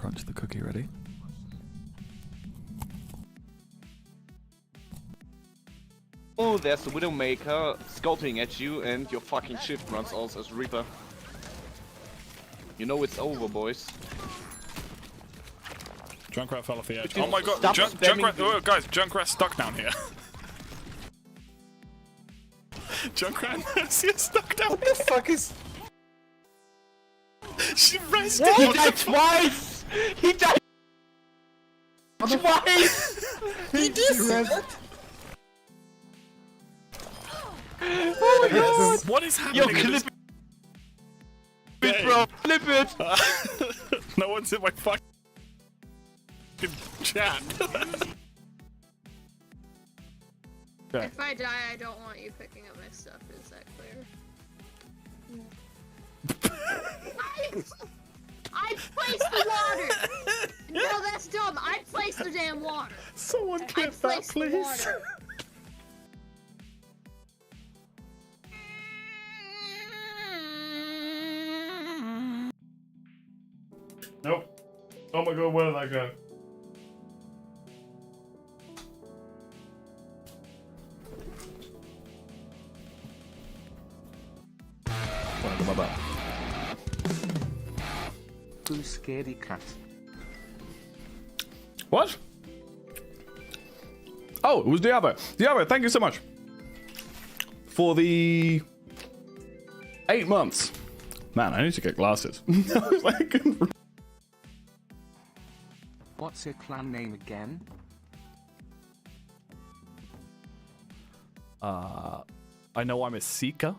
crunch the cookie ready. Oh, there's the Widowmaker scoping at you, and your fucking shift runs also as Reaper. You know it's over, boys. Junkrat fell off the edge. Dude, Oh my god, Junkrat, oh, guys, Junkrat's stuck down here. Junkrat and Mercy are stuck down here. What the fuck is... She rested. He died twice! He died twice! He did Oh my god! What is Yo, happening? clip it, bro! Clip it! No one's in my fucking chat. Okay. If I die, I don't want you picking up my stuff. Is that clear? I placed the water! No, that's dumb. I placed the damn water. Someone clip that, placed the please. water. Nope. Oh my god, where did I go? Who's scaredy cat? What? Oh, it was Diabo. Diabo, thank you so much for the 8 months. Man, I need to get glasses. I was like, What's your clan name again? I know I'm a Seeker.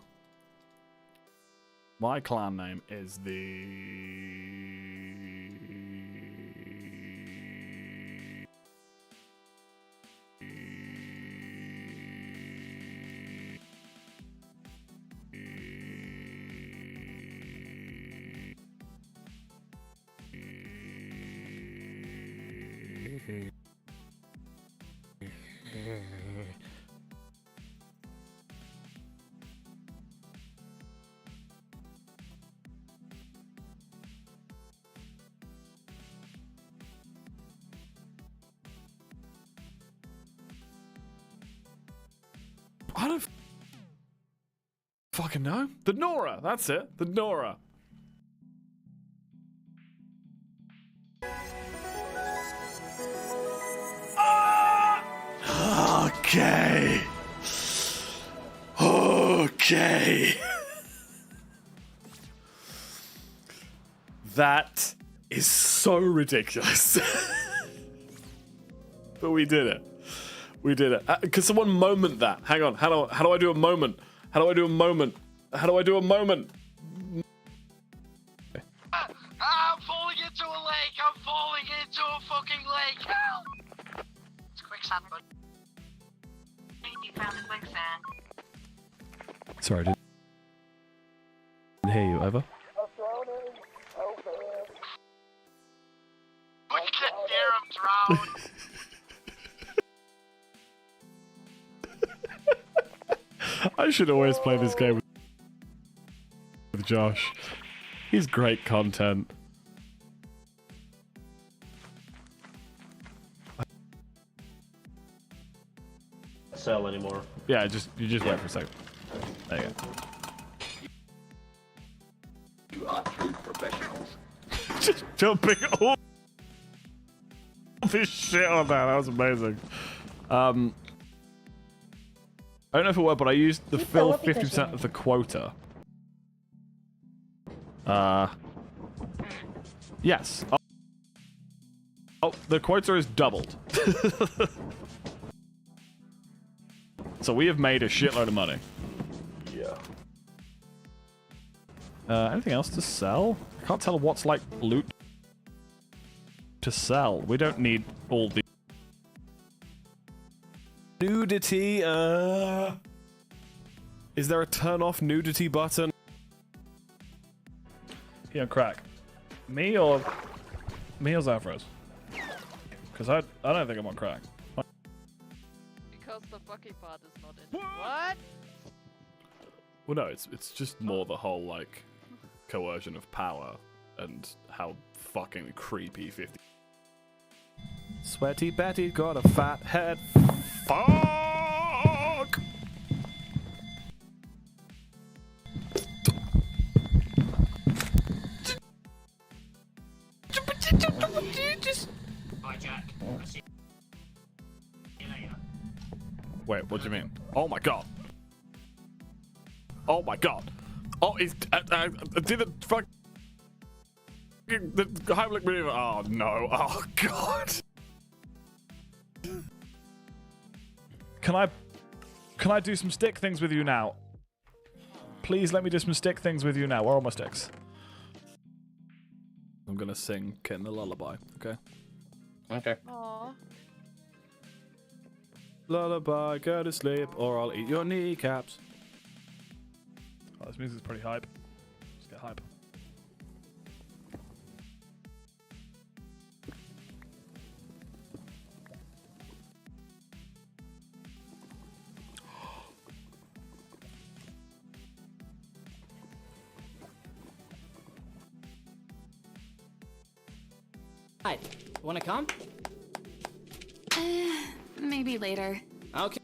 My clan name is the... I don't fucking know. The Nora, that's it. The Nora. Okay. Okay. That is so ridiculous. But we did it. We did it. Can someone moment that? Hang on. How do I do a moment? How do I do a moment? How do I do a moment? I'm falling into a lake. I'm falling into a fucking lake. Help! It's quicksand, bud. You found in quicksand. sorry, I didn't hear you, over. Look at Darren drown. I should always play this game with Josh. He's great content. Sell anymore. Yeah, you just wait for a second. There you go. You are true professionals. Just jumping all this shit on that. That was amazing. I don't know if it worked, but I used the fill 50% of the quota. Yes. Oh, the quota is doubled. So we have made a shitload of money. Yeah. Anything else to sell? I can't tell what's like loot to sell. We don't need all the nudity. Is there a turn off nudity button? He on crack. Me or Zavros? Because I don't think I'm on crack. Because the fucking part is not in. What? Well, no, it's just more the whole like coercion of power and how fucking creepy 50. Sweaty Betty got a fat head. Fuck! Bye, Jack. I'll see you later. Wait, what do you mean? Oh my god. Oh my god. Oh, he's did the fuck the Heimlich maneuver. Oh no. Oh god. Can I do some stick things with you now? Please let me do some stick things with you now. Where are my sticks? I'm gonna sing Kitten a lullaby, okay? Okay. Aww. Lullaby, go to sleep, or I'll eat your kneecaps. Oh, this music's pretty hype. Let's get hype. Hi, wanna come? Maybe later. Okay.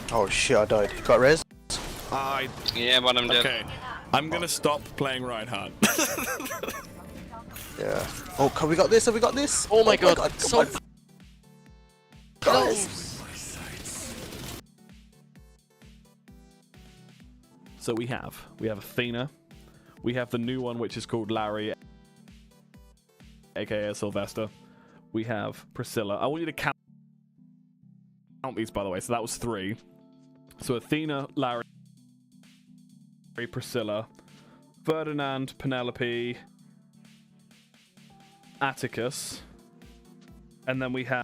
Oh shit, I died. Got res? Yeah, but I'm dead. Okay, I'm gonna stop playing Reinhardt. Yeah. Oh, have we got this? Have we got this? Oh my god. So guys. So we have Athena, we have the new one which is called Larry, aka Sylvester. We have Priscilla. I want you to count these, by the way. So that was 3. So Athena, Larry, Priscilla, Ferdinand, Penelope, Atticus, and then we have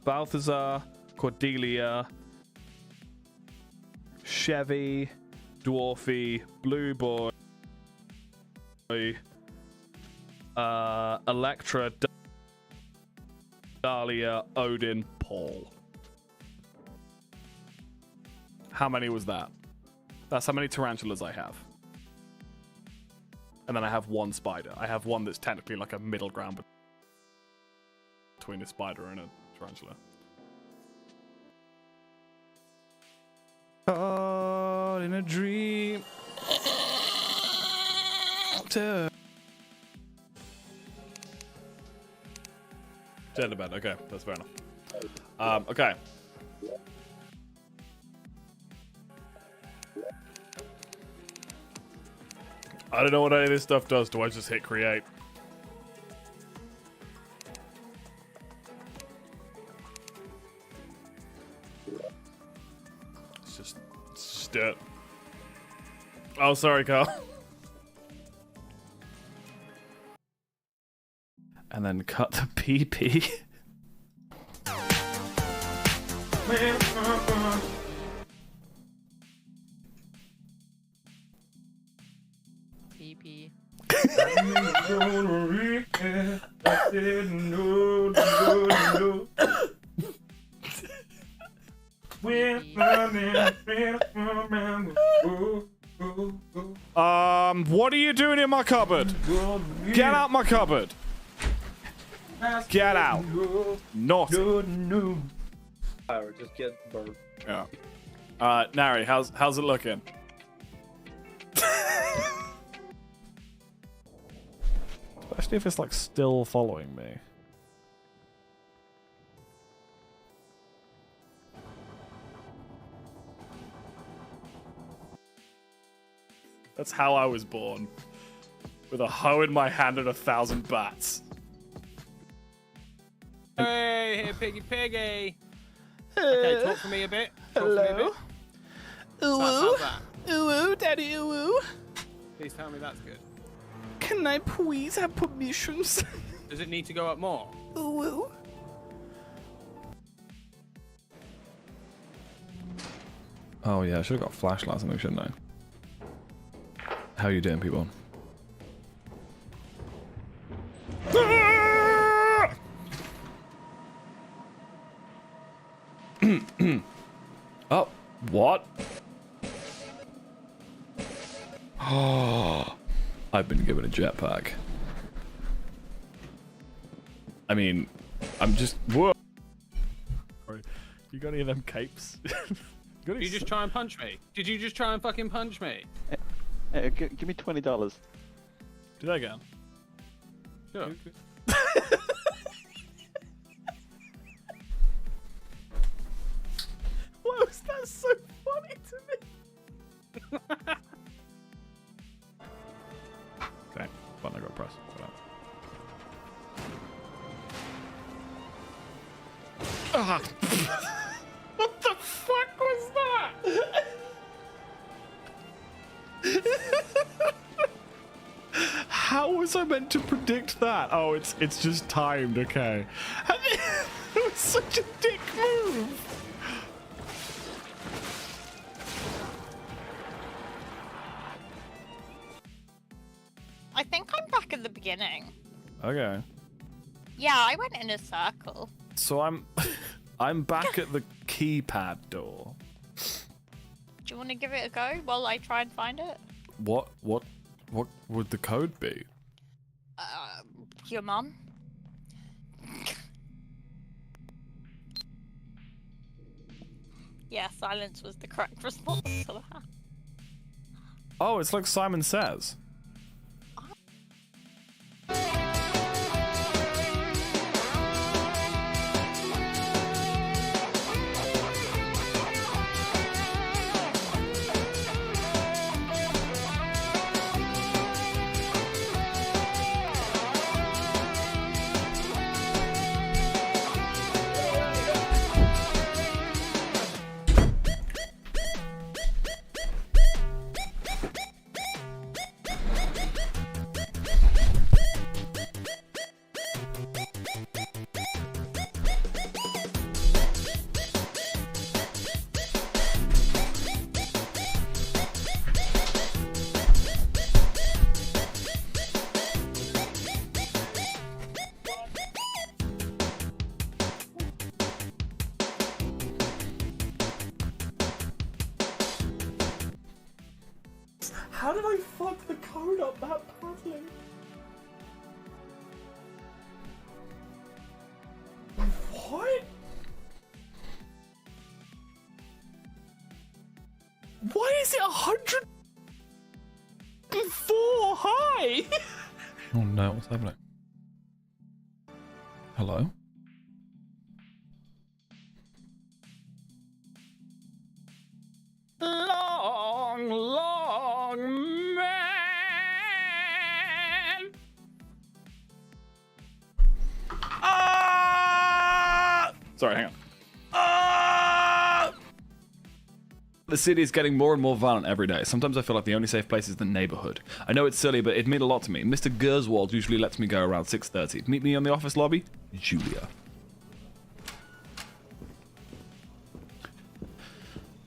Balthazar, Cordelia, Chevy, Dwarfy, Blue Boy, Electra, Dahlia, Odin, Paul. How many was that? That's how many tarantulas I have. And then I have 1 spider. I have one that's technically like a middle ground between a spider and a tarantula. Caught in a dream. Dead to bed. Okay, that's fair enough. Okay. I don't know what any of this stuff does. Do I just hit create? It's just it. Oh, sorry, Carl. And then cut the PP. PP. What are you doing in my cupboard? Get out my cupboard. Get out. Naughty. Just get burnt. Yeah. Nary, how's it looking? Especially if it's like still following me. That's how I was born. With a hoe in my hand and 1,000 bats. Hey, here, piggy, piggy. Okay, talk for me a bit. Hello. How's that? Ooh, daddy, ooh. Please tell me that's good. Can I please have permissions? Does it need to go up more? Ooh. Oh yeah, I should have got flashlights on me, shouldn't I? How are you doing, people? Oh, what? Oh, I've been given a jetpack. I mean, I'm just... Whoa. You got any of them capes? Did you just try and punch me? Did you just try and fucking punch me? Give me $20. Do that again. Sure. Why was that so funny to me? Okay, button I got pressed. Ah. What the fuck was that? How was I meant to predict that? Oh, it's just timed, okay. It was such a dick move. I think I'm back at the beginning. Okay. Yeah, I went in a circle. So I'm back at the keypad door. Do you want to give it a go while I try and find it? What would the code be? Your mum? Yeah, silence was the correct response to that. Oh, it's like Simon Says. How did I fuck the code up that badly? What? Why is it 104 high? Oh no, what's happening? Hello? Long, long man. Sorry, hang on. The city is getting more and more violent every day. Sometimes I feel like the only safe place is the neighborhood. I know it's silly, but it means a lot to me. Mr. Gerswald usually lets me go around 6:30. Meet me on the office lobby, Julia.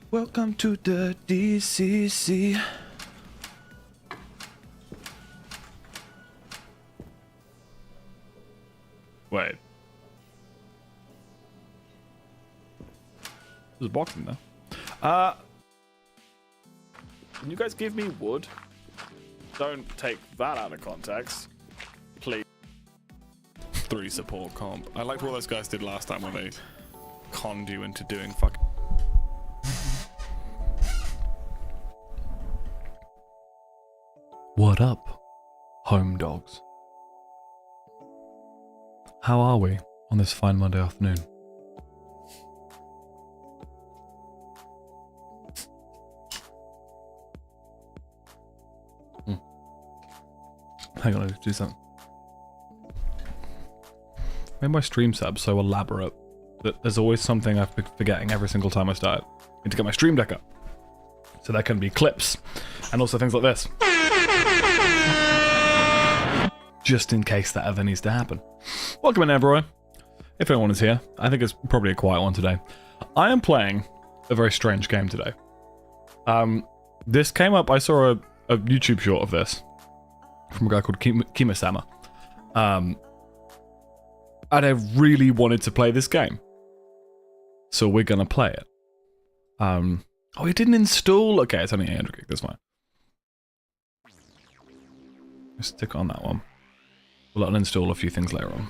Welcome to the DCC. Wait. There's a box in there. Can you guys give me wood? Don't take that out of context. Please. 3 support comp. I liked what those guys did last time when they conned you into doing fucking... What up, home dogs? How are we on this fine Monday afternoon? Hang on, I need to do something. I made my stream setup so elaborate that there's always something I've been forgetting every single time I start. I need to get my stream deck up. So there can be clips and also things like this. Just in case that ever needs to happen. Welcome in, everyone. If anyone is here, I think it's probably a quiet one today. I am playing a very strange game today. This came up, I saw a YouTube short of this from a guy called Kima-sama. And I really wanted to play this game. So we're gonna play it. Oh, it didn't install. Okay, it's only 800 gig, that's fine. Just stick on that one. We'll uninstall a few things later on.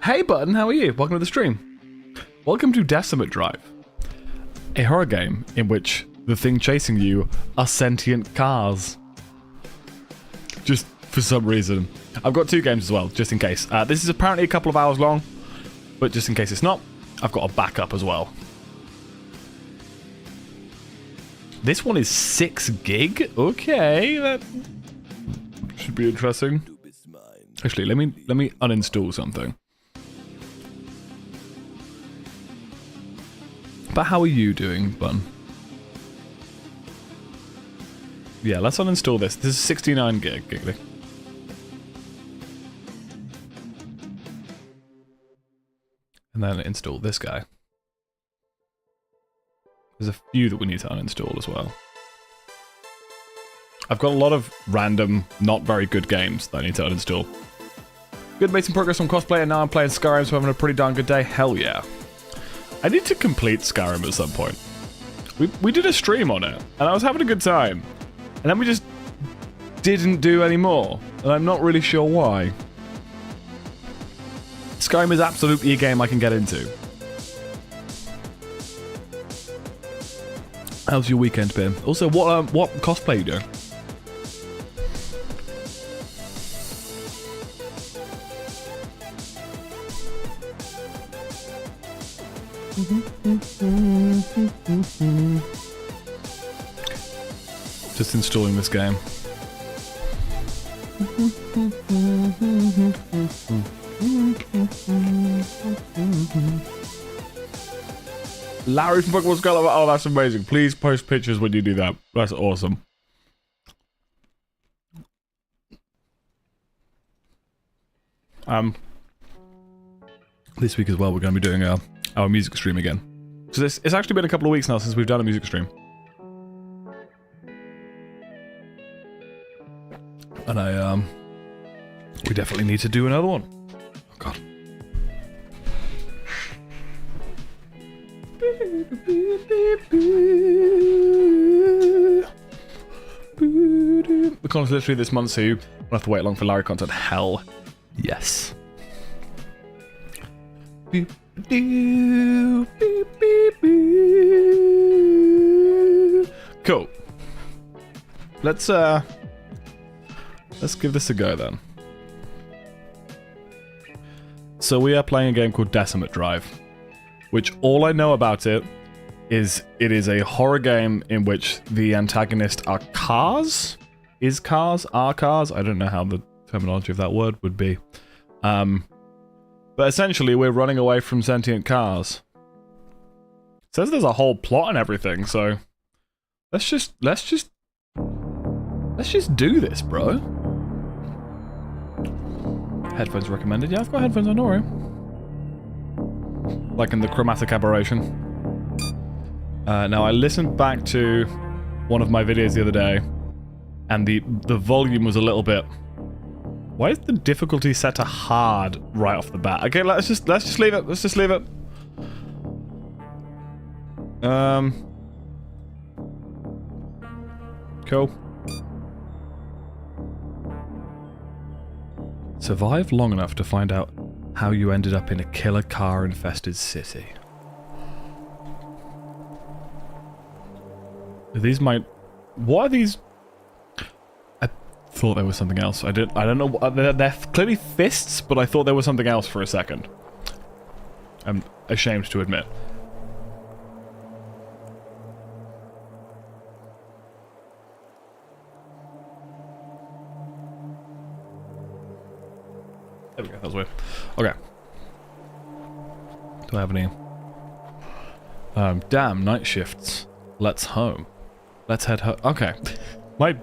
Hey Button, how are you? Welcome to the stream. Welcome to Decimate Drive, a horror game in which the thing chasing you are sentient cars. Just for some reason. I've got 2 games as well, just in case. This is apparently a couple of hours long, but just in case it's not, I've got a backup as well. This one is 6 gig? Okay, that should be interesting. Actually, let me uninstall something. But how are you doing, Bun? Yeah, let's uninstall this. This is 69 gig, giggly. And then install this guy. There's a few that we need to uninstall as well. I've got a lot of random, not very good games that I need to uninstall. Good, made some progress on cosplay, and now I'm playing Skyrim, so I'm having a pretty darn good day. Hell yeah. I need to complete Skyrim at some point. We did a stream on it, and I was having a good time. And then we just didn't do any more, and I'm not really sure why. Skyrim is absolutely a game I can get into. How's your weekend been? Also, what cosplay are you doing? Just installing this game. Larry from Pokemon Scarlet. Oh, that's amazing. Please post pictures when you do that. That's awesome. This week as well, we're going to be doing our music stream again. So it's actually been a couple of weeks now since we've done a music stream. And we definitely need to do another one. Oh god. The con's literally this month, so you won't have to wait long for Larry content. Hell yes. Cool. Let's give this a go then. So we are playing a game called Decimate Drive, which all I know about it is a horror game in which the antagonist are cars? Are cars? I don't know how the terminology of that word would be. But essentially we're running away from sentient cars. It says there's a whole plot and everything, so let's just do this, bro. Headphones recommended. Yeah, I've got headphones on, don't worry. Like in the chromatic aberration. Now, I listened back to one of my videos the other day, and the volume was a little bit... Why is the difficulty set to hard right off the bat? Okay, let's just leave it. Let's just leave it. Cool. Survive long enough to find out how you ended up in a killer car-infested city. Are these my... What are these? I thought there was something else. I don't know. They're clearly fists, but I thought there was something else for a second. I'm ashamed to admit. There we go, that was weird. Okay. Do I have any... damn, night shifts. Let's home. Let's head home. Okay. My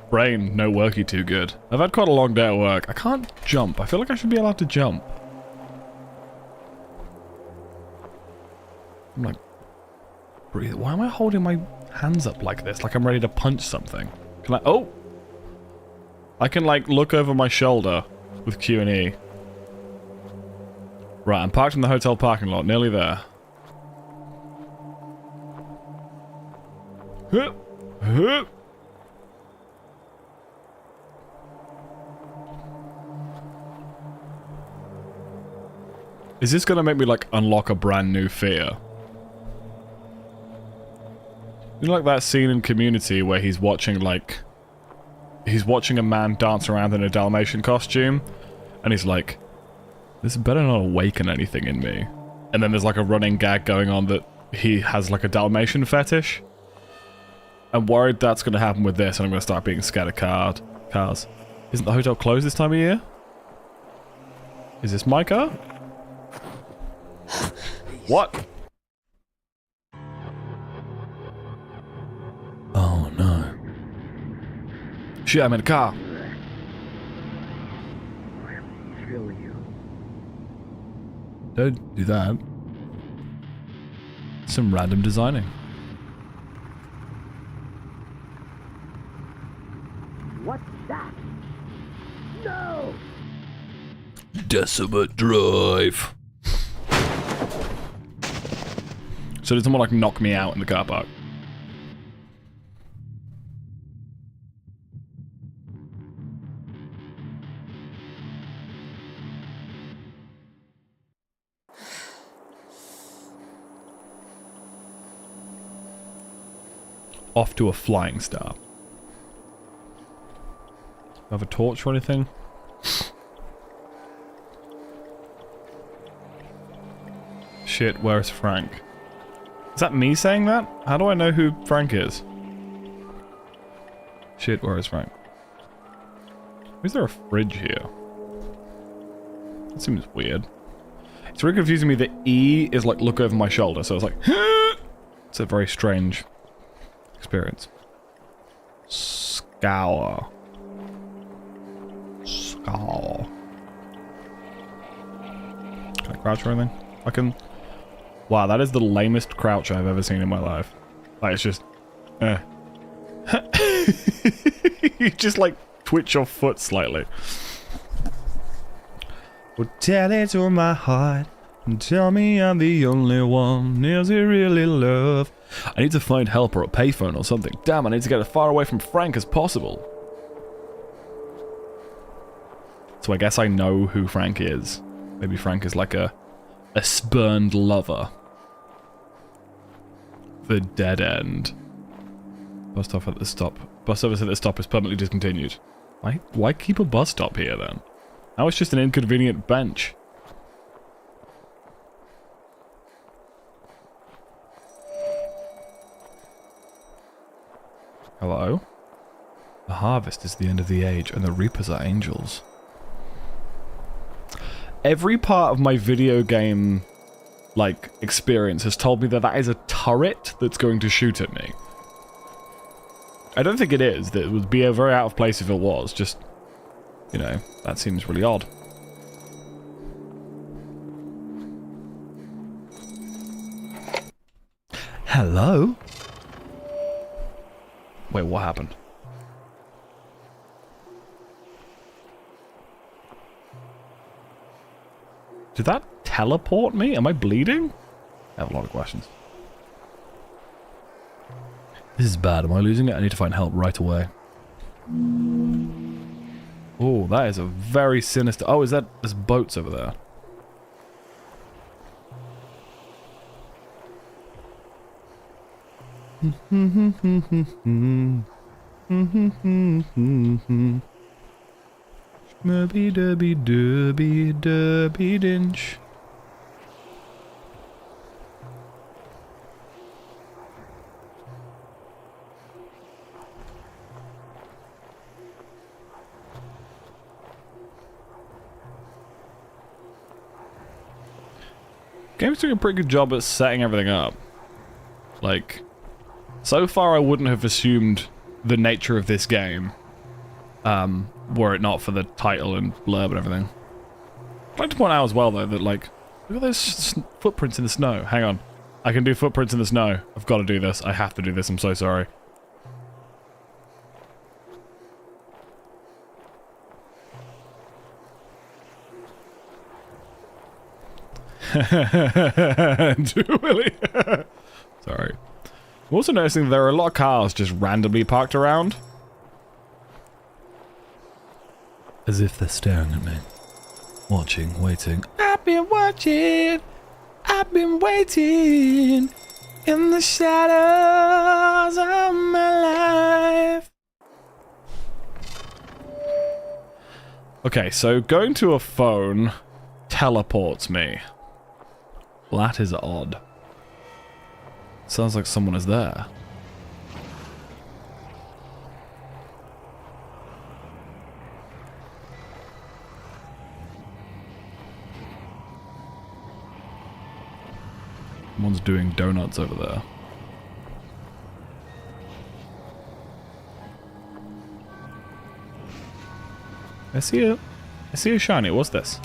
brain no worky too good. I've had quite a long day at work. I can't jump. I feel like I should be allowed to jump. I'm like... breathe. Why am I holding my hands up like this? Like I'm ready to punch something. Can I... Oh! I can, like, look over my shoulder with Q and E. Right, I'm parked in the hotel parking lot. Nearly there. Hup! Hup! Is this gonna make me, like, unlock a brand new fear? You know, like that scene in Community where he's watching, like... He's watching a man dance around in a Dalmatian costume, and he's like, this better not awaken anything in me. And then there's, like, a running gag going on that he has, like, a Dalmatian fetish. I'm worried that's gonna happen with this, and I'm gonna start being scared of cars. Isn't the hotel closed this time of year? Is this my car? What? Oh no. Shit, I'm in a car. Don't do that. Some random designing. What's that? No! Decimate Drive. So did someone like knock me out in the car park? Off to a flying start. Have a torch or anything? Shit, where's Frank? Is that me saying that? How do I know who Frank is? Shit, where is Frank? Is there a fridge here? That seems weird. It's really confusing me that E is like look over my shoulder, so it's like it's a very strange experience. Scour. Scour. Can I crouch or anything? I can... Wow, that is the lamest crouch I've ever seen in my life. Like, it's just... You just, like, twitch your foot slightly. Well, tell it to my heart and tell me I'm the only one. Is it really love? I need to find help or a payphone or something. Damn, I need to get as far away from Frank as possible. So I guess I know who Frank is. Maybe Frank is like a spurned lover. The dead end. Bus stop at the stop. Bus service at the stop is permanently discontinued. Why keep a bus stop here then? Now it's just an inconvenient bench. Hello? The harvest is the end of the age and the reapers are angels. Every part of my video game, like, experience has told me that that is a turret that's going to shoot at me. I don't think it is. That it would be a very out of place if it was. Just, you know, that seems really odd. Hello? Wait, what happened? Did that teleport me? Am I bleeding? I have a lot of questions. This is bad. Am I losing it? I need to find help right away. Oh, that is a very sinister... Oh, is that... There's boats over there. Murby derby derby derby dinch. Game's doing a pretty good job at setting everything up. Like, so far I wouldn't have assumed the nature of this game. Were it not for the title and blurb and everything. I'd like to point out as well, though, that, like, look at those footprints in the snow. Hang on. I can do footprints in the snow. I've got to do this. I have to do this. I'm so sorry. Willy. Sorry. I'm also noticing there are a lot of cars just randomly parked around. As if they're staring at me. Watching, waiting. I've been watching. I've been waiting in the shadows of my life. Okay, so going to a phone teleports me. Well, that is odd. Sounds like someone is there. Someone's doing donuts over there. I see a shiny. What's this?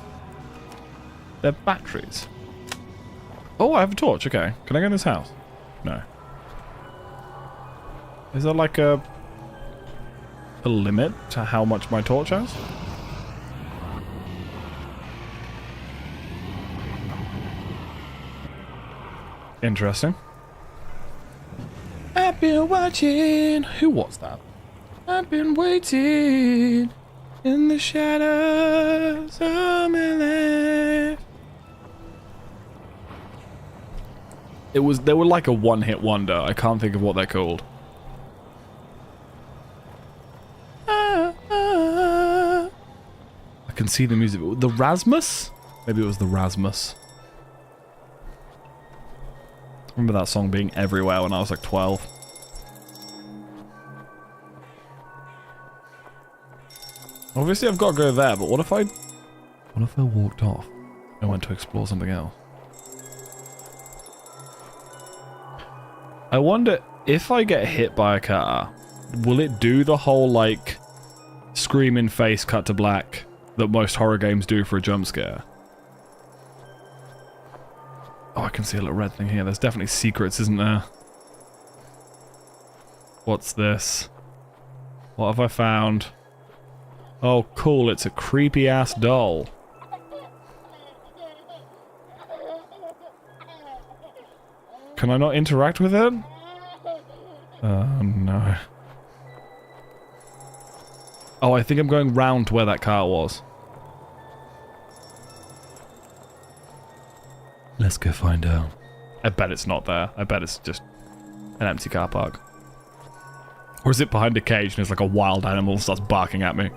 They're batteries. Oh, I have a torch. Okay. Can I go in this house? No. Is there like a limit to how much my torch has? Interesting. I've been watching. Who was that? I've been waiting in the shadows of my life. They were like a one-hit wonder. I can't think of what they're called. I can see the music. The Rasmus? Maybe it was the Rasmus. I remember that song being everywhere when I was like 12. Obviously I've got to go there, but what if I walked off and went to explore something else? I wonder if I get hit by a car, will it do the whole like scream in face cut to black that most horror games do for a jump scare? Oh, I can see a little red thing here. There's definitely secrets, isn't there? What's this? What have I found? Oh, cool. It's a creepy-ass doll. Can I not interact with it? Oh, no. Oh, I think I'm going round to where that car was. Let's go find out. I bet it's not there. I bet it's just an empty car park. Or is it behind a cage and it's like a wild animal and starts barking at me?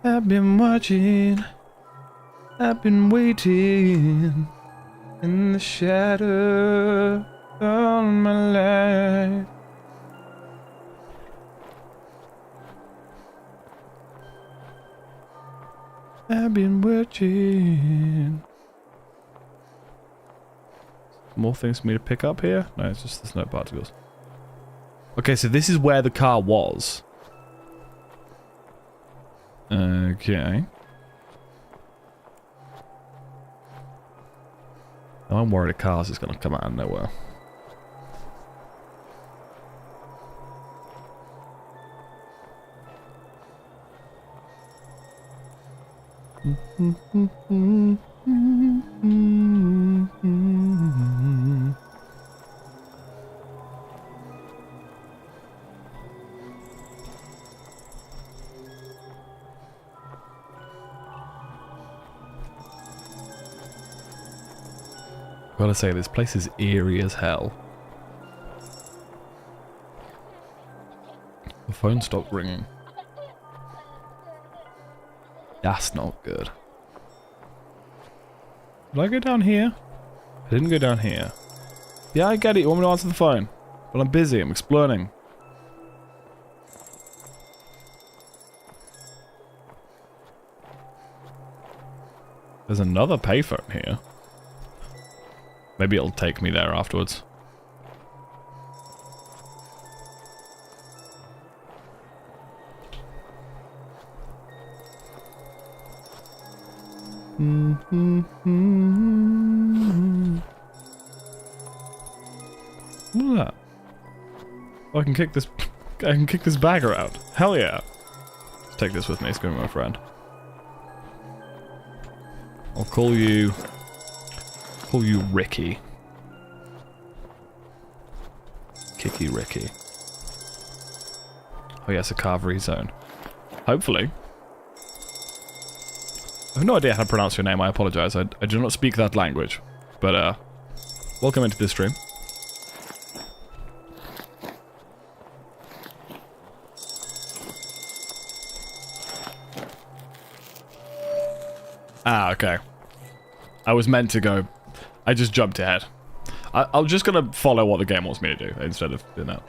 I've been watching. I've been waiting in the shadow all my life. I've been watching. More things for me to pick up here? No, it's just the snow particles. Okay, so this is where the car was. Okay. Now I'm worried a car's just gonna come out of nowhere. Gotta say, this place is eerie as hell. The phone stopped ringing. That's not good. Did I go down here? I didn't go down here. Yeah, I get it. You want me to answer the phone? But I'm busy. I'm exploring. There's another payphone here. Maybe it'll take me there afterwards. Look at that. Oh, I can kick this. I can kick this bagger out. Hell yeah! Let's take this with me. It's going to be my friend. I'll call you. Call you Ricky. Kicky Ricky. Oh yes, a carvery zone. Hopefully. I have no idea how to pronounce your name. I apologize. I do not speak that language. But welcome into this stream. Ah, okay. I was meant to go. I just jumped ahead. I'm just gonna follow what the game wants me to do instead of doing that.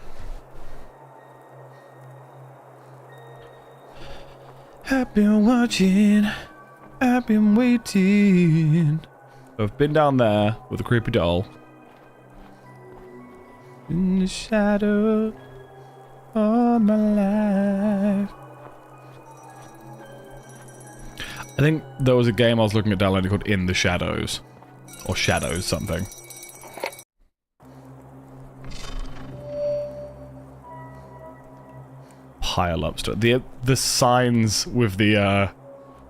I've been watching. I've been waiting. I've been down there with a creepy doll. In the shadow of my life. I think there was a game I was looking at downloading called In the Shadows. Or Shadows something. Pile up stuff. The signs with the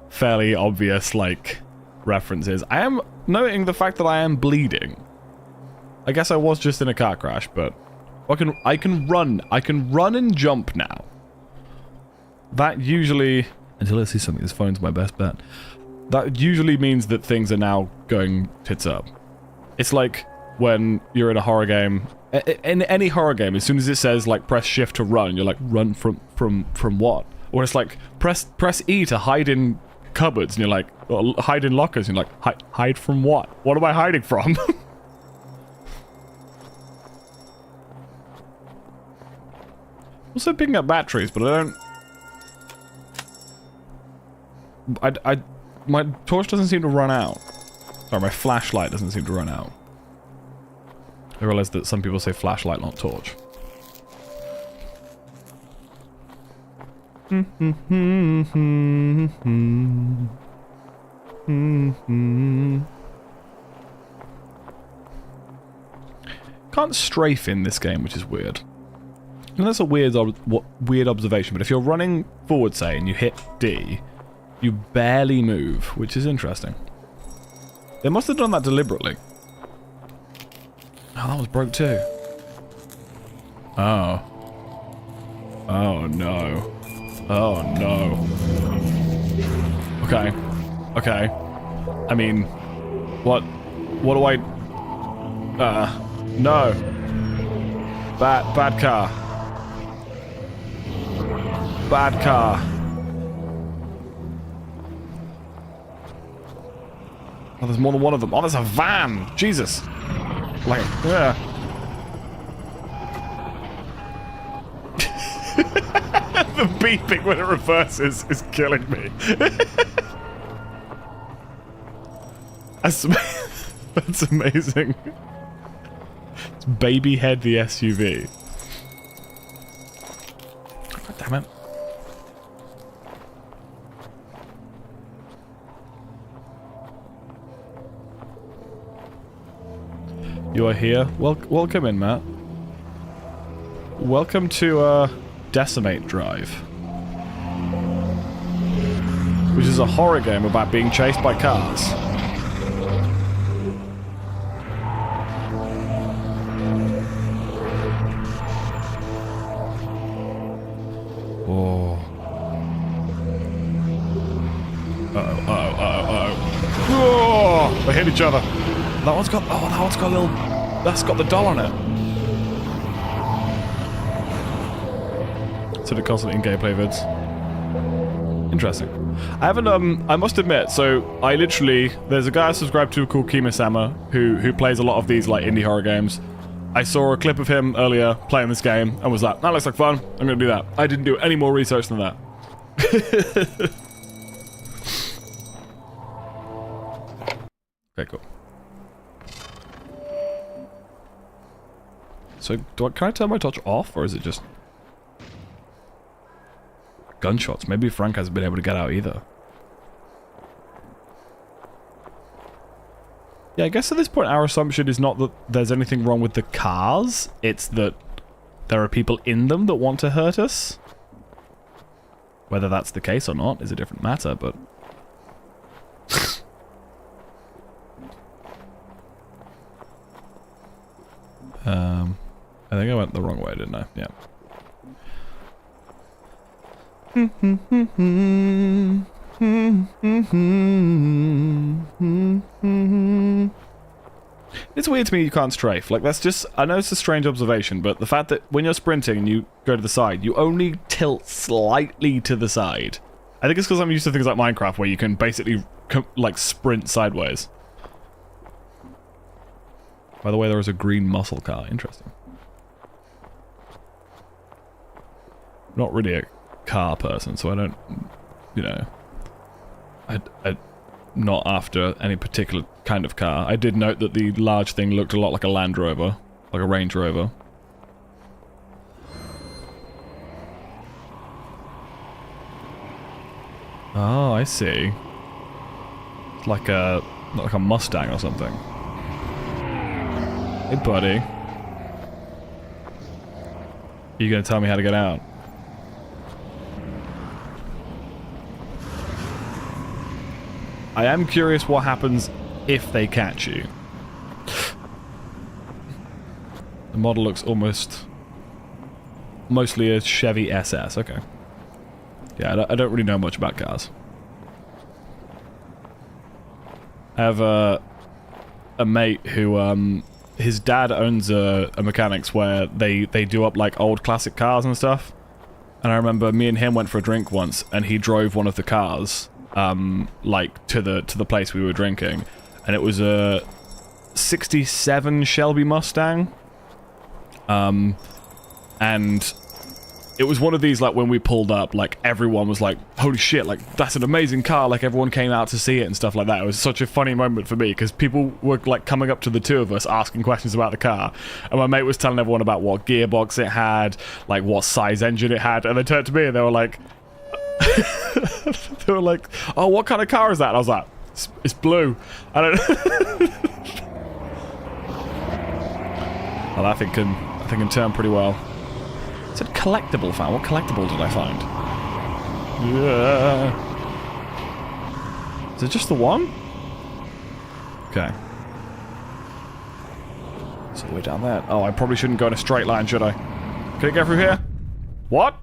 fairly obvious like references. I am noting the fact that I am bleeding. I guess I was just in a car crash, but I can run. I can run and jump now. That usually, until I see something, this phone's my best bet. That usually means that things are now going tits up. It's like when you're in a horror game. In any horror game, as soon as it says like press shift to run, you're like run from what? Or it's like press E to hide in cupboards, and you're like hide in lockers, and you're like hide from what? What am I hiding from? Also picking up batteries, but I don't. My torch doesn't seem to run out. Sorry, my flashlight doesn't seem to run out. I realized that some people say flashlight, not torch. Can't strafe in this game, which is weird. And that's a weird observation, but if you're running forward, say, and you hit D, you barely move, which is interesting. They must have done that deliberately. Oh, that was broke too. Oh. Oh no. Oh no. Okay. Okay. I mean, what do I... no. Bad car. Bad car. Oh, there's more than one of them. Oh, there's a van! Jesus! Like, yeah. The beeping when it reverses is killing me. That's amazing. It's Babyhead the SUV. God damn it. You are here. Welcome in, Matt. Welcome to Decimate Drive, which is a horror game about being chased by cars. Oh. Uh-oh. Oh, they hit each other. That one's got a little... That's got the doll on it. So the constant in-gameplay vids. Interesting. I haven't, I must admit, so I literally... There's a guy I subscribe to called Kima-sama who plays a lot of these, like, indie horror games. I saw a clip of him earlier playing this game and was like, that looks like fun, I'm gonna do that. I didn't do any more research than that. Okay, cool. So, can I turn my touch off, or is it just... Gunshots? Maybe Frank hasn't been able to get out either. Yeah, I guess at this point our assumption is not that there's anything wrong with the cars, it's that there are people in them that want to hurt us. Whether that's the case or not is a different matter, but... I think I went the wrong way, didn't I? Yeah. It's weird to me you can't strafe. Like, that's just... I know it's a strange observation, but the fact that when you're sprinting and you go to the side, you only tilt slightly to the side. I think it's because I'm used to things like Minecraft where you can basically, like, sprint sideways. By the way, there is a green muscle car. Interesting. Not really a car person, so I don't... You know... I'm not after any particular kind of car. I did note that the large thing looked a lot like a Land Rover. Like a Range Rover. Oh, I see. It's like a... like a Mustang or something. Hey, buddy. Are you gonna tell me how to get out? I am curious what happens if they catch you. The model looks mostly a Chevy SS. Okay. Yeah, I don't really know much about cars. I have a mate who, his dad owns a mechanics where they do up like old classic cars and stuff. And I remember me and him went for a drink once, and he drove one of the cars. Like to the place we were drinking, and it was a '67 Shelby Mustang, and it was one of these, like, when we pulled up, like, everyone was like, holy shit, like, that's an amazing car, like, everyone came out to see it and stuff like that. It was such a funny moment for me, because people were, like, coming up to the two of us, asking questions about the car, and my mate was telling everyone about what gearbox it had, like, what size engine it had, and they turned to me and they were like, they were like, oh, what kind of car is that? And I was like, it's blue. I don't know. Well, that thing can turn pretty well. It said collectible found. What collectible did I find? Yeah. Is it just the one? Okay. So we're down there. Oh, I probably shouldn't go in a straight line, should I? Can I get through here? What?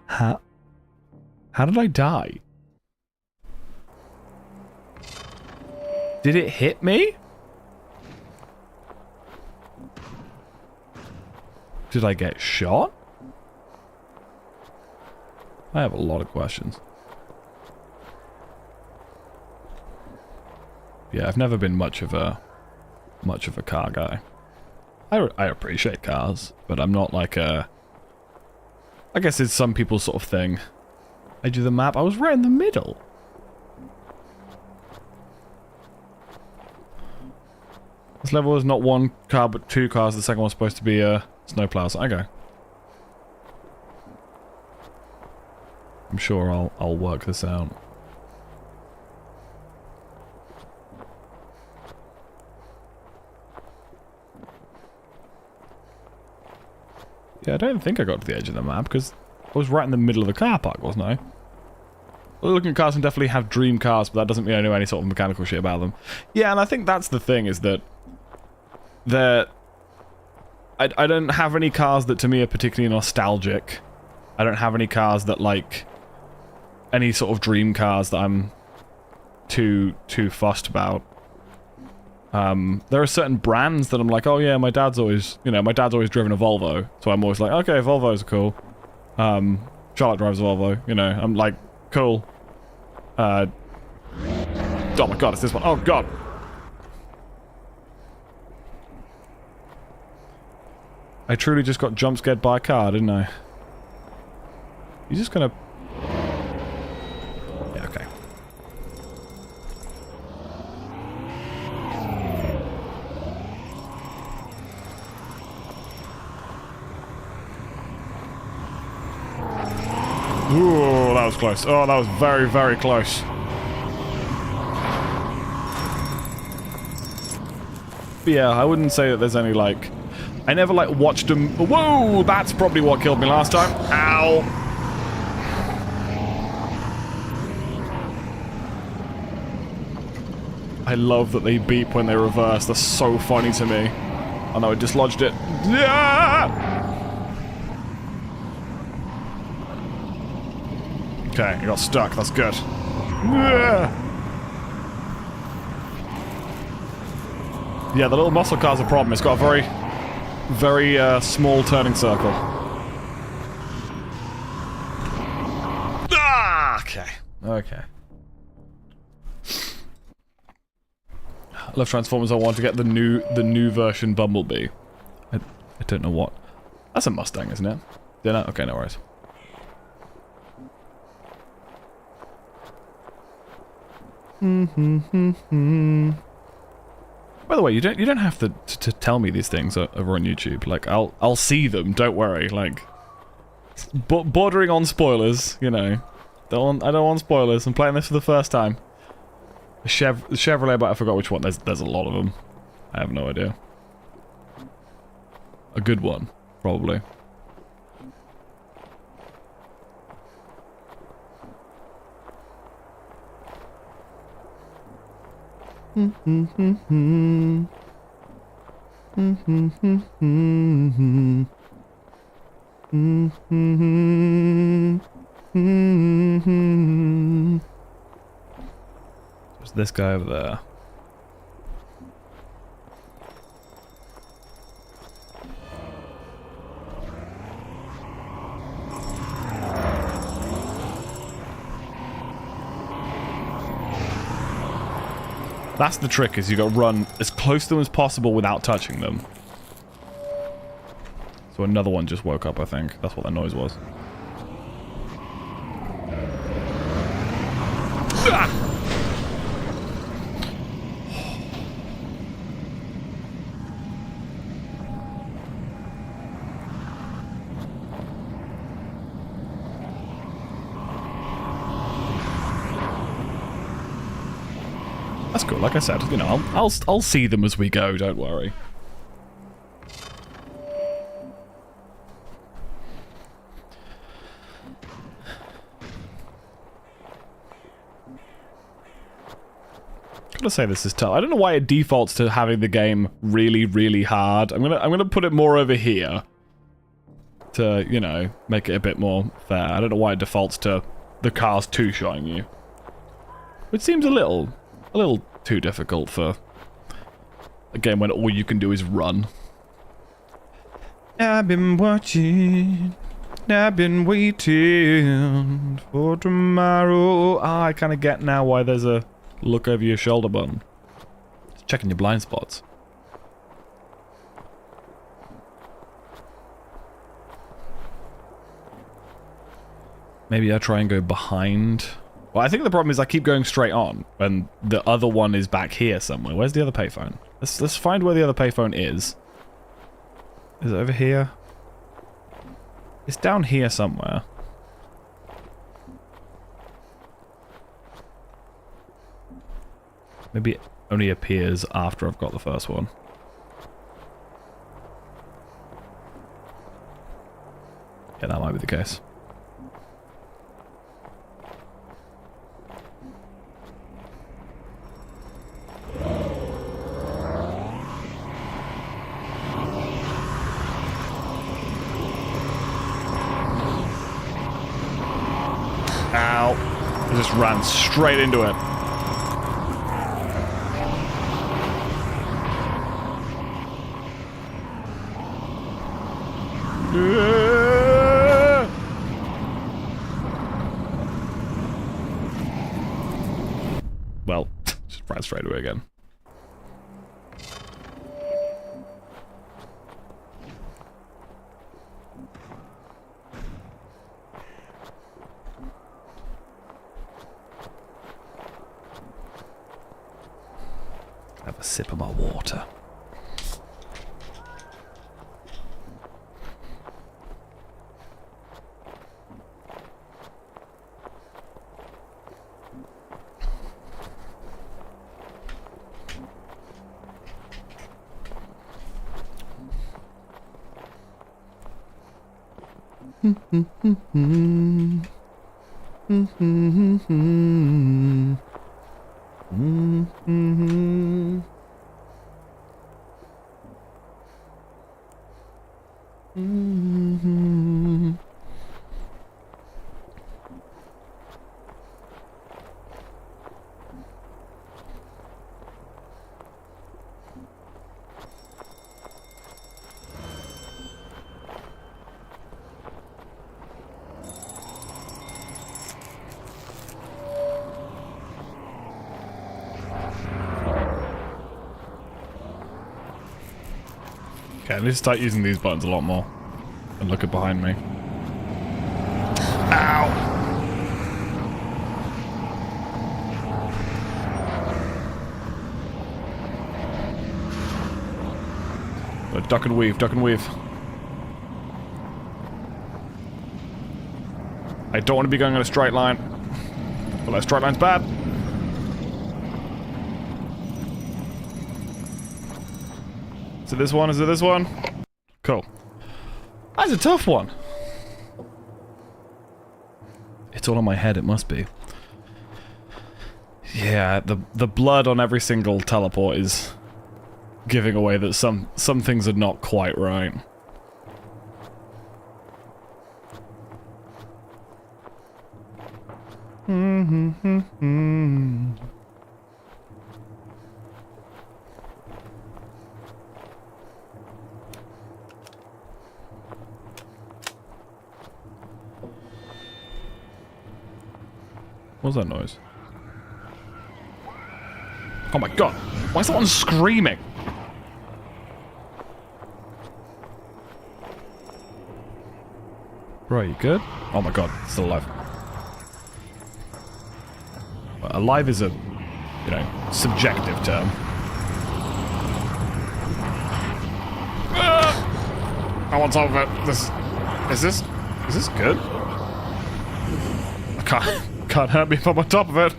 How did I die? Did it hit me? Did I get shot? I have a lot of questions. Yeah, I've never been much of a car guy. I appreciate cars, but I'm not like a... I guess it's some people's sort of thing. I do the map. I was right in the middle. This level is not one car, but two cars. The second one's supposed to be a snowplow. So okay. I'm sure I'll work this out. Yeah, I don't think I got to the edge of the map, because I was right in the middle of the car park, wasn't I? Looking at cars can definitely have dream cars, but that doesn't mean I know any sort of mechanical shit about them. Yeah, and I think that's the thing, is that I don't have any cars that to me are particularly nostalgic. I don't have any cars that, like, any sort of dream cars that I'm too fussed about. There are certain brands that I'm like, oh yeah, my dad's always driven a Volvo, so I'm always like, okay, Volvos are cool. Charlotte drives a Volvo, you know, I'm like, cool. Oh my god, it's this one. Oh god. I truly just got jump scared by a car, didn't I? You're just gonna... Yeah, okay. Ooh, that was close. Oh, that was very, very close. But yeah, I wouldn't say that there's any, like... I never, like, watched them... Whoa! That's probably what killed me last time. Ow! I love that they beep when they reverse. That's so funny to me. Oh no, I dislodged it. Yeah! Okay, I got stuck. That's good. Yeah, the little muscle car's a problem. It's got a very, very small turning circle. Ah! Okay. Okay. I love Transformers. I want to get the new version Bumblebee. I don't know what. That's a Mustang, isn't it? Yeah, okay, no worries. By the way, you don't have to tell me these things over on YouTube. Like I'll see them. Don't worry. Like bordering on spoilers. You know, I don't want spoilers. I'm playing this for the first time. The Chevrolet, but I forgot which one. There's a lot of them. I have no idea. A good one, probably. There's this guy over there. That's the trick, is you got to run as close to them as possible without touching them. So another one just woke up, I think. That's what that noise was. Ah! That's cool. Like I said, you know, I'll see them as we go. Don't worry. Gotta say this is tough. I don't know why it defaults to having the game really, really hard. I'm gonna put it more over here to, you know, make it a bit more fair. I don't know why it defaults to the cars two-shotting you, which seems a little too difficult for a game when all you can do is run. I've been watching, I've been waiting for tomorrow. Ah, I kind of get now why there's a look over your shoulder button. It's checking your blind spots. Maybe I try and go behind. Well, I think the problem is I keep going straight on, and the other one is back here somewhere. Where's the other payphone? Let's find where the other payphone is. Is it over here? It's down here somewhere. Maybe it only appears after I've got the first one. Yeah, that might be the case. Ow. I just ran straight into it. Well, just ran straight away again. Have a sip of my water. Okay, I need to start using these buttons a lot more. And look at behind me. Ow! Duck and weave, duck and weave. I don't want to be going on a straight line. Well, that straight line's bad. Is it this one? Is it this one? Cool. That's a tough one. It's all in my head, it must be. Yeah, the blood on every single teleport is giving away that some things are not quite right. What's that noise? Oh my god! Why is that one screaming? Bro, you good? Oh my god, it's still alive. Well, alive is a, you know, subjective term. I'm on top of it. Is this good? I can't hurt me if I'm on top of it.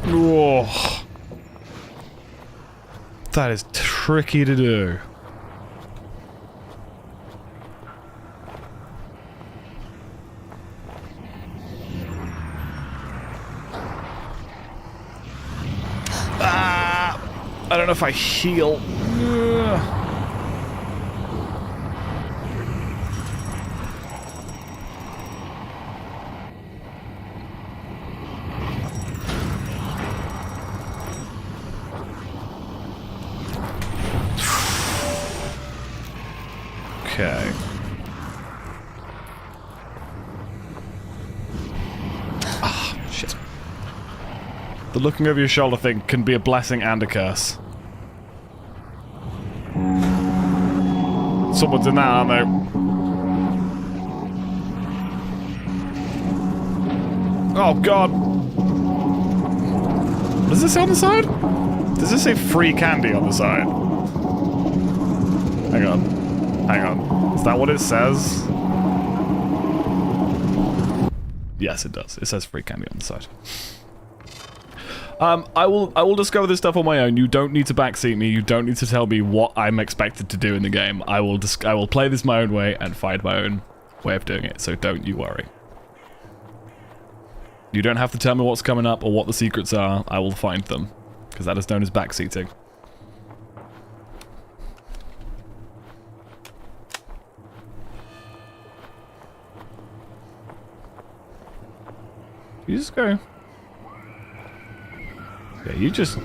Whoa. That is tricky to do. Ah, I don't know if I heal. Okay. Ah, shit. The looking over your shoulder thing can be a blessing and a curse. Someone's in that, aren't they? Oh god. What does this say on the side? Does this say free candy on the side? Hang on. Hang on. Is that what it says? Yes, it does. It says free candy on the side. I will discover this stuff on my own. You don't need to backseat me. You don't need to tell me what I'm expected to do in the game. I will play this my own way and find my own way of doing it. So don't you worry. You don't have to tell me what's coming up or what the secrets are. I will find them, because that is known as backseating. You just go. Yeah, you just...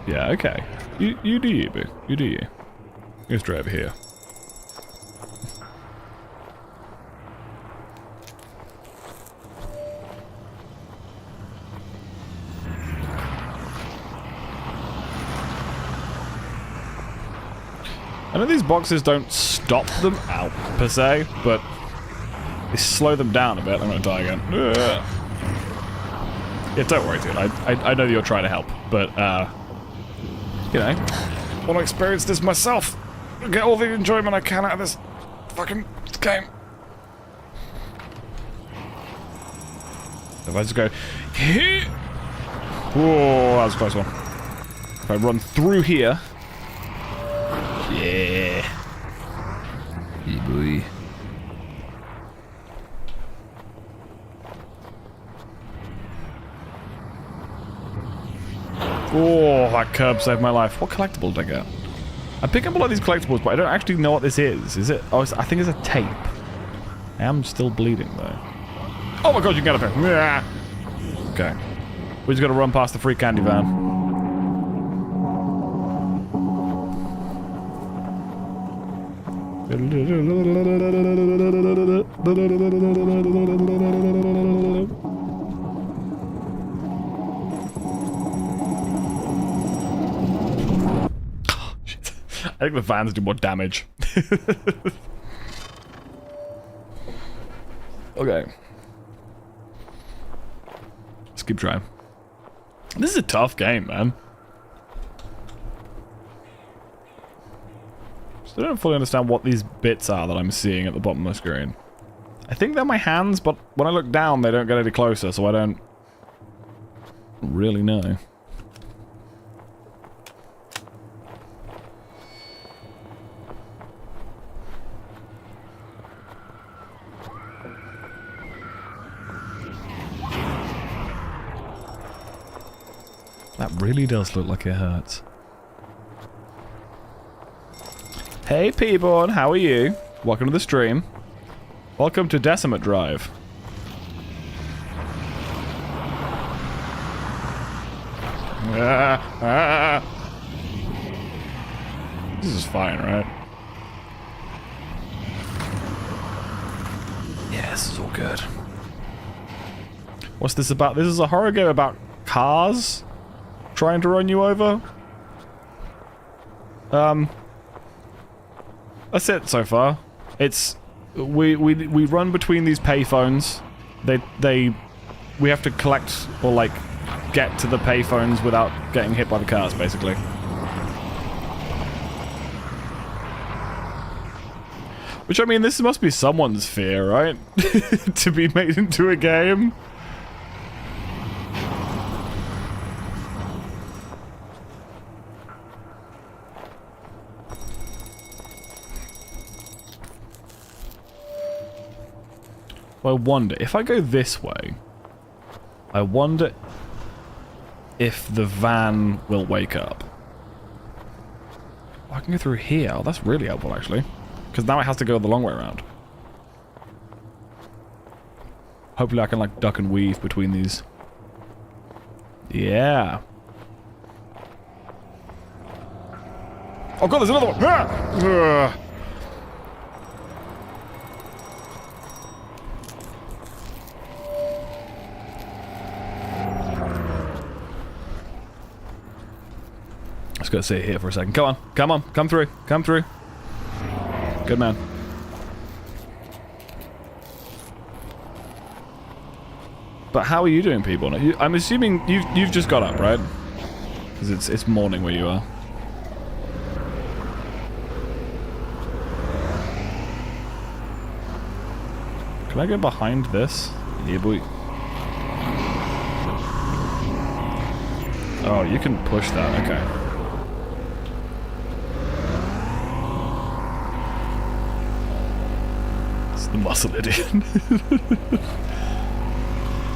Yeah, okay. You do you, boo. You do you. Go straight over here. I know these boxes don't stop them out, per se, but they slow them down a bit. I'm gonna die again. Ugh. Yeah, don't worry, dude. I know that you're trying to help, but, you know, I want to experience this myself. Get all the enjoyment I can out of this fucking game. If I just go here. Whoa, that was a close one. If I run through here. Yeah. Yeah, boy. Oh, that curb saved my life. What collectible did I get? I pick up a lot of these collectibles, but I don't actually know what this is. Is it? Oh, I think it's a tape. I am still bleeding, though. Oh my god, you can get up here. Yeah. Okay. We just gotta run past the free candy van. I think the vans do more damage. Okay. Let's keep trying. This is a tough game, man. Still don't fully understand what these bits are that I'm seeing at the bottom of the screen. I think they're my hands, but when I look down, they don't get any closer, so I don't really know. That really does look like it hurts. Hey P-Born, how are you? Welcome to the stream. Welcome to Decimate Drive. This is fine, right? Yeah, this is all good. What's this about? This is a horror game about cars trying to run you over. That's it so far. It's we run between these payphones. We have to collect or like get to the payphones without getting hit by the cars, basically. Which, I mean, this must be someone's fear, right? To be made into a game. Well, I wonder, if I go this way, I wonder if the van will wake up. Oh, I can go through here. Oh, that's really helpful, actually. Because now it has to go the long way around. Hopefully I can, like, duck and weave between these. Yeah. Oh god, there's another one! Ah! Just gotta sit here for a second. Come on, come on, come through, come through. Good man. But how are you doing, people? I'm assuming you've just got up, right? Because it's morning where you are. Can I go behind this? Yeah, boy. Oh, you can push that. Okay. The muscle idiot.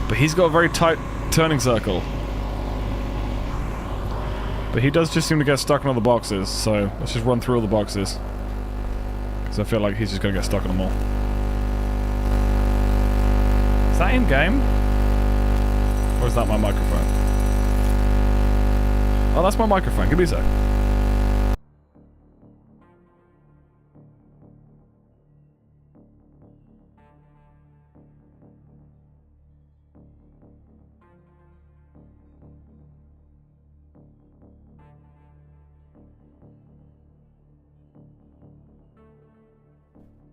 But he's got a very tight turning circle. But he does just seem to get stuck in all the boxes, so let's just run through all the boxes. Because I feel like he's just going to get stuck in them all. Is that in-game? Or is that my microphone? Oh, that's my microphone. Give me a sec.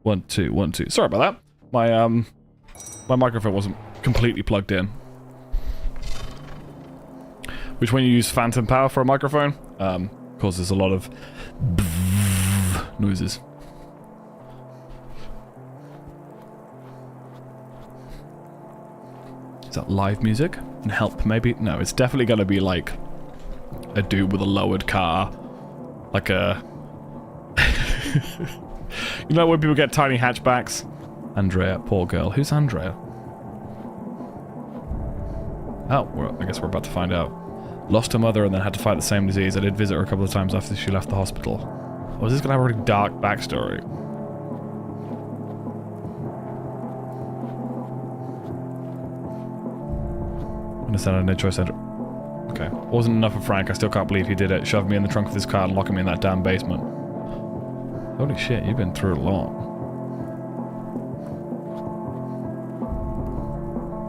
One, two, 1, 2. Sorry about that. My microphone wasn't completely plugged in. which when you use phantom power for a microphone, causes a lot of noises. Is that live music? And help, maybe? No, it's definitely gonna be like a dude with a lowered car. Like a... You know when people get tiny hatchbacks? Andrea, poor girl. Who's Andrea? Oh, well, I guess we're about to find out. Lost her mother and then had to fight the same disease. I did visit her a couple of times after she left the hospital. Oh, is this gonna have a really dark backstory? Understand I had no choice. Okay. Wasn't enough for Frank. I still can't believe he did it. Shoved me in the trunk of his car and locking me in that damn basement. Holy shit, you've been through a lot.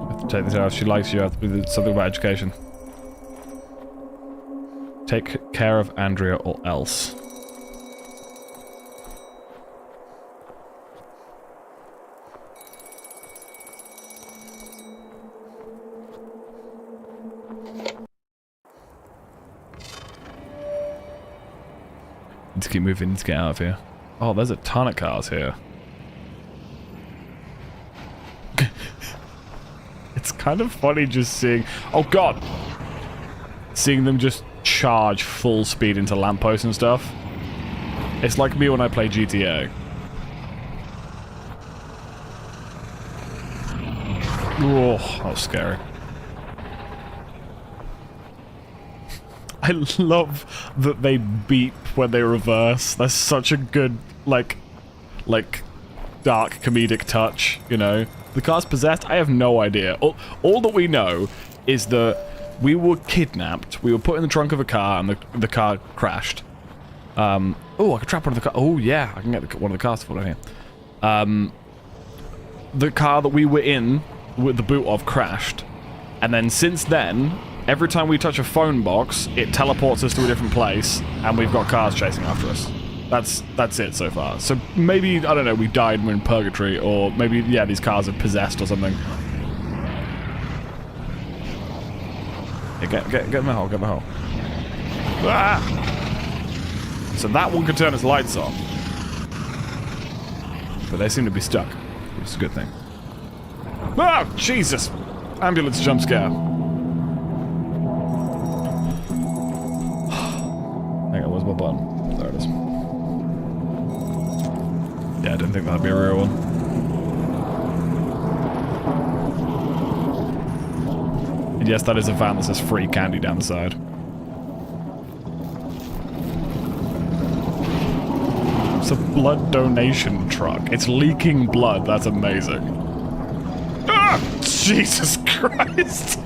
I have to take this out. If she likes you, I have to do something about education. Take care of Andrea or else. Need to keep moving, need to get out of here. Oh, there's a ton of cars here. It's kind of funny just seeing... Oh god! Seeing them just charge full speed into lampposts and stuff. It's like me when I play GTA. Oh, that was scary. I love that they beep when they reverse. That's such a good, like dark comedic touch, you know? The car's possessed? I have no idea. All that we know is that we were kidnapped. We were put in the trunk of a car and the car crashed. Oh, I can trap one of the cars. Oh, yeah, I can get one of the cars to fall down here. The car that we were in, with the boot of, crashed. And then since then... Every time we touch a phone box, it teleports us to a different place, and we've got cars chasing after us. That's it so far. So maybe, I don't know, we died and we're in purgatory, or maybe, yeah, these cars are possessed or something. Yeah, get in the hole, get in the hole. Ah! So that one can turn its lights off. But they seem to be stuck, which is a good thing. Ah! Jesus! Ambulance jump scare. Hang on, where's my button? There it is. Yeah, I didn't think that'd be a real one. And yes, that is a van that says free candy down the side. It's a blood donation truck. It's leaking blood. That's amazing. Ah! Jesus Christ!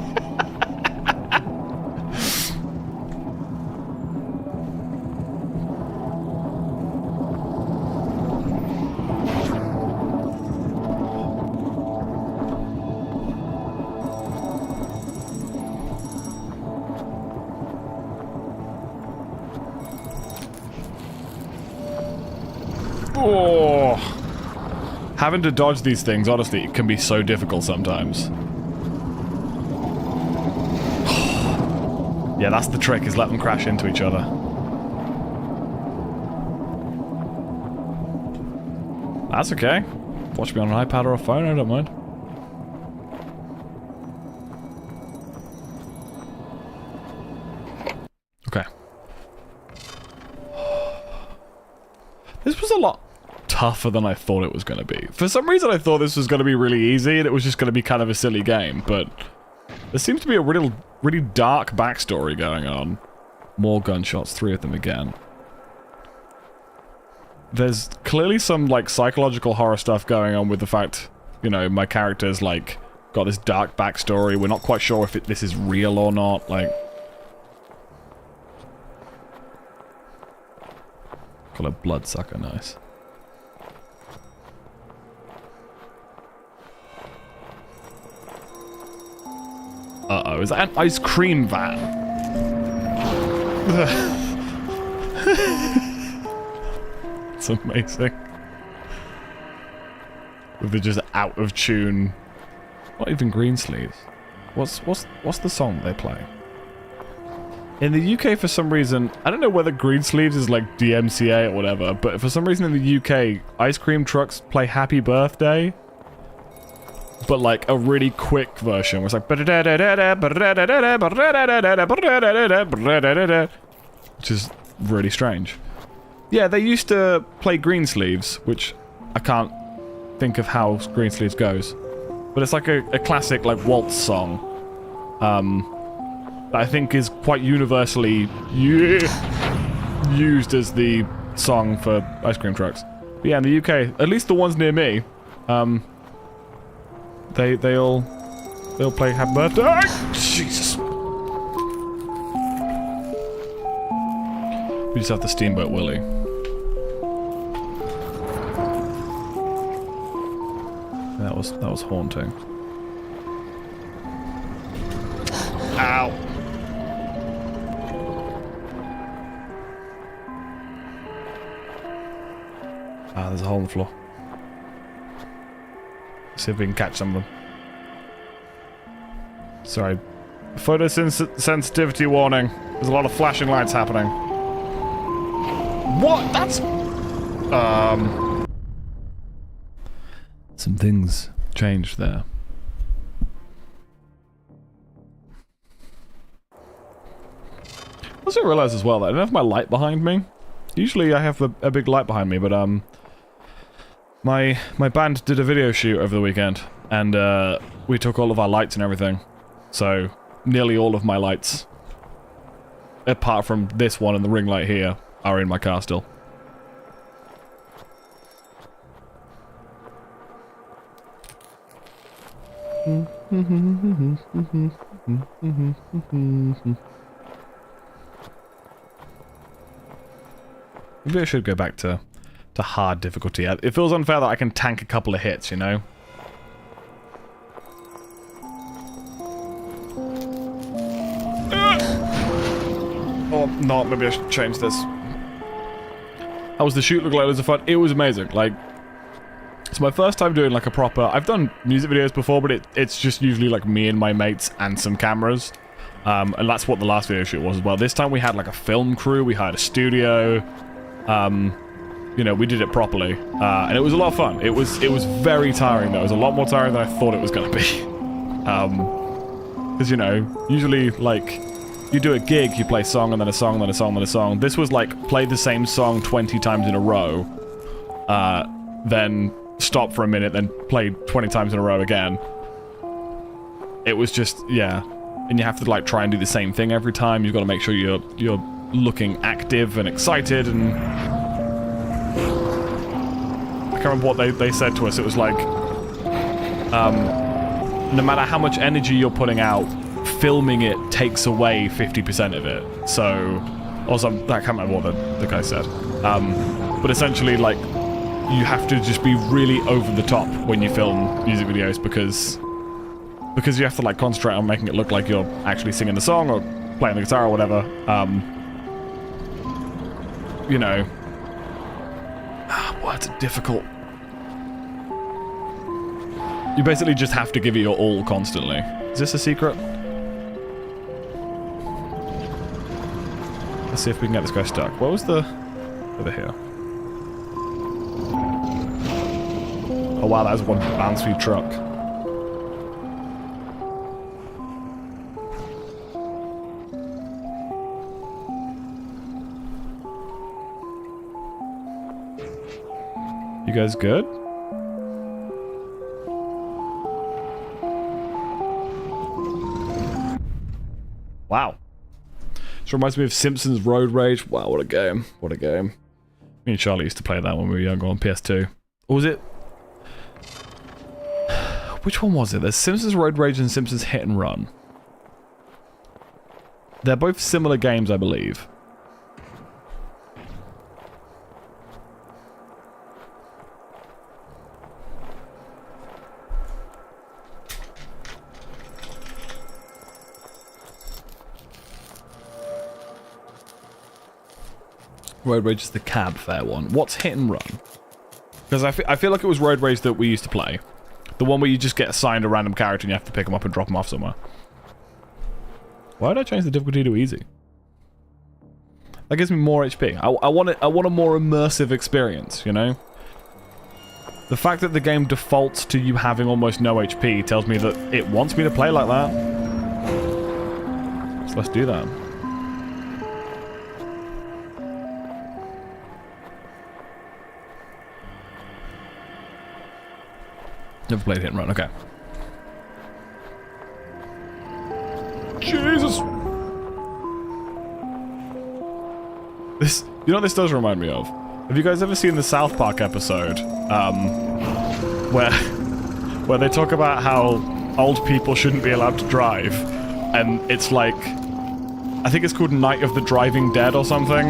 Oh, having to dodge these things, honestly, it can be so difficult sometimes. Yeah, that's the trick, is let them crash into each other. That's okay. Watch me on an iPad or a phone, I don't mind. Okay. This was a lot tougher than I thought it was going to be. For some reason I thought this was going to be really easy and it was just going to be kind of a silly game, but there seems to be a really dark backstory going on. More gunshots, 3 of them again. There's clearly some, like, psychological horror stuff going on with the fact, you know, my character's, like, got this dark backstory. We're not quite sure if this is real or not, like... Call it bloodsucker, nice. Uh-oh, is that an ice cream van? It's amazing. With the just out of tune. Not even green sleeves. What's the song they play? In the UK, for some reason, I don't know whether Greensleeves is like DMCA or whatever, but for some reason in the UK, ice cream trucks play Happy Birthday, but like a really quick version where it's like, which is really strange. Yeah, they used to play Greensleeves, which I can't think of how Greensleeves goes, but it's like a classic like waltz song. That I think is quite universally used as the song for ice cream trucks. But yeah, in the UK, at least the ones near me, they'll play Happy Birthday. Jesus. We just have the Steamboat Willie. That was haunting. Ow. Ah, there's a hole in the floor. See if we can catch some of them. Sorry. Photosensitivity warning. There's a lot of flashing lights happening. What? That's... Some things changed there. I also realized as well that I don't have my light behind me. Usually I have a big light behind me, but my band did a video shoot over the weekend, and we took all of our lights and everything. So nearly all of my lights, apart from this one and the ring light here, are in my car still. Maybe I should go back to hard difficulty. It feels unfair that I can tank a couple of hits, you know? Or not, maybe I should change this. How was the shoot? Look like loads of fun. It was amazing. Like, it's my first time doing like a proper... I've done music videos before, but it's just usually like me and my mates and some cameras. And that's what the last video shoot was as well. This time we had like a film crew, we hired a studio. You know, we did it properly. And it was a lot of fun. It was very tiring though. It was a lot more tiring than I thought it was going to be. Because, you know, usually like... You do a gig, you play a song, and then a song, and then a song, and then a song. This was like, play the same song 20 times in a row, then stop for a minute, then play 20 times in a row again. It was just, yeah. And you have to like try and do the same thing every time. You've got to make sure you're looking active and excited, and... I can't remember what they said to us. It was like, no matter how much energy you're putting out, filming it takes away 50% of it. So, also, I can't remember what the guy said. But essentially, like, you have to just be really over the top when you film music videos because you have to like concentrate on making it look like you're actually singing the song or playing the guitar or whatever. You know, words are difficult. You basically just have to give it your all constantly. Is this a secret? Let's see if we can get this guy stuck. What was the... over here. Oh wow, that was one bouncy truck. You guys good? Wow. This reminds me of Simpsons Road Rage. Wow, what a game. What a game. Me and Charlie used to play that when we were younger on PS2. Or was it... Which one was it? There's Simpsons Road Rage and Simpsons Hit and Run. They're both similar games, I believe. Road Rage is the cab fair one. What's Hit and Run? Because I feel like it was Road Rage that we used to play. The one where you just get assigned a random character and you have to pick them up and drop them off somewhere. Why did I change the difficulty to easy? That gives me more HP. I want a more immersive experience, you know? The fact that the game defaults to you having almost no HP tells me that it wants me to play like that. So let's do that. Never played Hit and Run, okay. Jesus! This, you know what this does remind me of? Have you guys ever seen the South Park episode? Where they talk about how old people shouldn't be allowed to drive. And it's like, I think it's called Night of the Driving Dead or something.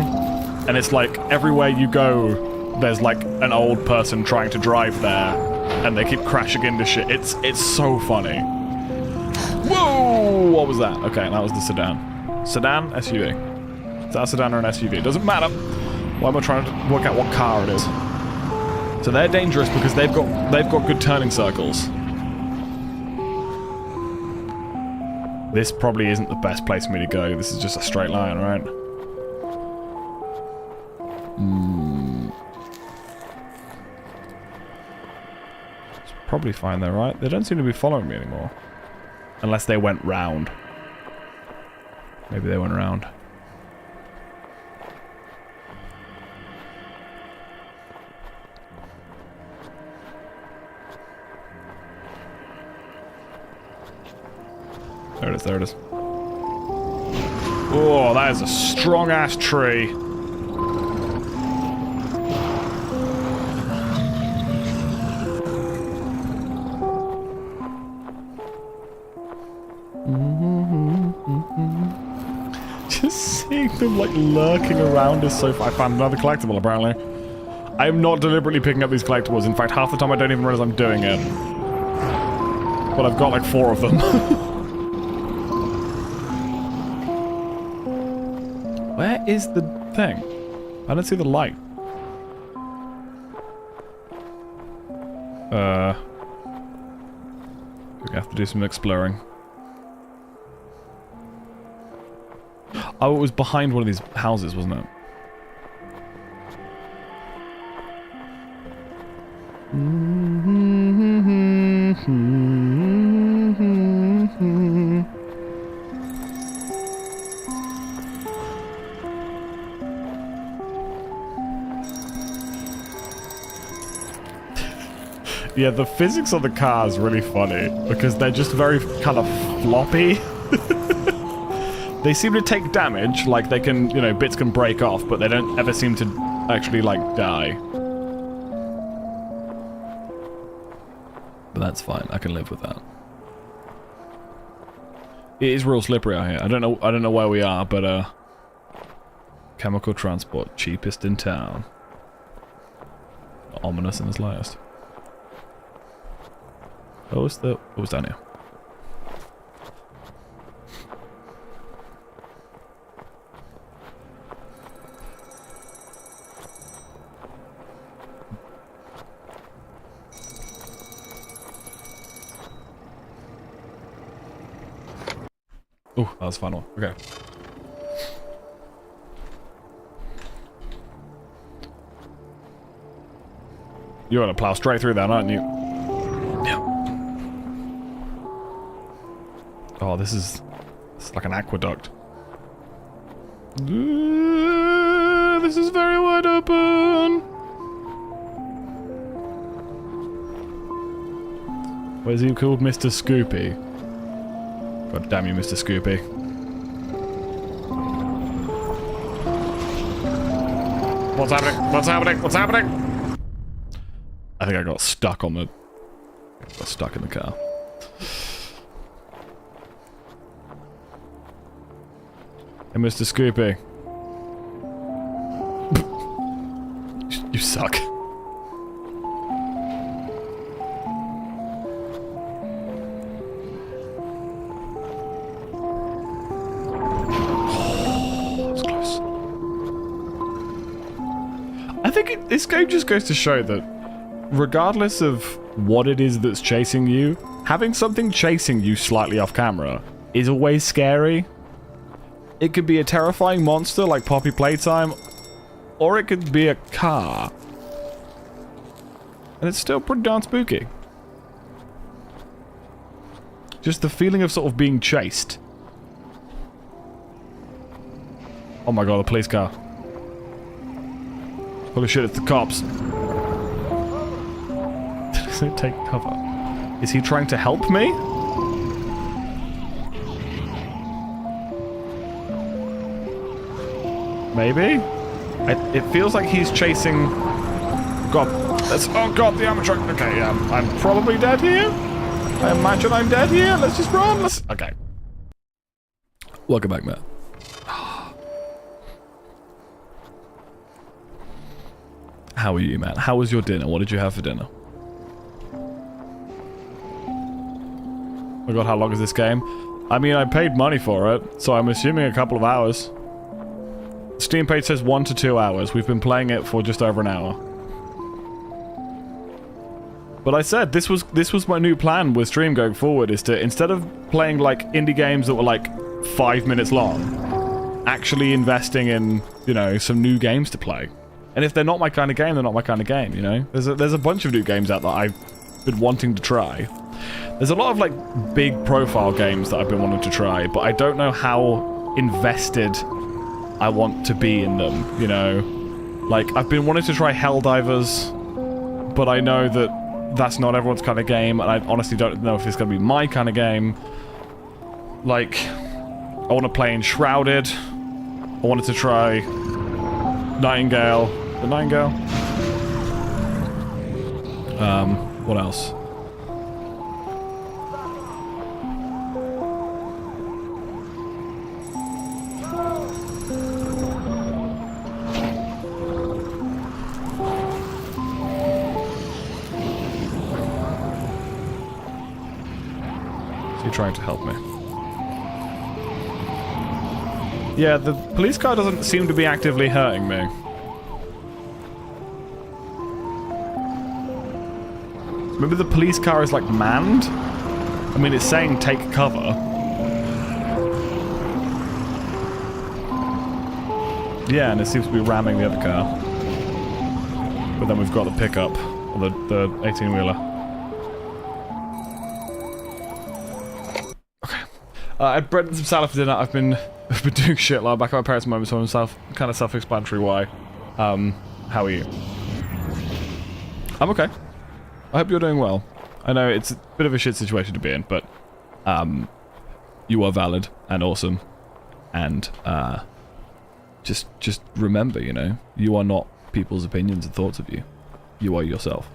And it's like, everywhere you go, there's like an old person trying to drive there. And they keep crashing into shit. It's so funny. Whoa! What was that? Okay, that was the sedan. Sedan, SUV. Is that a sedan or an SUV? Doesn't matter. Why am I trying to work out what car it is? So they're dangerous because they've got good turning circles. This probably isn't the best place for me to go. This is just a straight line, right? It's probably fine though, right? They don't seem to be following me anymore. Unless they went round. Maybe they went round. There it is, there it is. Oh, that is a strong-ass tree. Just seeing them, like, lurking around is so fun. I found another collectible, apparently. I am not deliberately picking up these collectibles. In fact, half the time I don't even realize I'm doing it. But I've got, like, 4 of them. Where is the thing? I don't see the light. We have to do some exploring. Oh, it was behind one of these houses, wasn't it? Yeah, the physics of the car is really funny because they're just very kind of floppy. They seem to take damage, like they can, you know, bits can break off, but they don't ever seem to actually, like, die. But that's fine, I can live with that. It is real slippery out here. I don't know where we are, but chemical transport, cheapest in town. Not ominous in the slightest. What was down here? Oh, that was a fun one. Okay. You're gonna plow straight through that, aren't you? Yeah. Oh, this is like an aqueduct. This is very wide open. What is he called? Mr. Scoopy. God damn you, Mr. Scoopy. What's happening? What's happening? What's happening? I think I got stuck on the... got stuck in the car. Hey, Mr. Scoopy. You suck. I think this game just goes to show that regardless of what it is that's chasing you, having something chasing you slightly off camera is always scary. It could be a terrifying monster like Poppy Playtime, or it could be a car. And it's still pretty darn spooky. Just the feeling of sort of being chased. Oh my god, a police car. Holy shit, it's the cops. Doesn't take cover. Is he trying to help me? Maybe? It feels like he's chasing... God, oh god, the armor truck. Okay, yeah, I'm probably dead here. I imagine I'm dead here. Let's just run. Okay. Welcome back, Matt. How are you, Matt? How was your dinner? What did you have for dinner? Oh my god, how long is this game? I mean, I paid money for it, so I'm assuming a couple of hours. Steam page says 1 to 2 hours. We've been playing it for just over an hour. But I said this was my new plan with stream going forward, is to, instead of playing like indie games that were like 5 minutes long, actually investing in, you know, some new games to play. And if they're not my kind of game, they're not my kind of game, you know? There's a bunch of new games out that I've been wanting to try. There's a lot of like big profile games that I've been wanting to try, but I don't know how invested I want to be in them, you know? Like, I've been wanting to try Helldivers, but I know that that's not everyone's kind of game, and I honestly don't know if it's going to be my kind of game. Like, I want to play Enshrouded. I wanted to try Nightingale. The Nightingale? What else? Trying to help me. Yeah, the police car doesn't seem to be actively hurting me. Maybe the police car is like manned? I mean, it's saying take cover. Yeah, and it seems to be ramming the other car. But then we've got the pickup, or the 18-wheeler. I had bread and some salad for dinner. I've been doing shit like back at my parents' moment, so I'm kind of self-explanatory why. How are you? I'm okay. I hope you're doing well. I know it's a bit of a shit situation to be in, but you are valid and awesome, and just remember, you know, you are not people's opinions and thoughts of you. You are yourself.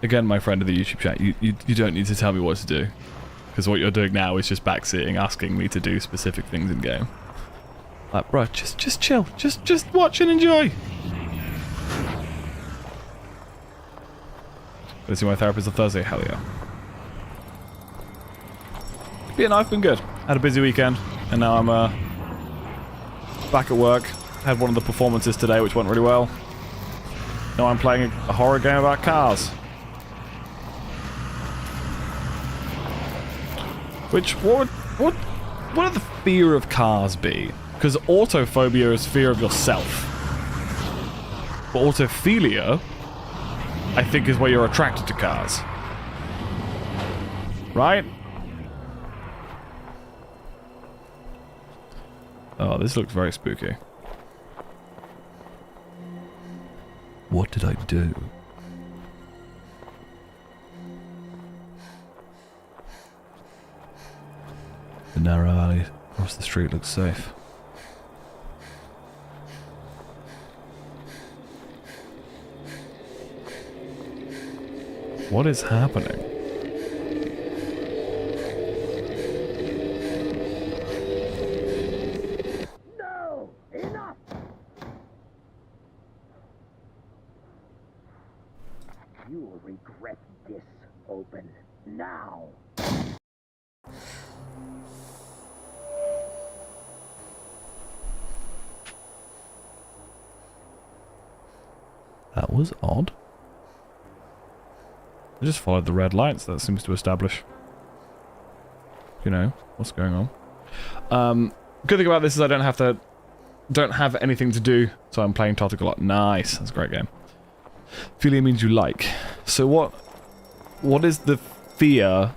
Again, my friend in the YouTube chat, you don't need to tell me what to do. Because what you're doing now is just backseating, asking me to do specific things in game. Like, bro, just chill. Just watch and enjoy. Gonna see my therapist on Thursday? Hell yeah. Yeah, no, I've been good. Had a busy weekend, and now I'm back at work. Had one of the performances today, which went really well. Now I'm playing a horror game about cars. Which, what would the fear of cars be? Because autophobia is fear of yourself. But autophilia, I think, is where you're attracted to cars. Right? Oh, this looks very spooky. What did I do? The narrow alley across the street looks safe. What is happening? No! Enough! You will regret this, Open. Now! That was odd. I just followed the red lights. That seems to establish, you know, what's going on. Good thing about this is I don't have anything to do, so I'm playing Totic a lot. Nice, that's a great game. Philia means you like. So what is the fear?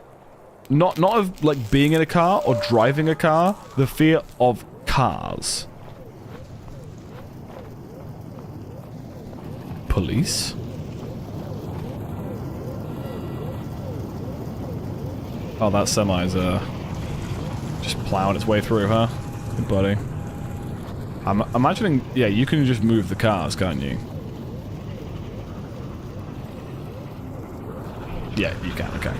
Not of like being in a car or driving a car. The fear of cars. Police. Oh, that semi's just plowing its way through, huh? Good buddy. I'm imagining, yeah, you can just move the cars, can't you? Yeah, you can, okay.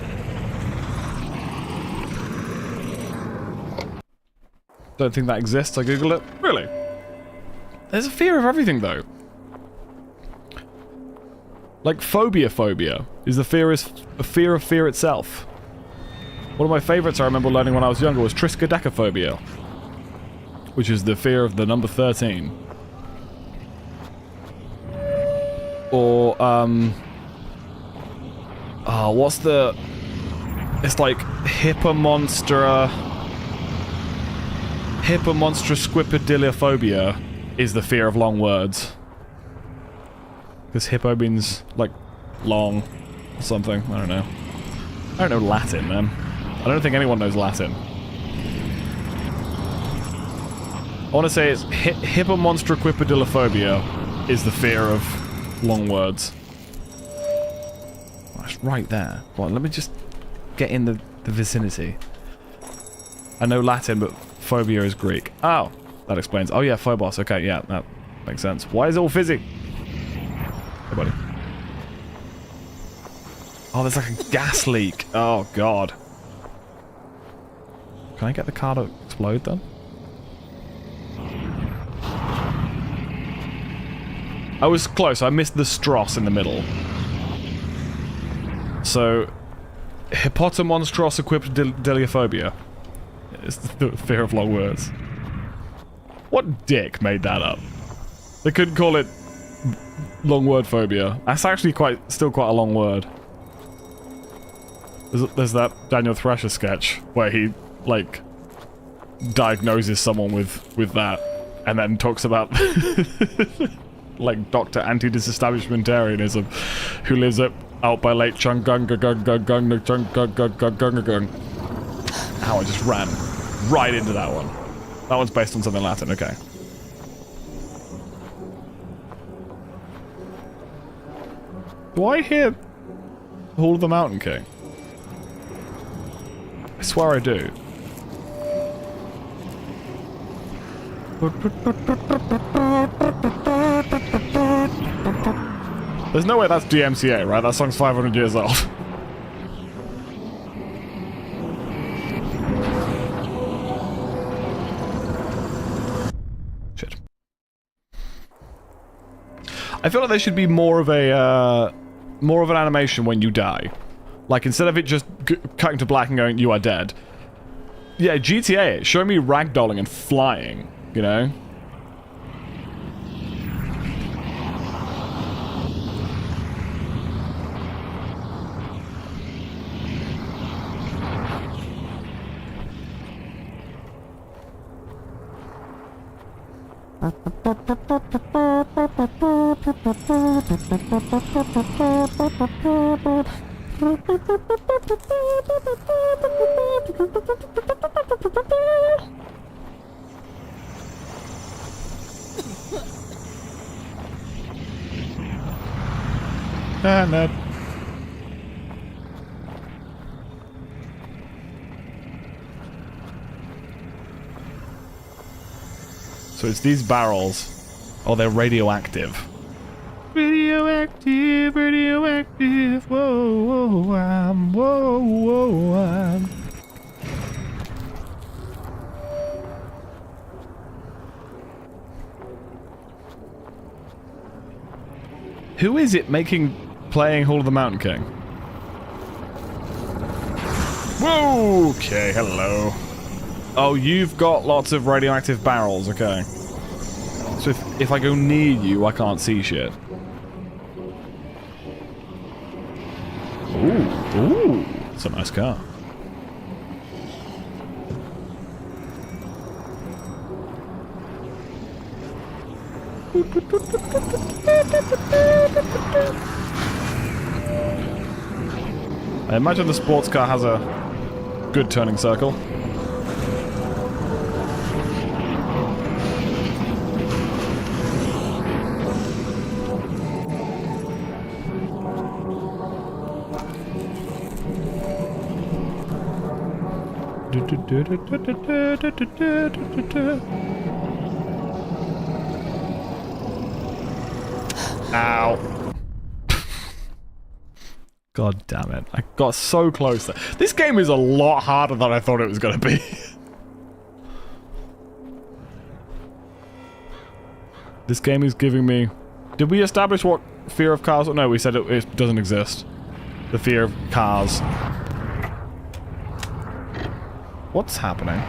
Don't think that exists, I googled it. Really? There's a fear of everything, though. Like phobia is a fear of fear itself. One of my favorites I remember learning when I was younger was triskaidekaphobia, which is the fear of the number 13. Or, oh, what's the... It's like Hippomonstrosquipediliophobia is the fear of long words. Because hippo means, like, long or something. I don't know. I don't know Latin, man. I don't think anyone knows Latin. I want to say it's Hippomonstrosquipediliophobia is the fear of long words. Oh, it's right there. Well, let me just get in the vicinity. I know Latin, but phobia is Greek. Oh, that explains. Oh yeah, phobos. Okay, yeah, that makes sense. Why is it all fizzy? Hey, buddy. Oh, there's like a gas leak. Oh, God. Can I get the car to explode, then? I was close. I missed the Stross in the middle. So, Hippomonstrosquipediliophobia is the fear of long words. What dick made that up? They couldn't call it long word phobia. That's actually still quite a long word. There's that Daniel Thrasher sketch where he, like, diagnoses someone with that and then talks about like Dr. Anti-Disestablishmentarianism who lives out by Lake Chungungagung. Ow, I just ran right into that one. That one's based on something Latin, okay. Do I hear Hall of the Mountain King? I swear I do. There's no way that's DMCA, right? That song's 500 years old. Shit. I feel like there should be more of an animation when you die. Like, instead of it just cutting to black and going, you are dead. Yeah, GTA, show me ragdolling and flying, you know? Ned. So it's these barrels. Oh, they're radioactive. Radioactive, radioactive. Whoa, whoa, I'm. Who is it playing Hall of the Mountain King? Whoa! Okay, hello. Oh, you've got lots of radioactive barrels, okay. So if I go near you, I can't see shit. Ooh, it's a nice car. I imagine the sports car has a good turning circle. Ow. God damn it. I got so close there. This game is a lot harder than I thought it was going to be. This game is giving me... Did we establish what fear of cars... No, we said it doesn't exist. The fear of cars. What's happening?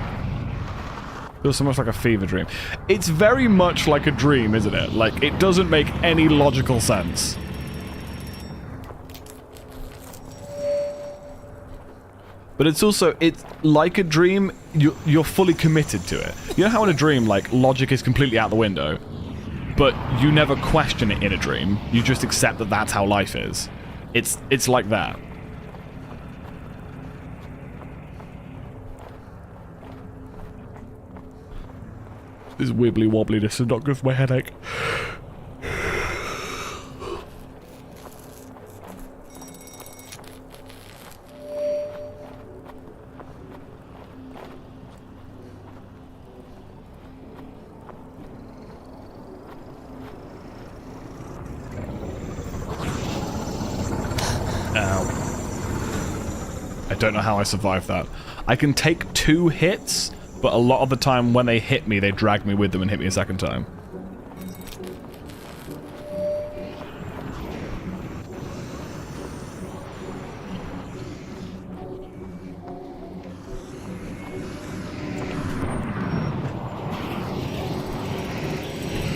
Feels so much like a fever dream. It's very much like a dream, isn't it? Like, it doesn't make any logical sense. But it's also, it's like a dream, you're fully committed to it. You know how in a dream, like, logic is completely out the window, but you never question it in a dream. You just accept that that's how life is. It's like that. This wibbly wobbly, this is not good for my headache. I don't know how I survived that. I can take 2 hits, but a lot of the time when they hit me, they drag me with them and hit me a second time.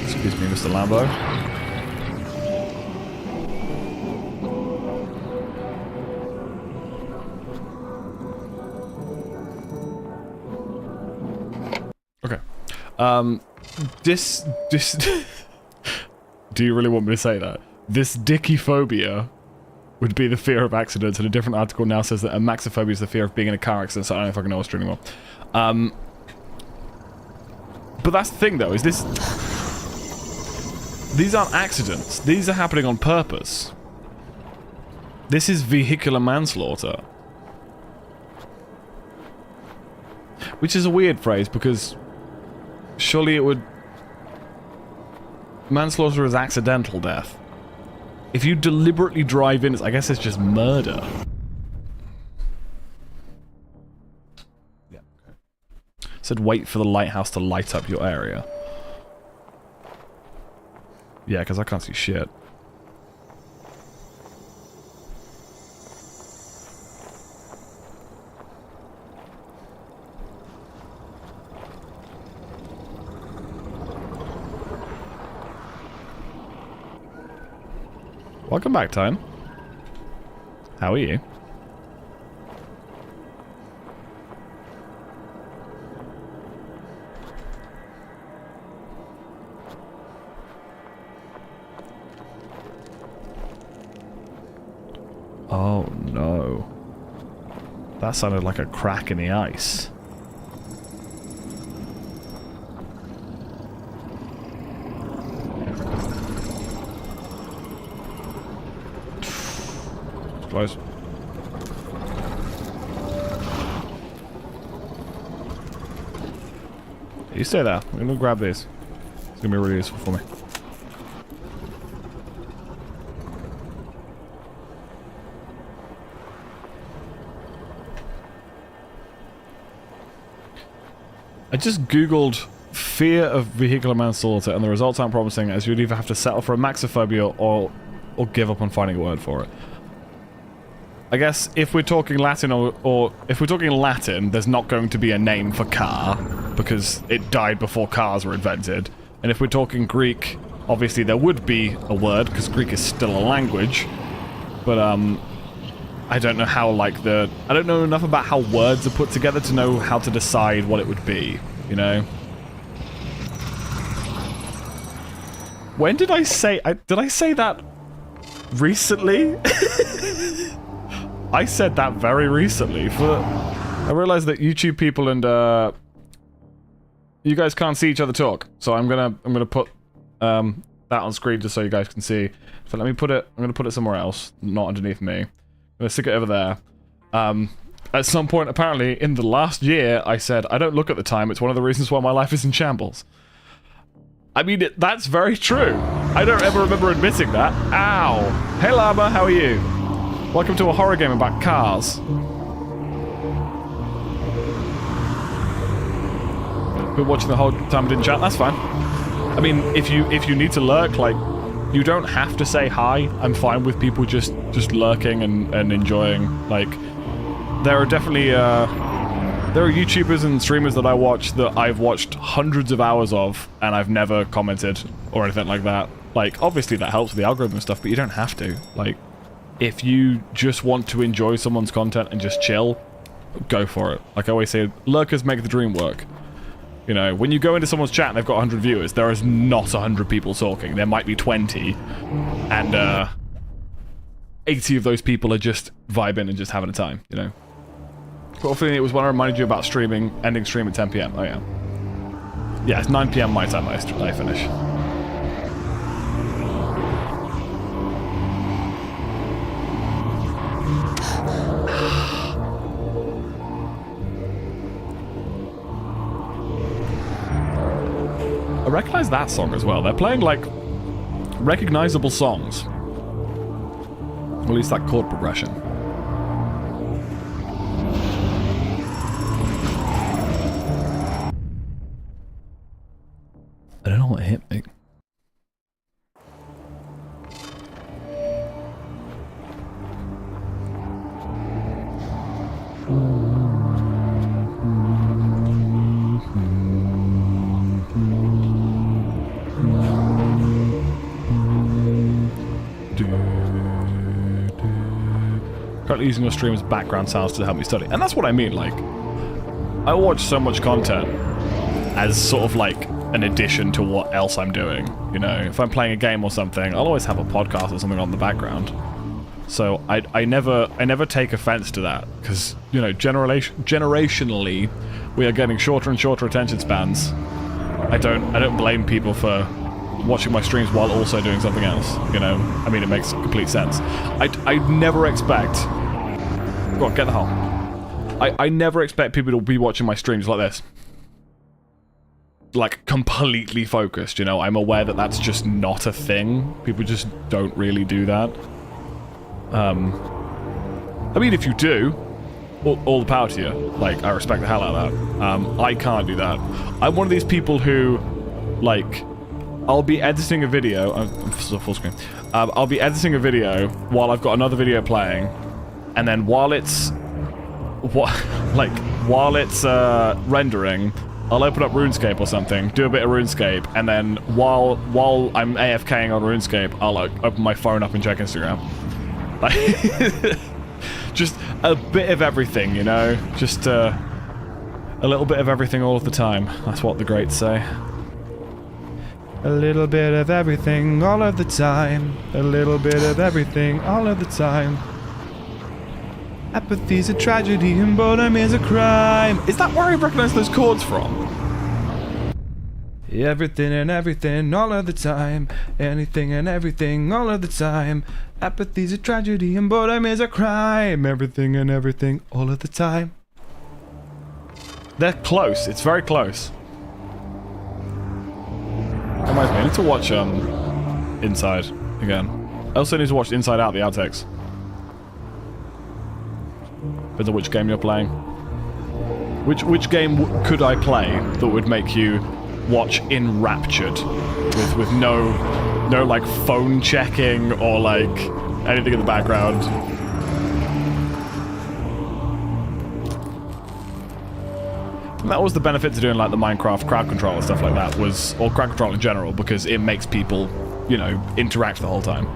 Excuse me, Mr. Lambo. This do you really want me to say that? This dickyphobia would be the fear of accidents, and a different article now says that a maxophobia is the fear of being in a car accident, so I don't know if I can know what's true anymore. But that's the thing, though, is this... These aren't accidents. These are happening on purpose. This is vehicular manslaughter. Which is a weird phrase, because... Surely it would... Manslaughter is accidental death. If you deliberately drive in, I guess it's just murder. Yeah. Okay. Said wait for the lighthouse to light up your area. Yeah, because I can't see shit. Welcome back, Tone. How are you? Oh no. That sounded like a crack in the ice. Close. You stay there. I'm gonna grab these. It's gonna be really useful for me. I just googled fear of vehicular manslaughter and the results aren't promising, as you'd either have to settle for a maxophobia or give up on finding a word for it. I guess if we're talking Latin or if we're talking Latin, there's not going to be a name for car because it died before cars were invented. And if we're talking Greek, obviously there would be a word because Greek is still a language. But I I don't know how, like, I don't know enough about how words are put together to know how to decide what it would be, you know? When did I say... did I say that recently? I said that very recently. I realized that YouTube people and, you guys can't see each other talk. So I'm gonna put, that on screen just so you guys can see. So let me put it... I'm gonna put it somewhere else, not underneath me. I'm gonna stick it over there. At some point, apparently, in the last year, I said, I don't look at the time, it's one of the reasons why my life is in shambles. I mean, that's very true. I don't ever remember admitting that. Ow! Hey Llama, how are you? Welcome to a horror game about cars. Been watching the whole time I didn't chat, that's fine. I mean, if you need to lurk, like, you don't have to say hi. I'm fine with people just lurking and enjoying. Like, there are definitely there are YouTubers and streamers that I watch that I've watched hundreds of hours of, and I've never commented or anything like that. Like, obviously that helps with the algorithm and stuff, but you don't have to. Like, if you just want to enjoy someone's content and just chill, go for it. Like I always say, lurkers make the dream work. You know, when you go into someone's chat and they've got 100 viewers, there is not 100 people talking. There might be 20, and 80 of those people are just vibing and just having a time, you know? Hopefully it was when I reminded you about streaming, ending stream at 10 PM. Oh yeah. Yeah, it's 9 PM my time I finish. I recognize that song as well. They're playing, like, recognizable songs. Or at least that chord progression. I don't know what hit me. Currently using your stream as background sounds to help me study. And that's what I mean, like, I watch so much content as sort of like an addition to what else I'm doing, you know? If I'm playing a game or something, I'll always have a podcast or something on the background. So I never take offense to that, because, you know, generationally, we are getting shorter and shorter attention spans. I don't blame people for watching my streams while also doing something else, you know? I mean, it makes complete sense. I never expect... Go on, get the hole. I never expect people to be watching my streams like this. Like, completely focused, you know? I'm aware that that's just not a thing. People just don't really do that. I mean, if you do, all the power to you. Like, I respect the hell out of that. I can't do that. I'm one of these people who, like... I'll be editing a video. I'm still full screen. I'll be editing a video while I've got another video playing, and then while it's rendering, I'll open up RuneScape or something, do a bit of RuneScape, and then while I'm AFKing on RuneScape, I'll open my phone up and check Instagram. Like, just a bit of everything, you know. Just a little bit of everything all of the time. That's what the greats say. A little bit of everything all of the time. A little bit of everything all of the time. Apathy's a tragedy and boredom is a crime. Is that where I recognize those chords from? Everything and everything all of the time. Anything and everything all of the time. Apathy's a tragedy and boredom is a crime. Everything and everything all of the time. They're close. It's very close. Reminds me, I need to watch Inside again. I also need to watch Inside Out, the outtakes. Depends on which game you're playing. Which game could I play that would make you watch enraptured with no like phone checking or like anything in the background? And that was the benefit to doing like the Minecraft crowd control and stuff like that, was, or crowd control in general, because it makes people, you know, interact the whole time.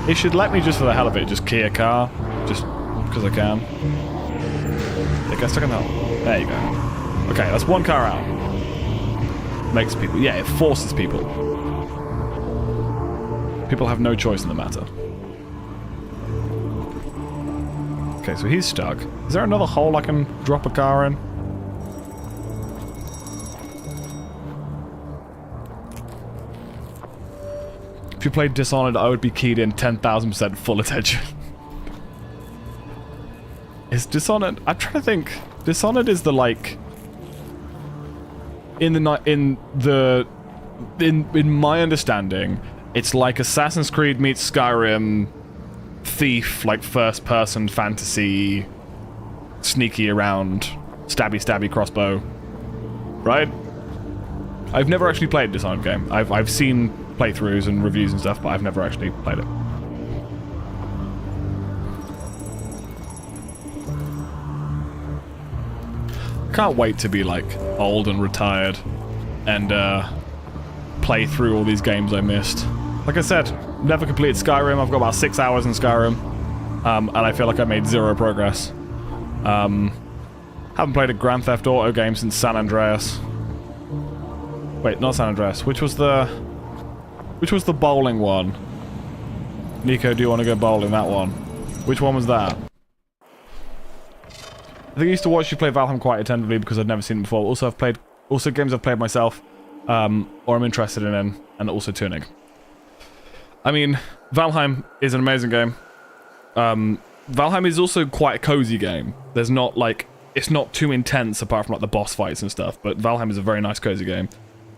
It should let me just for the hell of it, just key a car, just because I can. Yeah, get stuck in that. There you go. Okay, that's one car out. Makes people, yeah, it forces people. People have no choice in the matter. Okay, so he's stuck. Is there another hole I can drop a car in? If you played Dishonored, I would be keyed in 10,000% full attention. Is Dishonored... I'm trying to think. Dishonored is the, like... In my understanding, it's like Assassin's Creed meets Skyrim, Thief, like first-person fantasy, sneaky around, stabby crossbow, right? I've never actually played a Dishonored game. I've seen playthroughs and reviews and stuff, but I've never actually played it. Can't wait to be like old and retired and play through all these games I missed. Like I said, never completed Skyrim. I've got about 6 hours in Skyrim, and I feel like I made zero progress. Haven't played a Grand Theft Auto game since San Andreas. Wait, not San Andreas. Which was the bowling one? Nico, do you want to go bowling? That one. Which one was that? I think I used to watch you play Valheim quite attentively because I'd never seen it before. Also, games I've played myself, or I'm interested in, and also Tunic. I mean, Valheim is an amazing game. Valheim is also quite a cozy game. There's not, like... It's not too intense apart from, like, the boss fights and stuff, but Valheim is a very nice, cozy game.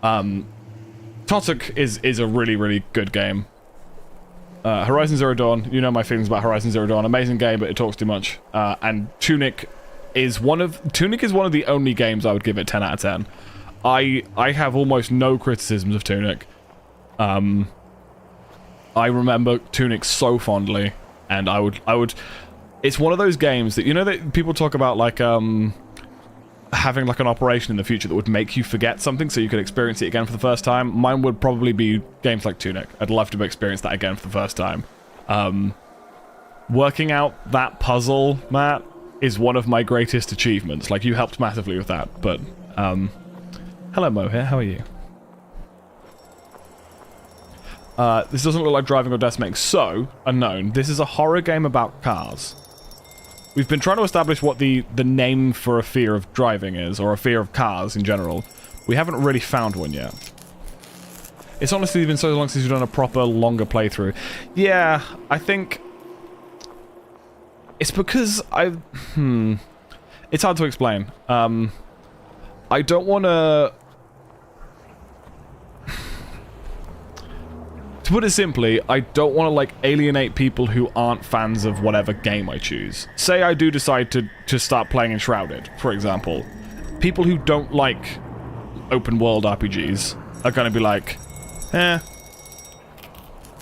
Totuk is a really, really good game. Horizon Zero Dawn, you know my feelings about Horizon Zero Dawn. Amazing game, but it talks too much. And Tunic is one of the only games I would give it 10 out of 10. I have almost no criticisms of Tunic. I remember Tunic so fondly, and I would... It's one of those games that, you know that people talk about, like, having, like, an operation in the future that would make you forget something so you could experience it again for the first time? Mine would probably be games like Tunic. I'd love to experience that again for the first time. Working out that puzzle, Matt, is one of my greatest achievements. Like, you helped massively with that, but, hello, Mo here, how are you? This doesn't look like driving or decimating, so, unknown, this is a horror game about cars. We've been trying to establish what the name for a fear of driving is, or a fear of cars in general. We haven't really found one yet. It's honestly been so long since we've done a proper, longer playthrough. Yeah, I think... It's because It's hard to explain. I don't want to... To put it simply, I don't want to, like, alienate people who aren't fans of whatever game I choose. Say I do decide to start playing Enshrouded, for example. People who don't like open-world RPGs are going to be like, eh. Do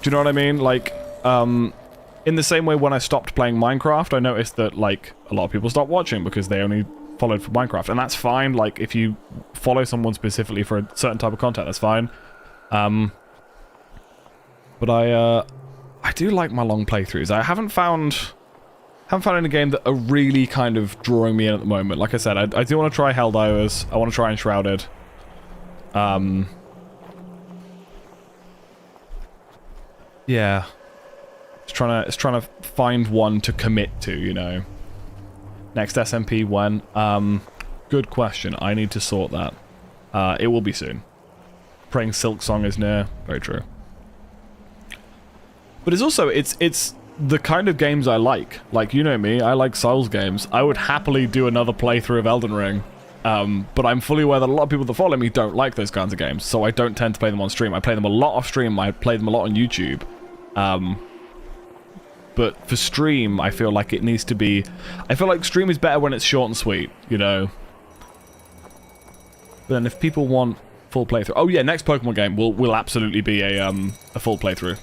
you know what I mean? Like, in the same way when I stopped playing Minecraft, I noticed that, like, a lot of people stopped watching because they only followed for Minecraft. And that's fine. Like, if you follow someone specifically for a certain type of content, that's fine. But I do like my long playthroughs. I haven't found any game that are really kind of drawing me in at the moment. Like I said, I do want to try Helldivers. I want to try Enshrouded. Yeah. It's trying to find one to commit to, you know. Next SMP when? Good question. I need to sort that. It will be soon. Praying Silksong is near. Very true. But it's also, it's the kind of games I like. Like, you know me, I like Souls games. I would happily do another playthrough of Elden Ring. But I'm fully aware that a lot of people that follow me don't like those kinds of games, so I don't tend to play them on stream. I play them a lot off stream, I play them a lot on YouTube. But for stream, I feel like it needs to be... I feel like stream is better when it's short and sweet, you know? But then if people want full playthrough... Oh yeah, next Pokemon game will absolutely be a full playthrough.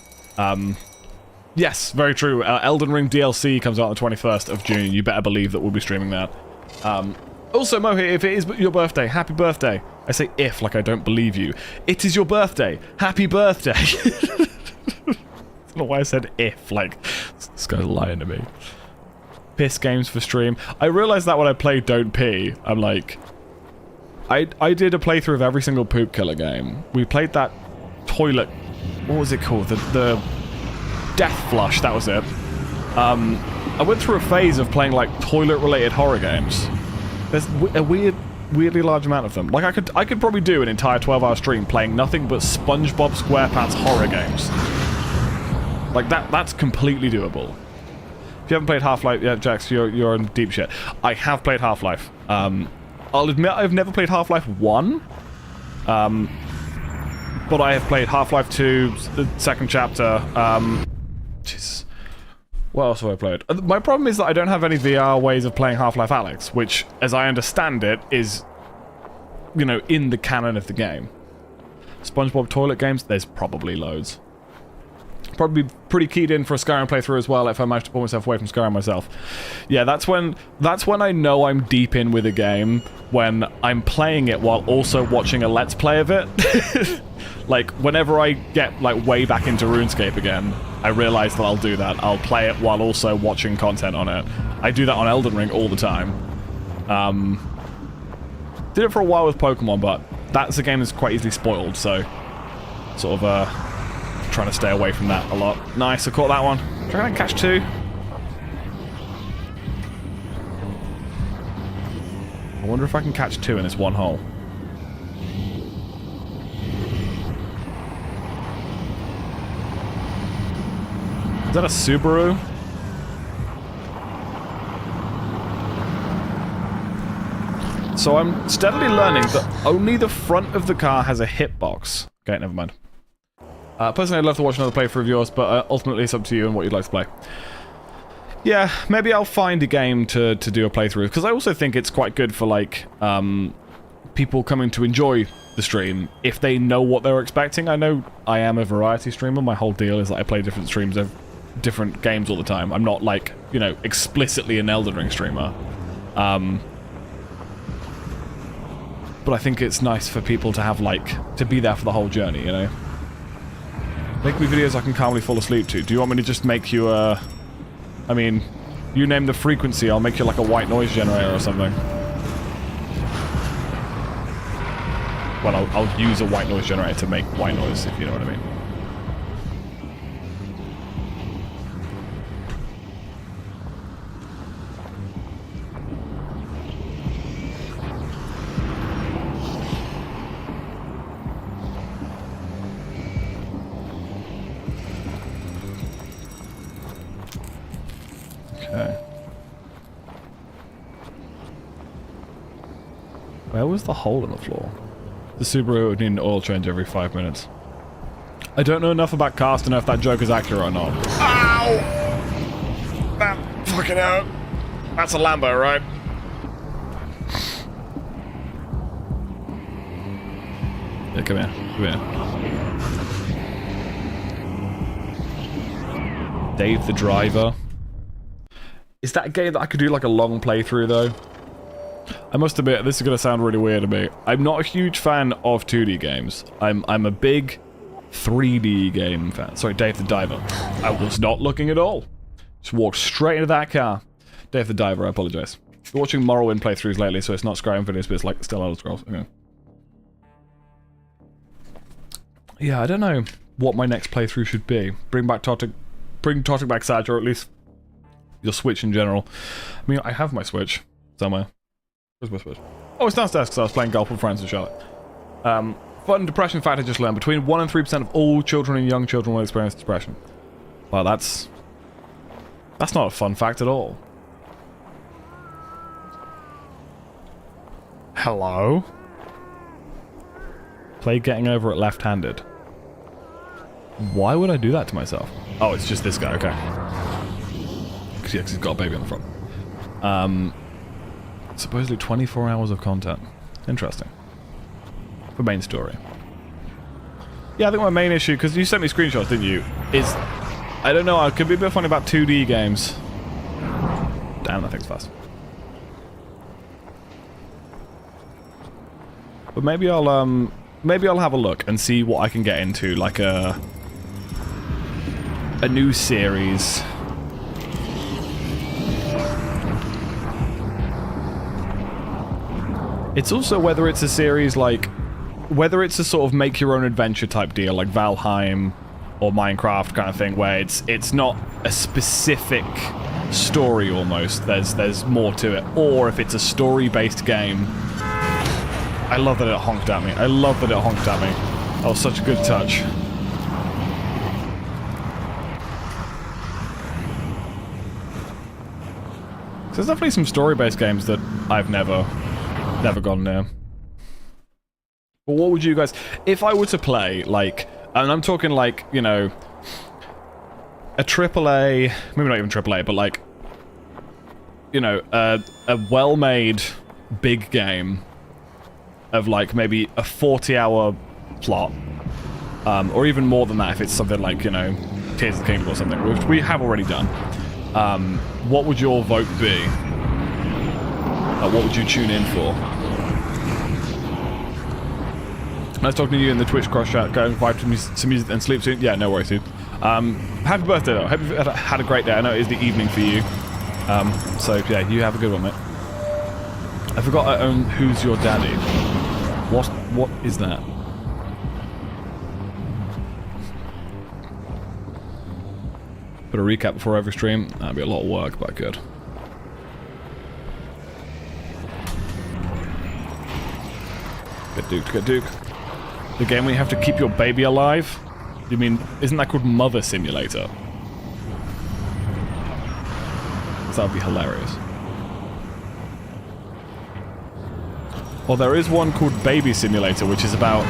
Yes, very true. Elden Ring DLC comes out on the 21st of June. You better believe that we'll be streaming that. Also, Mohit, if it is your birthday, happy birthday. I say if, like I don't believe you. It is your birthday. Happy birthday. know why I said if. Like, this guy's lying to me. Piss games for stream. I realized that when I played Don't Pee, I'm like... I did a playthrough of every single poop killer game. We played that toilet... What was it called? The Death Flush, that was it. I went through a phase of playing, like, toilet-related horror games. There's a weirdly large amount of them. Like, I could probably do an entire 12-hour stream playing nothing but SpongeBob SquarePants horror games. Like, that's completely doable. If you haven't played Half-Life yet, Jax, you're in deep shit. I have played Half-Life. I'll admit I've never played Half-Life 1. But I have played Half-Life 2, the second chapter. Jesus. What else have I played? My problem is that I don't have any VR ways of playing Half-Life Alyx, which, as I understand it, is, you know, in the canon of the game. SpongeBob toilet games, there's probably loads. Probably pretty keyed in for a Skyrim playthrough as well if I manage to pull myself away from Skyrim myself. Yeah, that's when I know I'm deep in with a game, when I'm playing it while also watching a Let's Play of it. Like, whenever I get, like, way back into RuneScape again, I realize that I'll do that. I'll play it while also watching content on it. I do that on Elden Ring all the time. Did it for a while with Pokemon, but that's a game that's quite easily spoiled, so... Sort of, trying to stay away from that a lot. Nice, I caught that one. Try and catch two. I wonder if I can catch two in this one hole. Is that a Subaru? So I'm steadily learning that only the front of the car has a hitbox. Okay, never mind. Personally, I'd love to watch another playthrough of yours, but ultimately it's up to you and what you'd like to play. Yeah, maybe I'll find a game to do a playthrough, because I also think it's quite good for, like, people coming to enjoy the stream, if they know what they're expecting. I know I am a variety streamer. My whole deal is that I play different streams of different games all the time. I'm not, like, you know, explicitly an Elden Ring streamer. But I think it's nice for people to have, like, to be there for the whole journey, you know? Make me videos I can calmly fall asleep to. Do you want me to just make you a... I mean, you name the frequency, I'll make you like a white noise generator or something. Well, I'll use a white noise generator to make white noise, if you know what I mean. Okay. Where was the hole in the floor? The Subaru would need an oil change every 5 minutes. I don't know enough about cars to know if that joke is accurate or not. Ow! That fucking out. That's a Lambo, right? Yeah, come here. Come here. Dave the Driver. Is that a game that I could do like a long playthrough though? I must admit, this is going to sound really weird to me. I'm not a huge fan of 2D games. I'm a big 3D game fan. Sorry, Dave the Diver. I was not looking at all. Just walked straight into that car. Dave the Diver, I apologize. Been watching Morrowind playthroughs lately, so it's not Skyrim videos, but it's like still Elder Scrolls. Okay. Yeah, I don't know what my next playthrough should be. Bring Toxic back Sag, or at least your Switch in general. I mean, I have my Switch somewhere. Where's my Switch? Oh, it's downstairs because I was playing golf with friends in Charlotte. Fun depression fact I just learned. Between 1 and 3% of all children and young children will experience depression. Well, that's not a fun fact at all. Hello? Play Getting Over It left-handed. Why would I do that to myself? Oh, it's just this guy, okay. Because he's got a baby on the front. Supposedly 24 hours of content. Interesting. For main story. Yeah, I think my main issue, because you sent me screenshots, didn't you, is... I don't know, I could be a bit funny about 2D games. Damn, that thing's fast. But maybe I'll have a look and see what I can get into, like a... a new series. It's also whether it's a series like, whether it's a sort of make your own adventure type deal like Valheim or Minecraft kind of thing, where it's not a specific story almost. There's more to it, or if it's a story-based game. I love that it honked at me. I love that it honked at me. That was such a good touch. There's definitely some story-based games that I've never gone near. But what would you guys... If I were to play, like... And I'm talking like, you know... A AAA... Maybe not even AAA, but like... You know, a well-made big game of like maybe a 40-hour plot. Or even more than that if it's something like, you know, Tears of the Kingdom or something, which we have already done. What would your vote be? What would you tune in for? Nice talking to you in the Twitch cross chat. Go and vibe to music and sleep soon. Yeah, no worries, dude. Happy birthday, though. Hope you've had a great day. I know it is the evening for you. So, yeah, you have a good one, mate. I forgot Who's Your Daddy? What is that? Put a recap before every stream. That'd be a lot of work, but good. Get duked, get duked. The game where you have to keep your baby alive? You mean, isn't that called Mother Simulator? That would be hilarious. Well, there is one called Baby Simulator, which is about...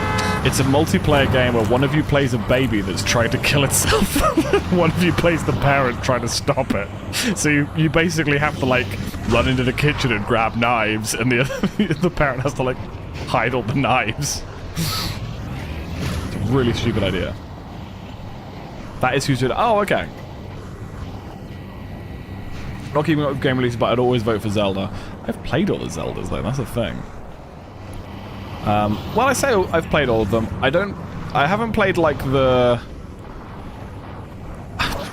It's a multiplayer game where one of you plays a baby that's trying to kill itself. One of you plays the parent trying to stop it. So you basically have to, like, run into the kitchen and grab knives, and the parent has to, like, hide all the knives. It's a really stupid idea. That is who's... Oh, okay. Not keeping up with game releases, but I'd always vote for Zelda. I've played all the Zeldas, though. That's the thing. Well, I say I've played all of them. I haven't played, like, the...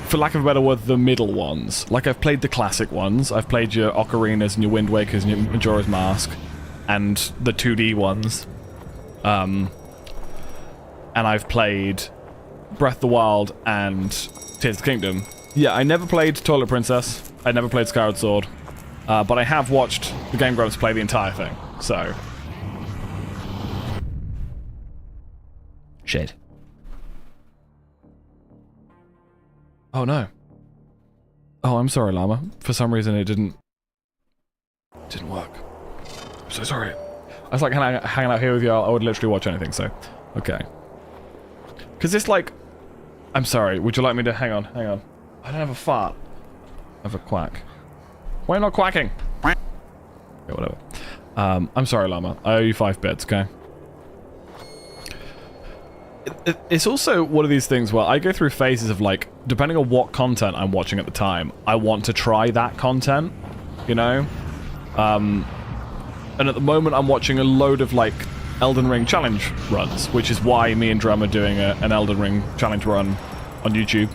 For lack of a better word, the middle ones. Like, I've played the classic ones. I've played your Ocarinas and your Wind Wakers and your Majora's Mask. And the 2D ones. And I've played Breath of the Wild and Tears of the Kingdom. Yeah, I never played Toilet Princess. I never played Skyward Sword. But I have watched the Game Grumps play the entire thing, so... Shit. Oh no. Oh, I'm sorry, Llama. For some reason it didn't work. I'm so sorry. I was like hanging out here with you. I would literally watch anything, so... Okay. Because it's like... I'm sorry, would you like me to... Hang on. I don't have a fart. I have a quack. Why are you not quacking? Yeah, whatever. I'm sorry, Llama. I owe you 5 bits, okay? It's also one of these things where I go through phases of, like, depending on what content I'm watching at the time, I want to try that content, you know? And at the moment I'm watching a load of, like, Elden Ring challenge runs, which is why me and Drum are doing an Elden Ring challenge run on YouTube.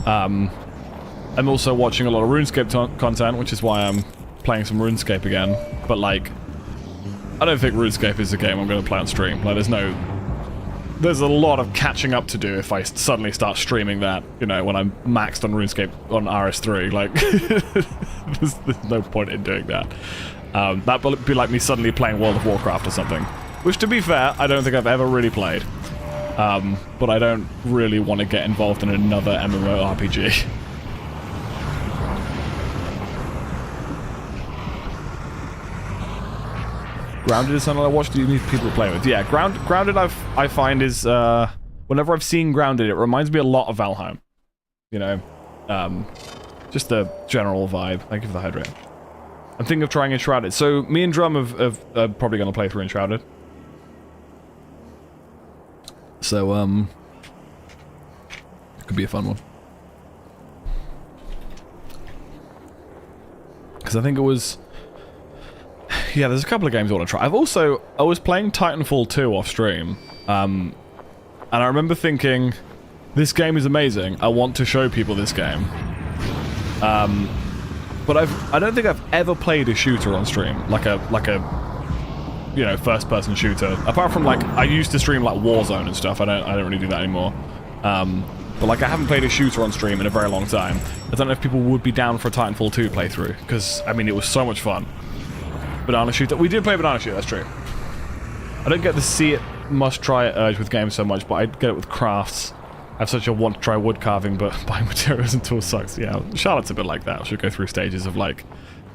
I'm also watching a lot of RuneScape content, which is why I'm playing some RuneScape again. But, like, I don't think RuneScape is a game I'm going to play on stream. Like, there's a lot of catching up to do if I suddenly start streaming that, you know, when I'm maxed on RuneScape on RS3. Like, there's no point in doing that. That would be like me suddenly playing World of Warcraft or something. Which, to be fair, I don't think I've ever really played. But I don't really want to get involved in another MMORPG. Grounded is something I watch. Do you need people to play with? Yeah, Grounded I find is whenever I've seen Grounded, it reminds me a lot of Valheim. You know, just the general vibe. Thank you for the hydrate. I'm thinking of trying Enshrouded. So me and Drum are probably going to play through Enshrouded. So it could be a fun one. Because I think it was. Yeah, there's a couple of games I want to try. I was playing Titanfall 2 off stream, and I remember thinking, This game is amazing. I want to show people this game. But I don't think I've ever played a shooter on stream, like a you know, first-person shooter. Apart from like I used to stream like Warzone and stuff. I don't really do that anymore. But like I haven't played a shooter on stream in a very long time. I don't know if people would be down for a Titanfall 2 playthrough, because I mean it was so much fun. Banana shooter. We did play banana shooter. That's true. I don't get the see it, must try it urge with games so much, but I get it with crafts. I have such a want to try wood carving, but buying materials and tools sucks. Yeah, Charlotte's a bit like that. She'll go through stages of like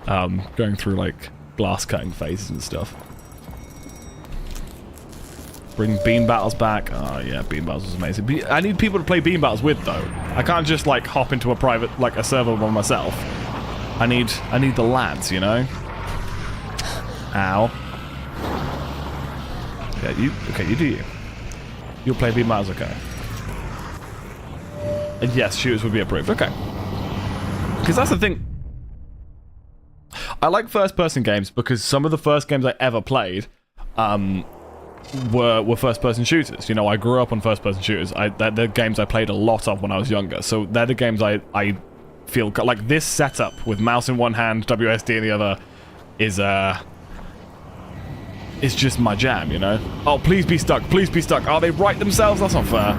going through like glass cutting phases and stuff. Bring bean battles back. Oh yeah, bean battles was amazing. I need people to play bean battles with though. I can't just like hop into a private like a server by myself. I need the lads, you know. Ow. Yeah, you do you. You'll play bean battles, okay. And yes, shooters would be approved. Okay. Because that's the thing. I like first-person games because some of the first games I ever played, were first-person shooters. You know, I grew up on first-person shooters. They're the games I played a lot of when I was younger. So they're the games I feel like this setup with mouse in one hand, WSD in the other is just my jam. You know. Oh, please be stuck. Please be stuck. Oh, they right themselves. That's not fair.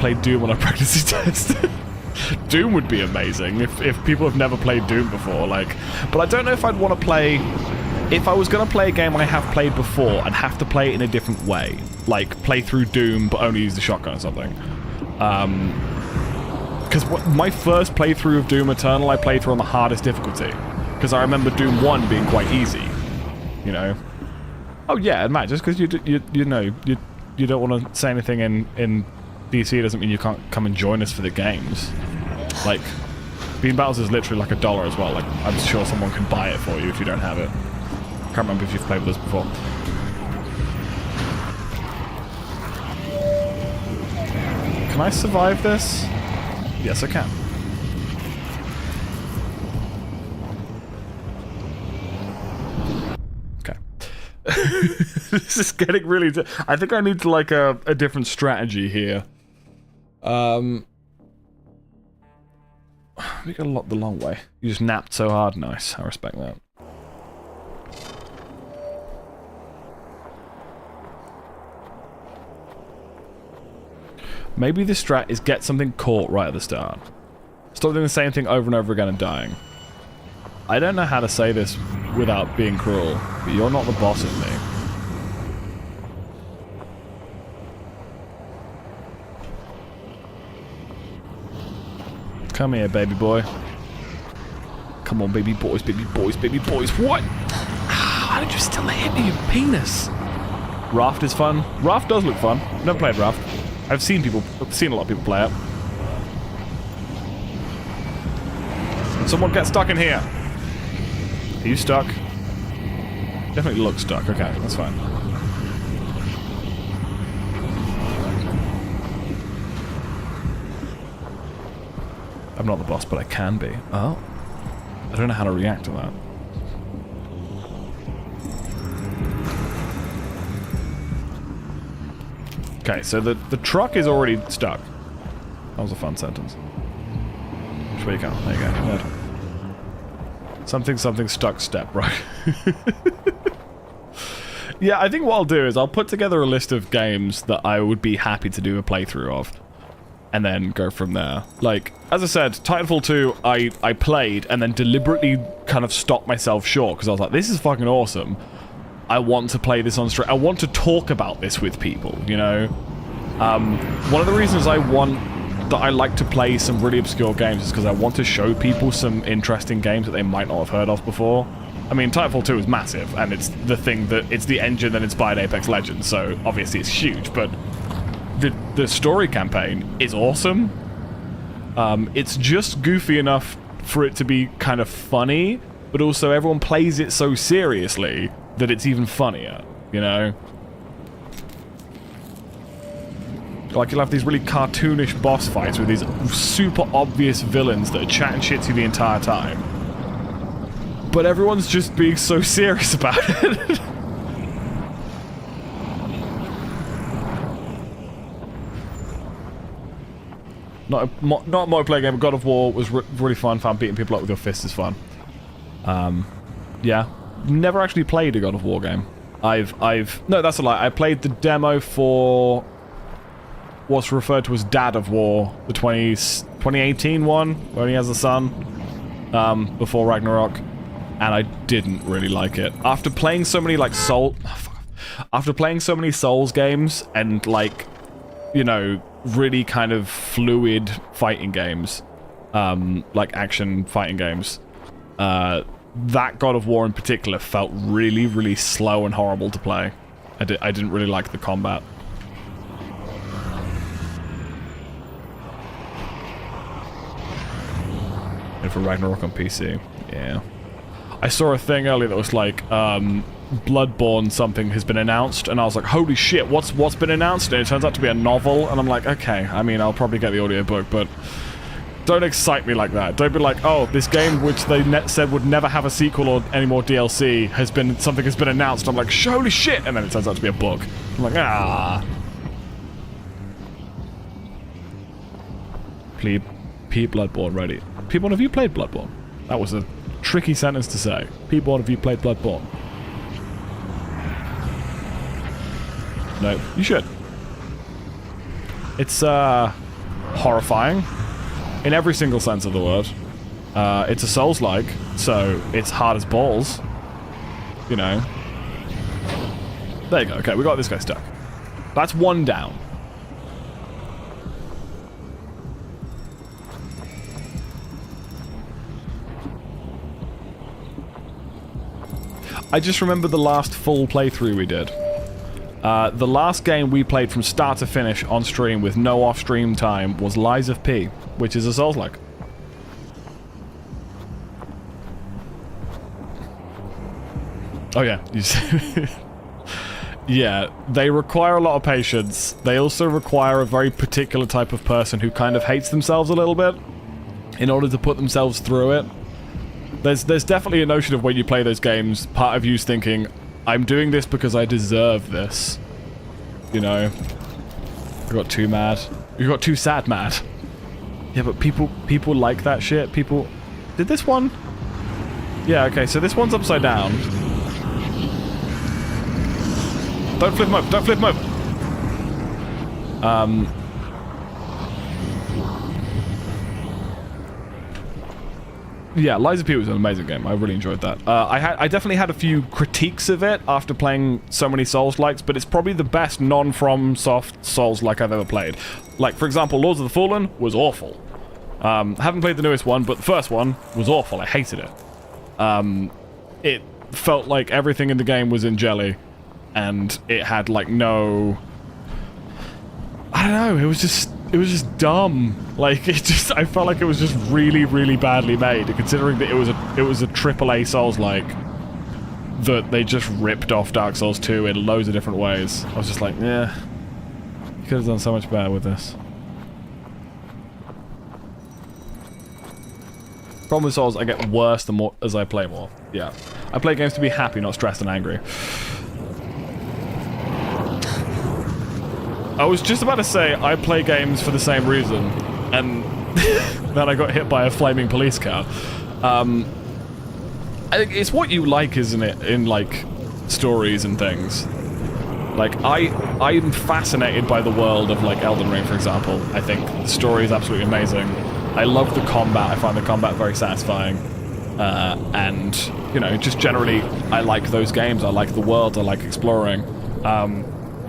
Played Doom on a pregnancy test. Doom would be amazing if people have never played Doom before. Like, but I don't know if I'd want to play. If I was going to play a game I have played before, I'd have to play it in a different way. Like, play through Doom, but only use the shotgun or something. Because my first playthrough of Doom Eternal, I played through on the hardest difficulty. Because I remember Doom 1 being quite easy. You know? Oh yeah, and Matt, just because you know, you don't want to say anything in DC doesn't mean you can't come and join us for the games. Like, Bean Battles is literally like $1 as well. Like, I'm sure someone can buy it for you if you don't have it. Can't remember if you've played with us before. Can I survive this? Yes, I can. Okay. This is getting really... I think I need to, like, a different strategy here. We got a lot the long way. You just napped so hard. Nice. I respect that. Maybe the strat is get something caught right at the start. Stop doing the same thing over and over again and dying. I don't know how to say this without being cruel, but you're not the boss of me. Come here, baby boy. Come on, baby boys, baby boys, baby boys. What? How did you still hit me, you penis? Raft is fun. Raft does look fun. I've never played Raft. I've seen a lot of people play it. Someone get stuck in here. Are you stuck? Definitely look stuck. Okay, that's fine. I'm not the boss, but I can be. Oh. I don't know how to react to that. Okay, so the truck is already stuck. That was a fun sentence. Which way you go? There you go. Good. Something stuck step, right? Yeah, I think what I'll do is I'll put together a list of games that I would be happy to do a playthrough of. And then go from there. Like, as I said, Titanfall 2, I played and then deliberately kind of stopped myself short because I was like, this is fucking awesome. I want to play this on stream. I want to talk about this with people, you know? One of the reasons I like to play some really obscure games is because I want to show people some interesting games that they might not have heard of before. I mean, Titanfall 2 is massive, and it's the thing that... It's the engine that inspired Apex Legends, so obviously it's huge, but... The story campaign is awesome. It's just goofy enough for it to be kind of funny, but also everyone plays it so seriously that it's even funnier, you know? Like, you'll have these really cartoonish boss fights with these super obvious villains that are chatting shit to you the entire time. But everyone's just being so serious about it. Not a multiplayer game. God of War was really fun. Found beating people up with your fists is fun. Yeah. Never actually played a God of War game. No, that's a lie. I played the demo for what's referred to as Dad of War, the 2018 one, where he has a son, before Ragnarok, and I didn't really like it. After playing so many, like, after playing so many Souls games, and, like, you know, really kind of fluid fighting games, like action fighting games, that God of War in particular felt really, really slow and horrible to play. I didn't really like the combat. And for Ragnarok on PC, yeah. I saw a thing earlier that was like, Bloodborne something has been announced, and I was like, holy shit, what's been announced? And it turns out to be a novel, and I'm like, okay, I mean, I'll probably get the audiobook, but don't excite me like that. Don't be like, oh, this game which they said would never have a sequel or any more DLC has been announced. I'm like, holy shit, and then it turns out to be a book. I'm like, ah. P Bloodborne, ready. P-Born, have you played Bloodborne? That was a tricky sentence to say. P-Born, have you played Bloodborne? No, you should. It's, horrifying. In every single sense of the word. It's a Souls-like, so it's hard as balls. You know. There you go. Okay, we got this guy stuck. That's one down. I just remember the last full playthrough we did. The last game we played from start to finish on stream with no off-stream time was Lies of P, which is a Souls-like. Oh yeah, yeah, they require a lot of patience. They also require a very particular type of person who kind of hates themselves a little bit in order to put themselves through it. There's definitely a notion of when you play those games, part of you's thinking, I'm doing this because I deserve this. You know? You got too mad. You got too sad mad. Yeah, but people like that shit. People... Did this one? Yeah, okay, so this one's upside down. Don't flip him over, don't flip him over! Yeah, Lies of P was an amazing game. I really enjoyed that. I definitely had a few critiques of it after playing so many Souls-likes, but it's probably the best non-FromSoft Souls-like I've ever played. Like, for example, Lords of the Fallen was awful. Haven't played the newest one, but the first one was awful. I hated it. It felt like everything in the game was in jelly, and it had, like, no... I don't know, it was just dumb. Like, I felt like it was just really, really badly made, considering that it was a AAA Souls-like that they just ripped off Dark Souls 2 in loads of different ways. I was just like, yeah, you could have done so much better with this. Problem with Souls, I get worse the more as I play more. Yeah, I play games to be happy, not stressed and angry. I was just about to say, I play games for the same reason, and then I got hit by a flaming police car. I think it's what you like, isn't it, in, like, stories and things. Like, I'm fascinated by the world of, like, Elden Ring, for example. I think the story is absolutely amazing. I love the combat. I find the combat very satisfying. And, you know, just generally, I like those games. I like the world. I like exploring.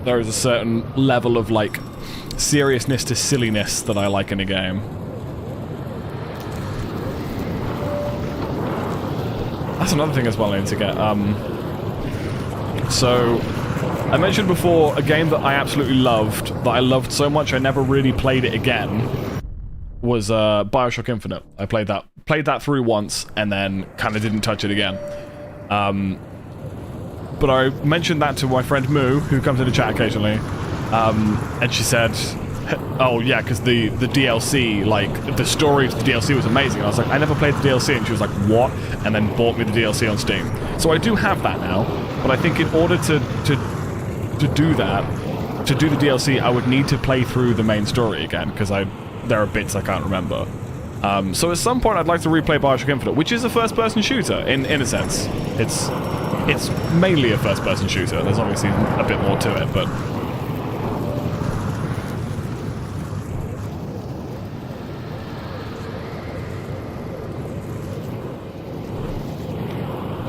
There is a certain level of, like, seriousness to silliness that I like in a game. That's another thing as well I need to get. So, I mentioned before a game that I absolutely loved, that I loved so much I never really played it again, was Bioshock Infinite. I played that through once, and then kind of didn't touch it again. But I mentioned that to my friend Moo, who comes in the chat occasionally, and she said, oh yeah, because the DLC, like, the story to the DLC was amazing. And I was like, I never played the DLC, and she was like, what? And then bought me the DLC on Steam. So I do have that now, but I think in order to do that, to do the DLC, I would need to play through the main story again, because I there are bits I can't remember. So at some point I'd like to replay Bioshock Infinite, which is a first-person shooter, in a sense. It's mainly a first-person shooter. There's obviously a bit more to it, but...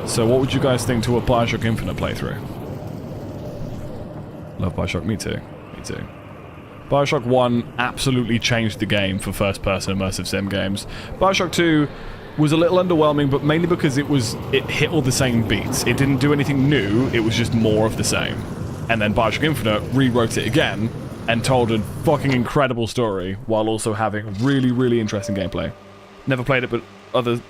So what would you guys think to a Bioshock Infinite playthrough? Love Bioshock, me too. Me too. Bioshock 1 absolutely changed the game for first-person immersive sim games. Bioshock 2 was a little underwhelming, but mainly because it hit all the same beats. It didn't do anything new, it was just more of the same. And then Bioshock Infinite rewrote it again and told a fucking incredible story while also having really, really interesting gameplay. Never played it, but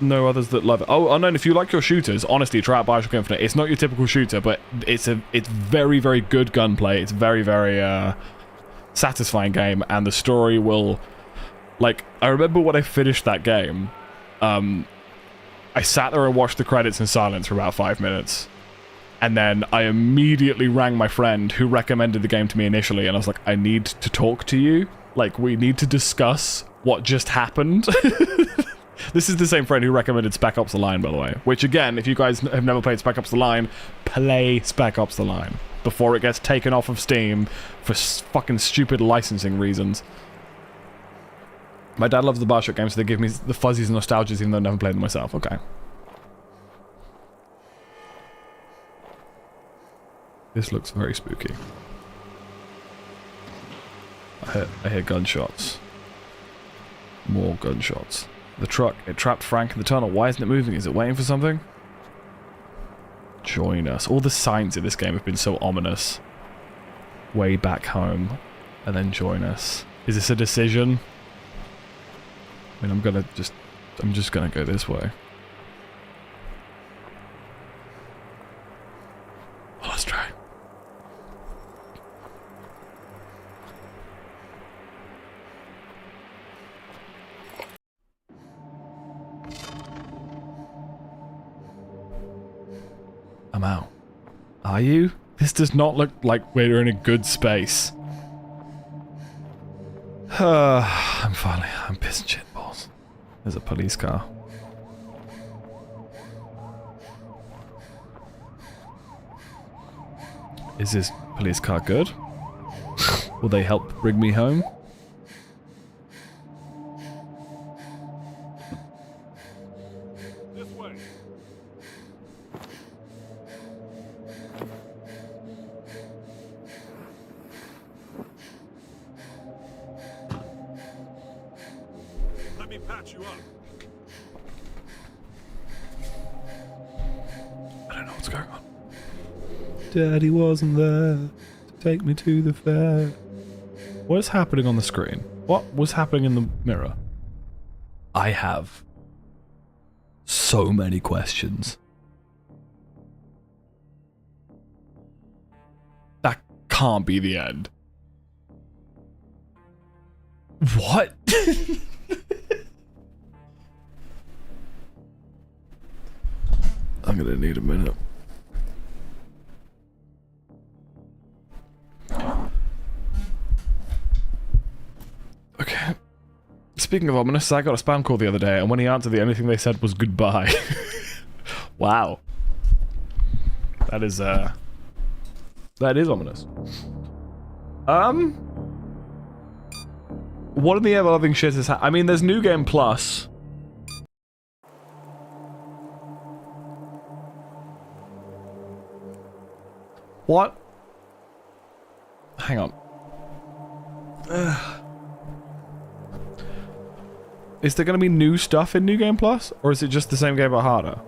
know others that love it. Oh, Unknown, if you like your shooters, honestly, try out Bioshock Infinite. It's not your typical shooter, but it's very, very good gunplay. It's very, very satisfying game, and the story will... Like, I remember when I finished that game, I sat there and watched the credits in silence for about 5 minutes. And then I immediately rang my friend who recommended the game to me initially, and I was like, I need to talk to you. Like, we need to discuss what just happened. This is the same friend who recommended Spec Ops: The Line, by the way. Which, again, if you guys have never played Spec Ops: The Line, play Spec Ops: The Line before it gets taken off of Steam for fucking stupid licensing reasons. My dad loves the Bioshock games, so they give me the fuzzies and nostalgias even though I've never played them myself. Okay. This looks very spooky. I hear gunshots. More gunshots. The truck, it trapped Frank in the tunnel. Why isn't it moving? Is it waiting for something? Join us. All the signs in this game have been so ominous. Way back home. And then join us. Is this a decision? I mean, I'm just gonna go this way. Well, let's try. I'm out. Are you? This does not look like we're in a good space. I'm pissing shit balls. There's a police car. Is this police car good? Will they help bring me home? Daddy wasn't there to take me to the fair. What is happening on the screen? What was happening in the mirror? I have so many questions. That can't be the end. What? I'm gonna need a minute. Okay. Speaking of ominous, I got a spam call the other day, and when he answered, the only thing they said was goodbye. Wow. That is ominous. What in the ever-loving shit is I mean, there's New Game Plus. What? Hang on. Is there going to be new stuff in New Game Plus? Or is it just the same game but harder?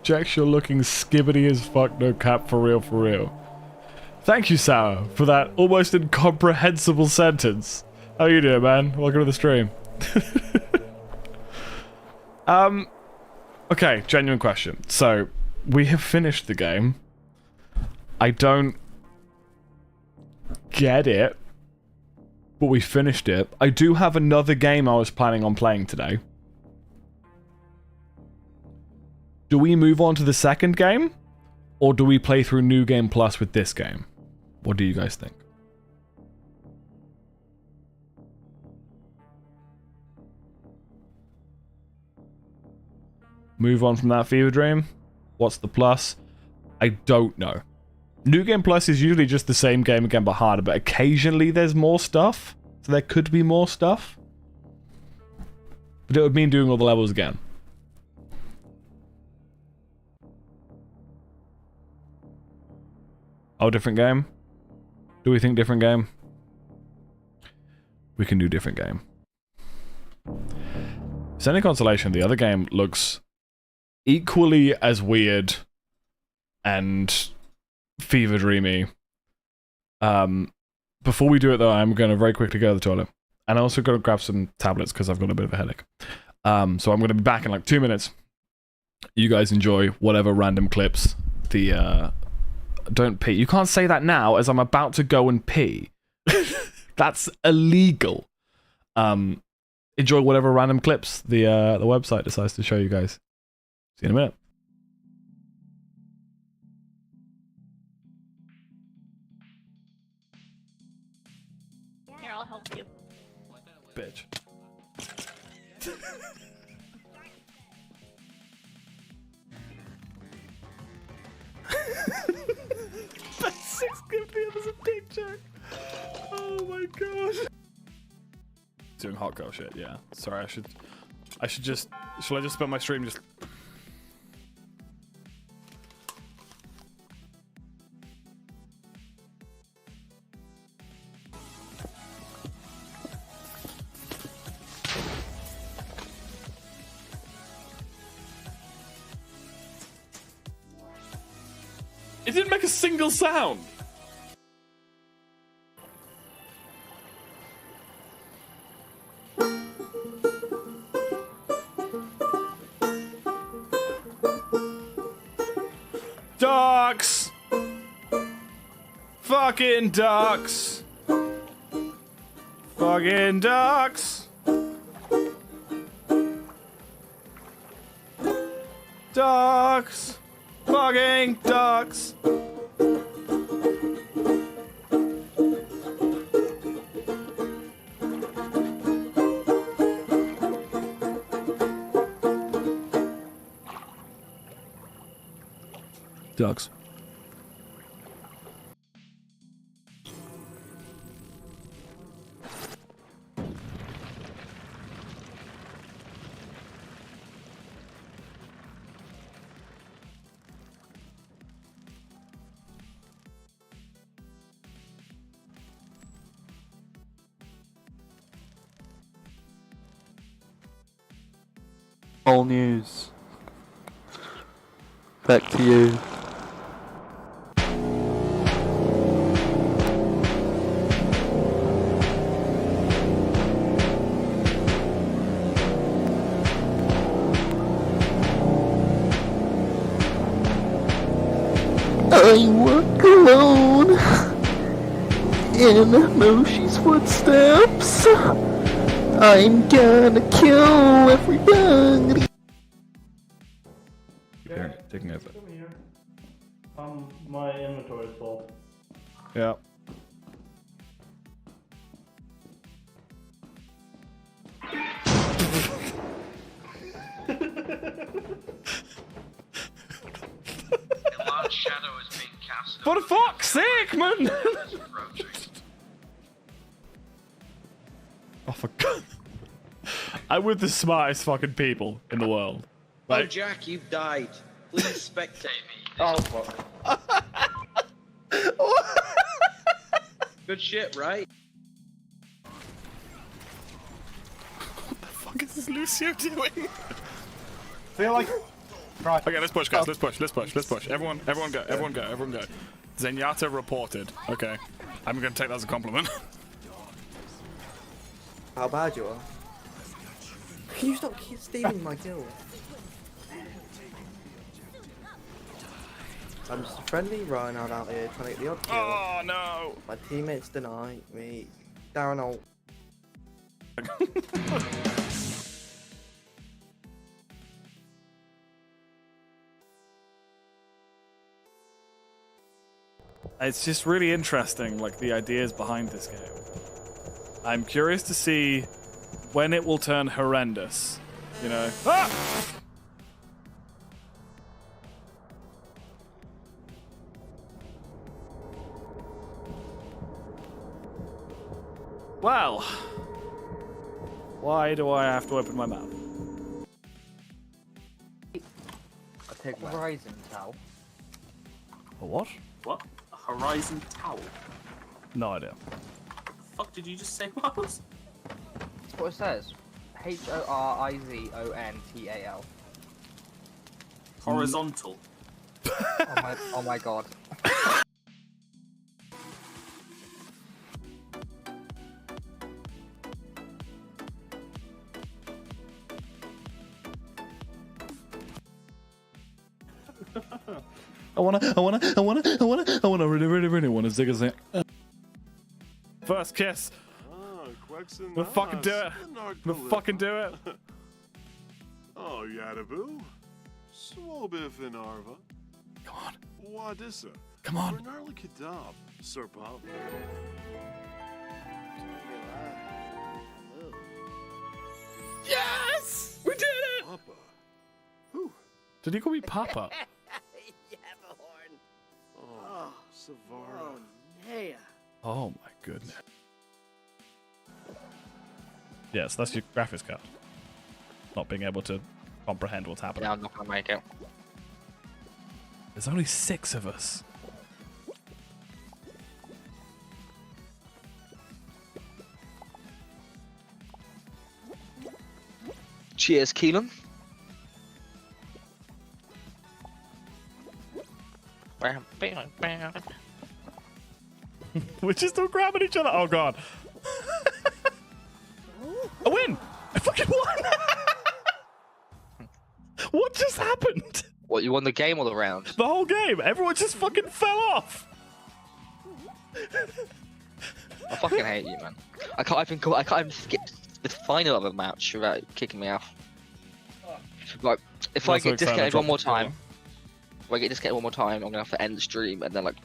Jax, you're looking skibbity as fuck, no cap, for real, for real. Thank you, Sour, for that almost incomprehensible sentence. How you doing, man? Welcome to the stream. Okay, genuine question. So, we have finished the game. I don't get it, but we finished it. I do have another game I was planning on playing today. Do we move on to the second game? Or do we play through New Game Plus with this game? What do you guys think? Move on from that fever dream? What's the plus? I don't know. New Game Plus is usually just the same game again but harder, but occasionally there's more stuff. So there could be more stuff. But it would mean doing all the levels again. Oh, different game? Do we think different game? We can do different game. Sending Consolation, the other game looks equally as weird and fever dreamy. Before we do it though, I'm going to very quickly go to the toilet. And I'm also going to grab some tablets because I've got a bit of a headache. So I'm going to be back in like 2 minutes. You guys enjoy whatever random clips the... Don't pee. You can't say that now as I'm about to go and pee. That's illegal. Enjoy whatever random clips the website decides to show you guys. See you in a minute. Here, I'll help you. Bitch. That's 650 as a big joke. Oh my god. Doing hot girl shit, yeah. Sorry, shall I just spend my stream just... It didn't make a single sound. Ducks! Fucking ducks! Fucking ducks! Ducks! Fucking ducks! Ducks. All news. Back to you. I walk alone in Moshi's footsteps. I'm gonna kill everybody. Taking over. Come here. My inventory is full. Yeah. A large shadow is being cast. For fuck's sake, man! Oh, for God. I'm with the smartest fucking people in the world. Oh, Jack, you've died. Please spectate me. Oh, fuck. Good shit, right? What the fuck is this Lucio doing? Feel like... Right. Okay, let's push, guys. Let's push. Everyone go. Zenyatta reported. Okay. I'm gonna take that as a compliment. How bad you are? Can you stop stealing my kill? I'm just a friendly rhino out here trying to get the odd kill. Oh no! My teammates deny me. Darren Holt. It's just really interesting, like the ideas behind this game. I'm curious to see when it will turn horrendous. You know? Ah! Well, why do I have to open my mouth? I take Horizon towel. A what? What? A Horizon towel? No idea. The fuck did you just say, Miles? That's what it says. Horizontal. Horizontal. Oh my god. I really wanna zig a zig. First kiss. We'll fucking do it. We'll fucking do it. Oh, Yadaboo. Swobif in Arva. Come on. Wadissa. Come on. Bernarli Kadab. Serpal. Yes! We did it! Papa. Did you call me Papa? Oh, Savara. Oh my goodness. Yes, that's your graphics card. Not being able to comprehend what's happening. Yeah, I'm not gonna make it. There's only 6 of us. Cheers, Keelan. We're just all grabbing each other. Oh god. I win! I fucking won! What just happened? What, you won the game or the round? The whole game. Everyone just fucking fell off. I fucking hate you, man. I can't even skip the final of a match without kicking me off. Like, if I get disconnected one more time, I'm gonna have to end the stream and then like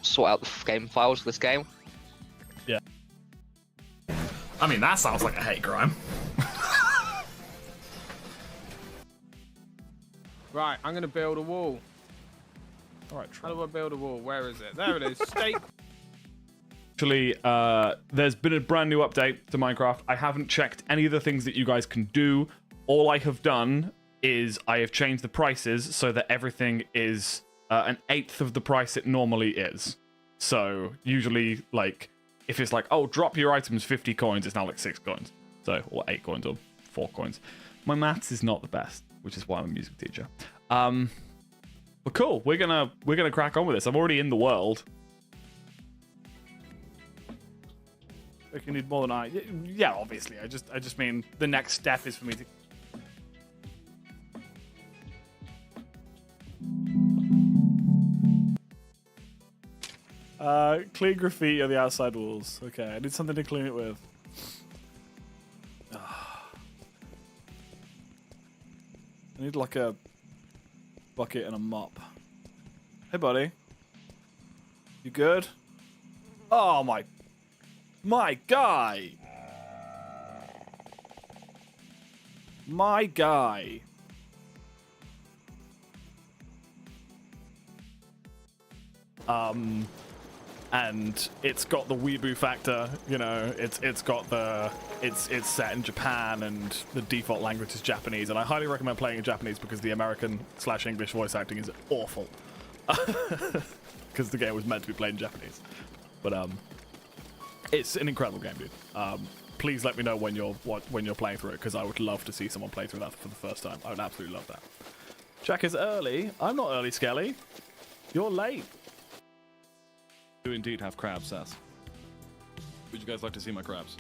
sort out the game files for this game. Yeah. I mean, that sounds like a hate crime. Right, I'm gonna build a wall. Alright, how do I build a wall? Where is it? There it is. Stake. Actually, there's been a brand new update to Minecraft. I haven't checked any of the things that you guys can do. All I have done is I have changed the prices so that everything is an 1/8 of the price it normally is. So usually, like, if it's like, oh, drop your items 50 coins, it's now like 6 coins. So, or 8 coins or 4 coins. My maths is not the best, which is why I'm a music teacher. But cool, we're gonna crack on with this. I'm already in the world. We can need more than yeah, obviously. I just mean the next step is for me to. Clean graffiti on the outside walls. Okay, I need something to clean it with. I need like a bucket and a mop. Hey, buddy. You good? Oh, my guy. My guy. And it's got the weeaboo factor, you know, it's set in Japan and the default language is Japanese, and I highly recommend playing in Japanese because the American/English voice acting is awful. Because the game was meant to be played in Japanese. But it's an incredible game, dude. Please let me know when you're playing through it, because I would love to see someone play through that for the first time. I would absolutely love that. Jack is early. I'm not early, Skelly. You're late. Do indeed have crabs, Sass. Would you guys like to see my crabs?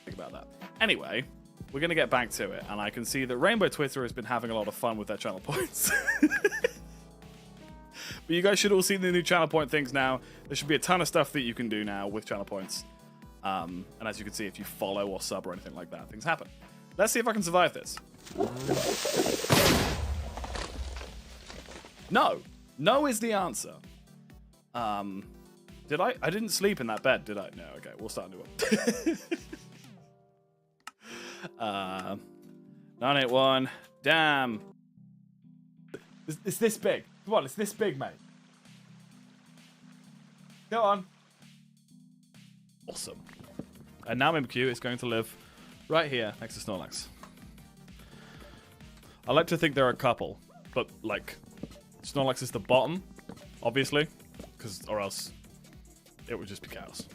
Think about that. Anyway, we're going to get back to it, and I can see that Rainbow Twitter has been having a lot of fun with their channel points. But you guys should all see the new channel point things now. There should be a ton of stuff that you can do now with channel points. And as you can see, if you follow or sub or anything like that, things happen. Let's see if I can survive this. No! No is the answer. Did I? I didn't sleep in that bed, did I? No, okay, we'll start a new one. 981. Damn. It's this big. Come on, it's this big, mate. Go on. Awesome. And now Mimikyu is going to live right here next to Snorlax. I like to think there are a couple, but like Snorlax is the bottom, obviously, or else it would just be chaos.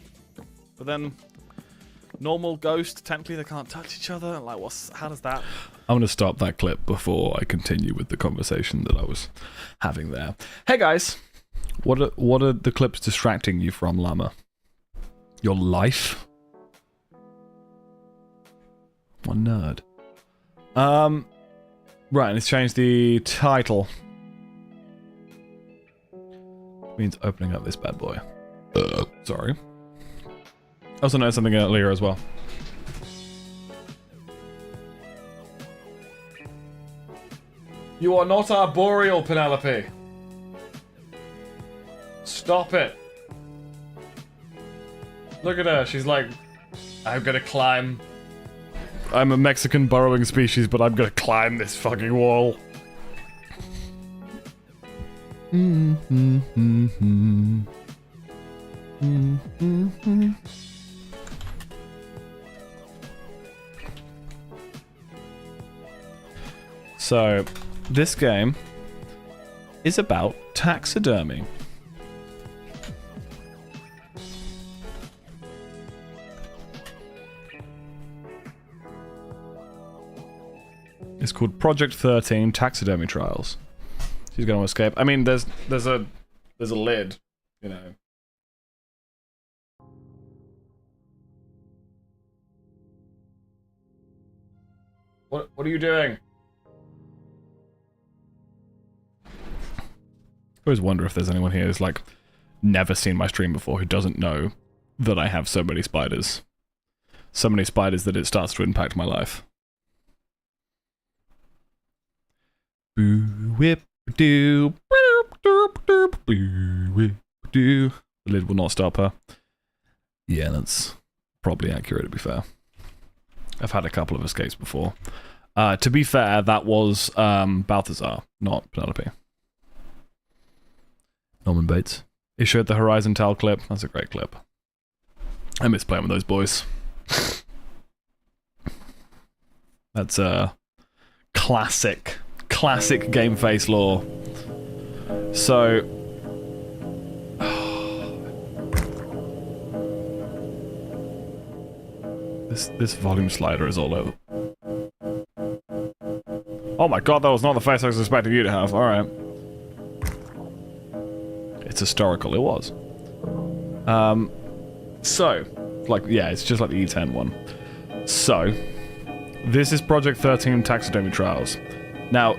But then normal ghost, technically they can't touch each other. Like, how does that? I'm going to stop that clip before I continue with the conversation that I was having there. Hey guys, what are the clips distracting you from, Llama? Your life? What a nerd. Right, let's change the title. Means opening up this bad boy. Sorry. I also noticed something earlier as well. You are not arboreal, Penelope. Stop it. Look at her, she's like, I'm gonna climb. I'm a Mexican burrowing species, but I'm gonna climb this fucking wall. So, this game is about taxidermy. It's called Project 13 Taxidermy Trials. She's going to escape. I mean, there's a lid, you know. What are you doing? I always wonder if there's anyone here who's like never seen my stream before who doesn't know that I have so many spiders. So many spiders that it starts to impact my life. Boo whip doo, boo whip doo. The lid will not stop her. Yeah, that's probably accurate, to be fair. I've had a couple of escapes before. To be fair, that was Balthazar, not Penelope. Norman Bates. He showed the Horizon Tal clip. That's a great clip. I miss playing with those boys. That's a classic game face lore. So this volume slider is all over. Oh my god, that was not the face I was expecting you to have. Alright. It's historical, it was. So, like, yeah, it's just like the E10 one. So, this is Project 13 Taxidermy Trials. Now,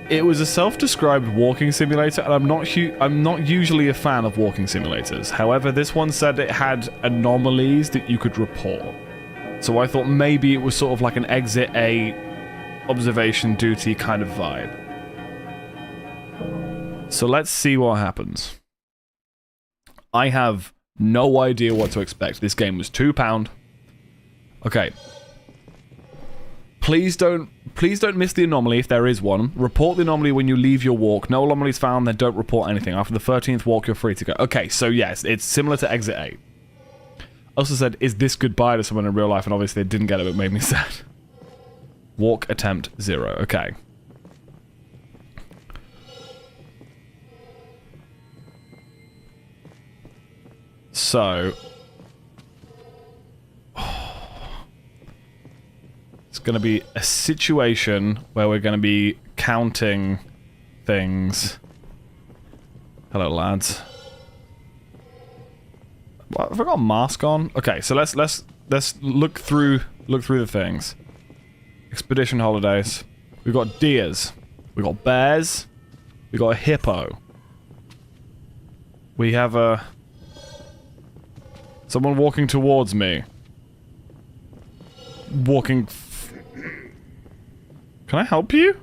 it was a self-described walking simulator, and I'm not usually a fan of walking simulators. However, this one said it had anomalies that you could report. So I thought maybe it was sort of like an Exit A observation duty kind of vibe. So let's see what happens. I have no idea what to expect. This game was £2. Okay. Please don't miss the anomaly if there is one. Report the anomaly when you leave your walk. No anomalies found, then don't report anything. After the 13th walk, you're free to go. Okay, so yes, it's similar to Exit 8. Also said, is this goodbye to someone in real life? And obviously they didn't get it, but it made me sad. Walk attempt 0. Okay. So... it's going to be a situation where we're going to be counting things. Hello, lads. What, have I got a mask on? Okay, so let's look through the things. Expedition holidays. We've got deers. We've got bears. We've got a hippo. We have someone walking towards me. Walking Can I help you?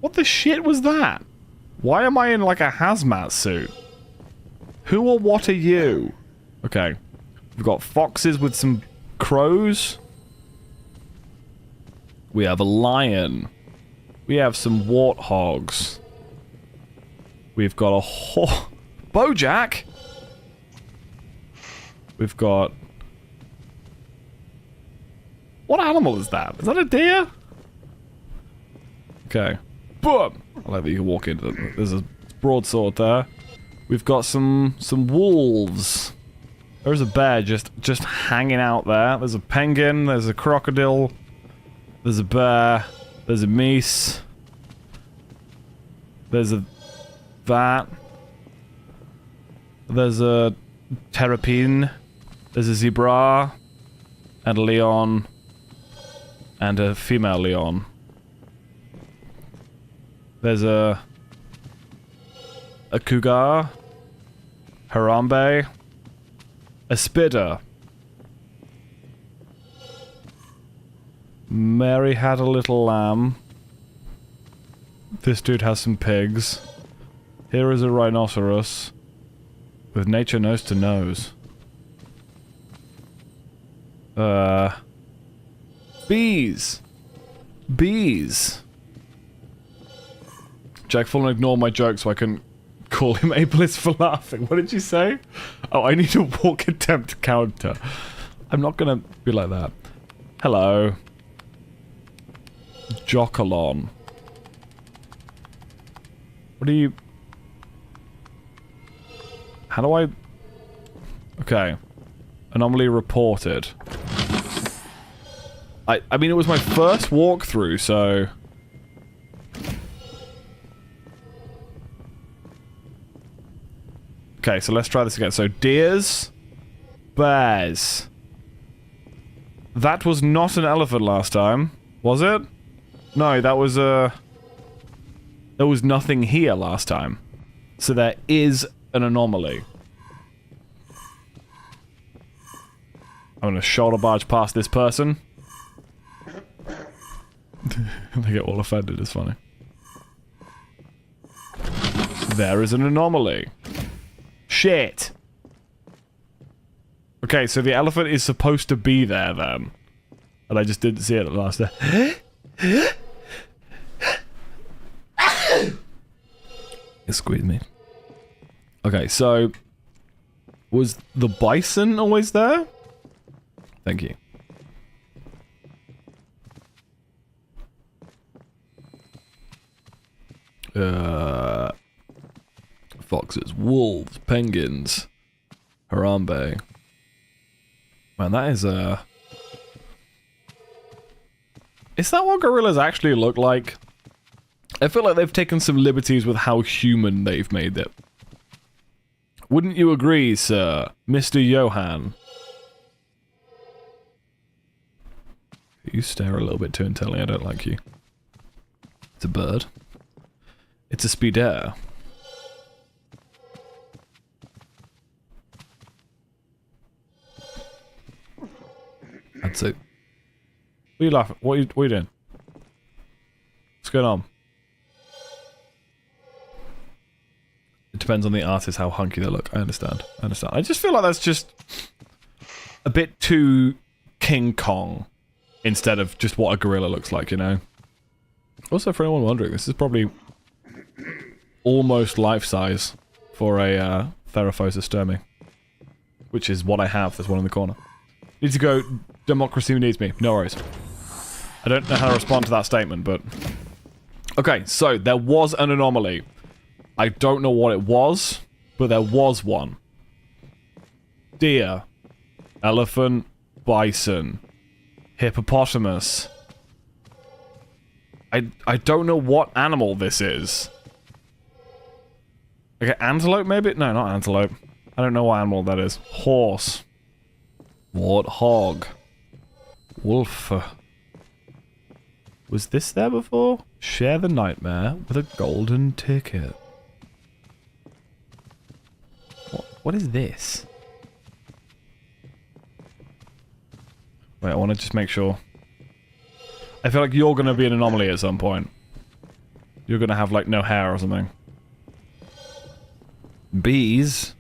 What the shit was that? Why am I in like a hazmat suit? Who or what are you? Okay. We've got foxes with some crows. We have a lion. We have some warthogs. We've got a Bojack! We've got... What animal is that? Is that a deer? Okay. Boom! I like that you can walk into them. There's a broadsword there. We've got some wolves. There's a bear just hanging out there. There's a penguin. There's a crocodile. There's a bear. There's a meese. There's a... that. There's a terrapin. There's a zebra. And a leon. And a female leon. There's a cougar. Harambe. A spider. Mary had a little lamb. This dude has some pigs. Here is a rhinoceros. With nature nose to nose. Bees! Bees! Jack Fulham ignored my joke so I couldn't call him ableist for laughing. What did you say? Oh, I need to walk attempt counter. I'm not gonna be like that. Hello. Jockalon. What do you... How do I... Okay. Anomaly reported. I mean, it was my first walkthrough, so... Okay, so let's try this again. So, deers, bears. That was not an elephant last time, was it? No, that was there was nothing here last time. So there is an anomaly. I'm gonna shoulder barge past this person. They get all offended, it's funny. There is an anomaly. Shit! Okay, so the elephant is supposed to be there then. And I just didn't see it at last day. Excuse me. Okay, so... Was the bison always there? Thank you. Foxes, wolves, penguins, Harambe. Man, that is Is that what gorillas actually look like? I feel like they've taken some liberties with how human they've made it. Wouldn't you agree, sir? Mr. Johan? You stare a little bit too intently, I don't like you. It's a bird. It's a speeder. That's it. What are you laughing? What are you doing? What's going on? It depends on the artist how hunky they look. I understand. I understand. I just feel like that's just a bit too King Kong instead of just what a gorilla looks like, you know? Also, for anyone wondering, this is probably almost life-size for a Theraphosa sturmy. Which is what I have. There's one in the corner. Need to go... Democracy needs me. No worries. I don't know how to respond to that statement, but... Okay, so there was an anomaly. I don't know what it was, but there was one. Deer. Elephant. Bison. Hippopotamus. I don't know what animal this is. Okay, antelope maybe? No, not antelope. I don't know what animal that is. Horse. Warthog. Wolf. Was this there before? Share the nightmare with a golden ticket. What is this? Wait, I want to just make sure. I feel like you're gonna be an anomaly at some point. You're gonna have, like, no hair or something. Bees.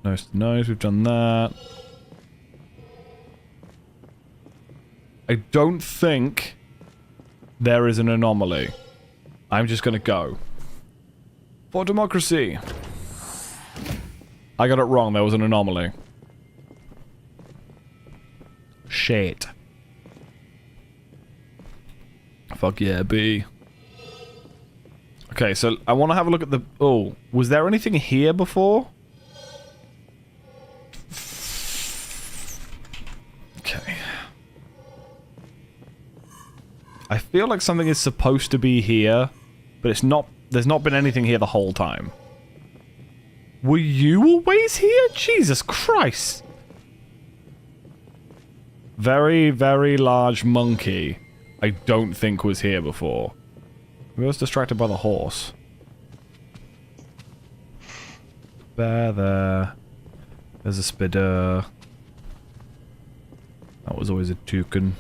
Nose to nose, we've done that. I don't think there is an anomaly. I'm just gonna go. For democracy. I got it wrong, there was an anomaly. Shit. Fuck yeah, B. Okay, so I want to have a look at the... Oh, was there anything here before? Okay. I feel like something is supposed to be here, but it's not... There's not been anything here the whole time. Were you always here? Jesus Christ. Very, very large monkey. I don't think was here before. We was distracted by the horse. Bear there. There's a spider. That was always a toucan.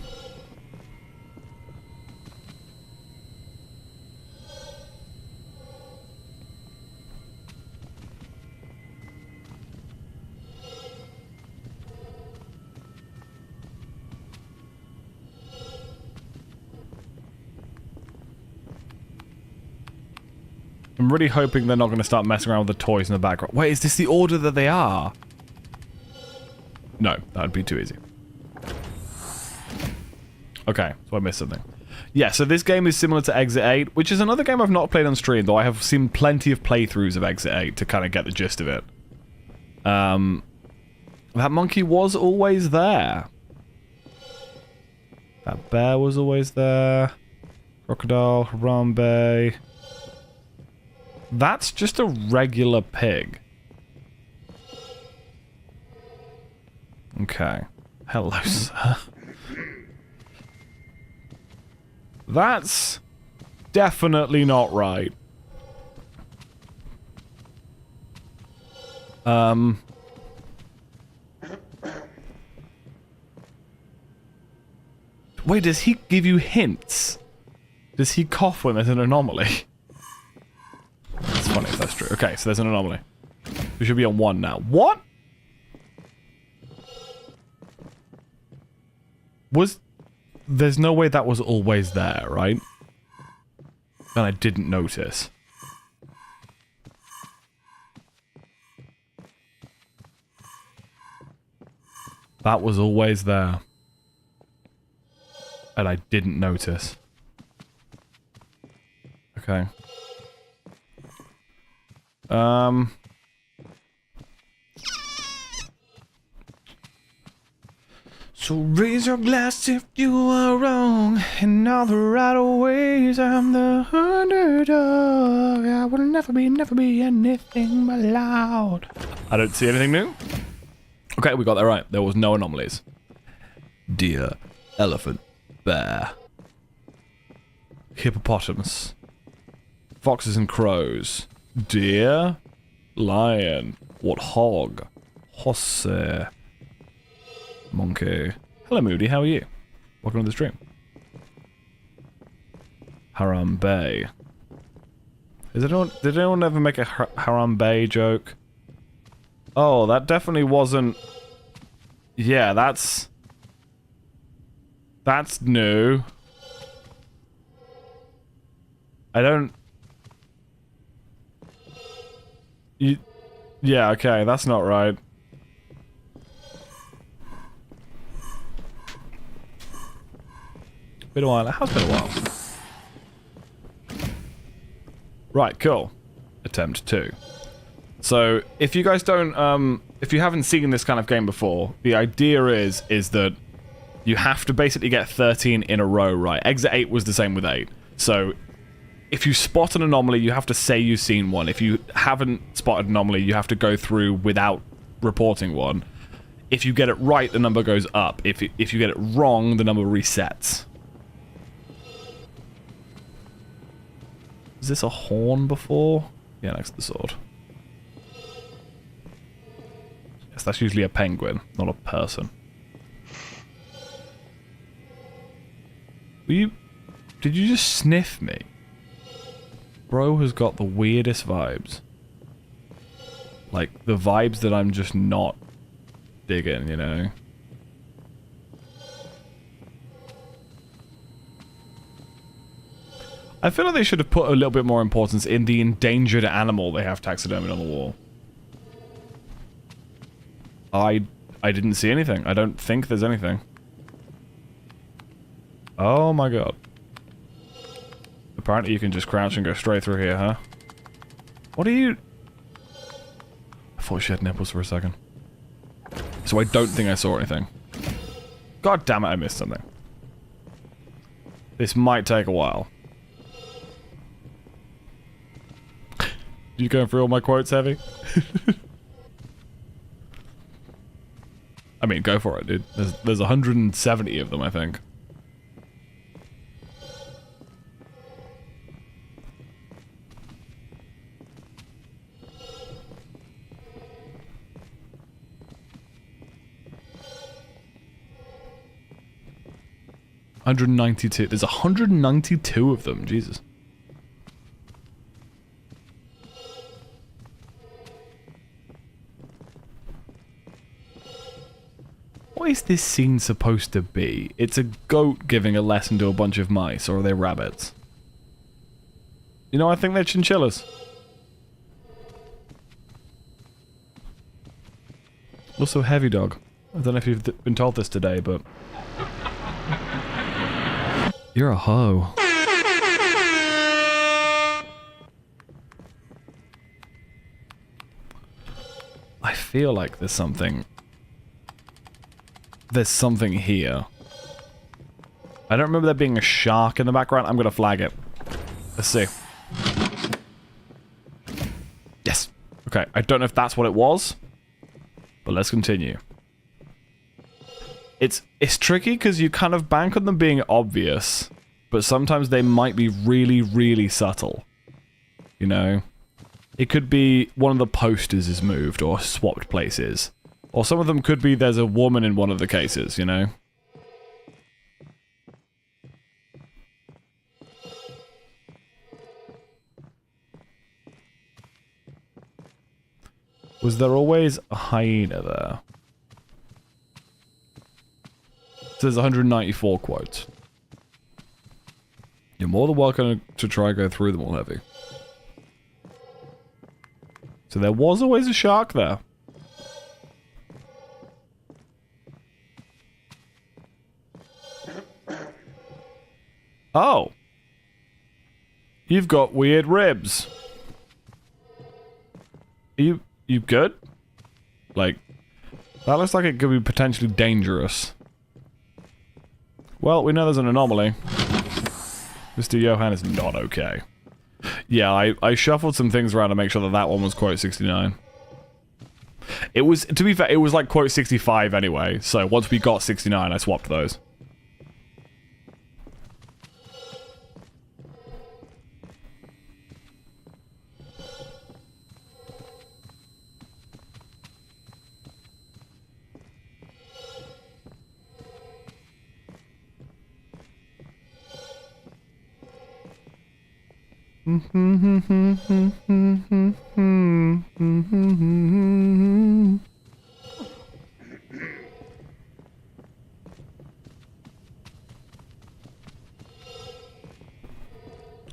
I'm really hoping they're not going to start messing around with the toys in the background. Wait, is this the order that they are? No, that would be too easy. Okay, so I missed something. Yeah, so this game is similar to Exit 8, which is another game I've not played on stream, though I have seen plenty of playthroughs of Exit 8 to kind of get the gist of it. That monkey was always there. That bear was always there. Crocodile, Harambe. That's just a regular pig. Okay. Hello, sir. That's definitely not right. Wait, does he give you hints? Does he cough when there's an anomaly? That's funny if that's true. Okay, so there's an anomaly. We should be on 1 now. What? There's no way that was always there, right? And I didn't notice. That was always there. And I didn't notice. Okay. So raise your glass if you are wrong. In all the right ways, I'm the underdog. I will never be anything but loud. I don't see anything new. Okay, we got that right. There was no anomalies. Deer, elephant, bear, hippopotamus, foxes and crows, deer, lion, warthog, horse, monkey. Hello, Moody. How are you? Welcome to the stream. Harambe. Did anyone ever make a Harambe joke? Oh, that definitely wasn't... Yeah, that's new. I don't... Yeah, okay, that's not right. Been a while. It has been a while. Right, cool. Attempt 2. So, if you guys don't, if you haven't seen this kind of game before, the idea is that you have to basically get 13 in a row right. Exit 8 was the same with 8. So, if you spot an anomaly, you have to say you've seen one. If you haven't spotted an anomaly, you have to go through without reporting one. If you get it right, the number goes up. If you get it wrong, the number resets. Is this a horn before? Yeah, next to the sword. Yes, that's usually a penguin, not a person. Did you just sniff me? Bro has got the weirdest vibes. Like, the vibes that I'm just not digging, you know? I feel like they should have put a little bit more importance in the endangered animal they have taxidermied on the wall. I didn't see anything. I don't think there's anything. Oh my god. Apparently you can just crouch and go straight through here, huh? What are you... I thought she had nipples for a second. So I don't think I saw anything. God damn it, I missed something. This might take a while. You going through all my quotes, Heavy? I mean, go for it, dude. There's 170 of them, I think. $192. There's 192 of them. Jesus. What is this scene supposed to be? It's a goat giving a lesson to a bunch of mice, or are they rabbits? You know, I think they're chinchillas. Also, Heavy Dog. I don't know if you've been told this today, but... You're a hoe. I feel like there's something... There's something here. I don't remember there being a shark in the background. I'm gonna flag it. Let's see. Yes. Okay, I don't know if that's what it was, but let's continue. It's tricky because you kind of bank on them being obvious, but sometimes they might be really, really subtle. You know? It could be one of the posters is moved or swapped places. Or some of them could be there's a woman in one of the cases, you know? Was there always a hyena there? So there's 194 quotes. You're more than welcome to try and go through them all, Heavy. So there was always a shark there. Oh. You've got weird ribs. Are you good? Like, that looks like it could be potentially dangerous. Well, we know there's an anomaly. Mr. Johan is not okay. Yeah, I shuffled some things around to make sure that that one was quote 69. It was, to be fair, it was like quote 65 anyway, so once we got 69, I swapped those.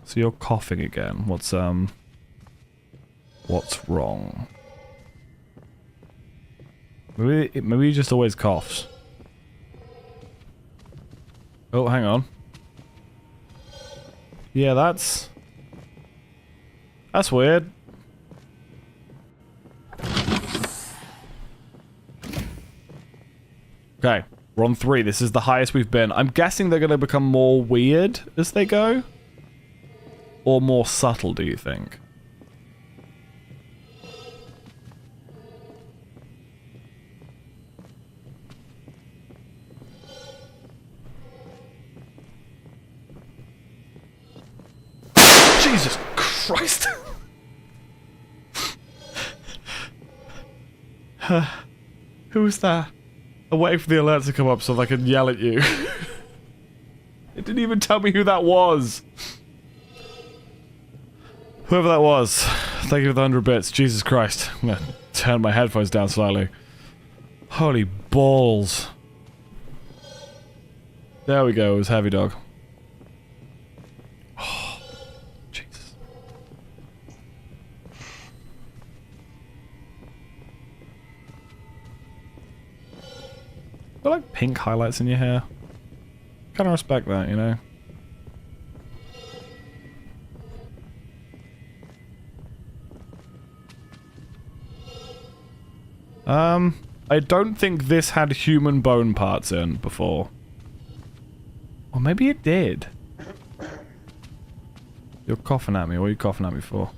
So you're coughing again. What's wrong? Maybe he just always coughs. Oh, hang on. Yeah, that's weird. Okay, we're on 3. This is the highest we've been. I'm guessing they're going to become more weird as they go? Or more subtle, do you think? Jesus Christ! Who was that? I'm waiting for the alert to come up so I can yell at you. It didn't even tell me who that was. Whoever that was, thank you for the 100 bits. Jesus Christ. I'm gonna turn my headphones down slightly. Holy balls. There we go, it was Heavy Dog. Oh, Jesus. Got like pink highlights in your hair. Kinda respect that, you know? I don't think this had human bone parts in before. Or maybe it did. You're coughing at me. What are you coughing at me for?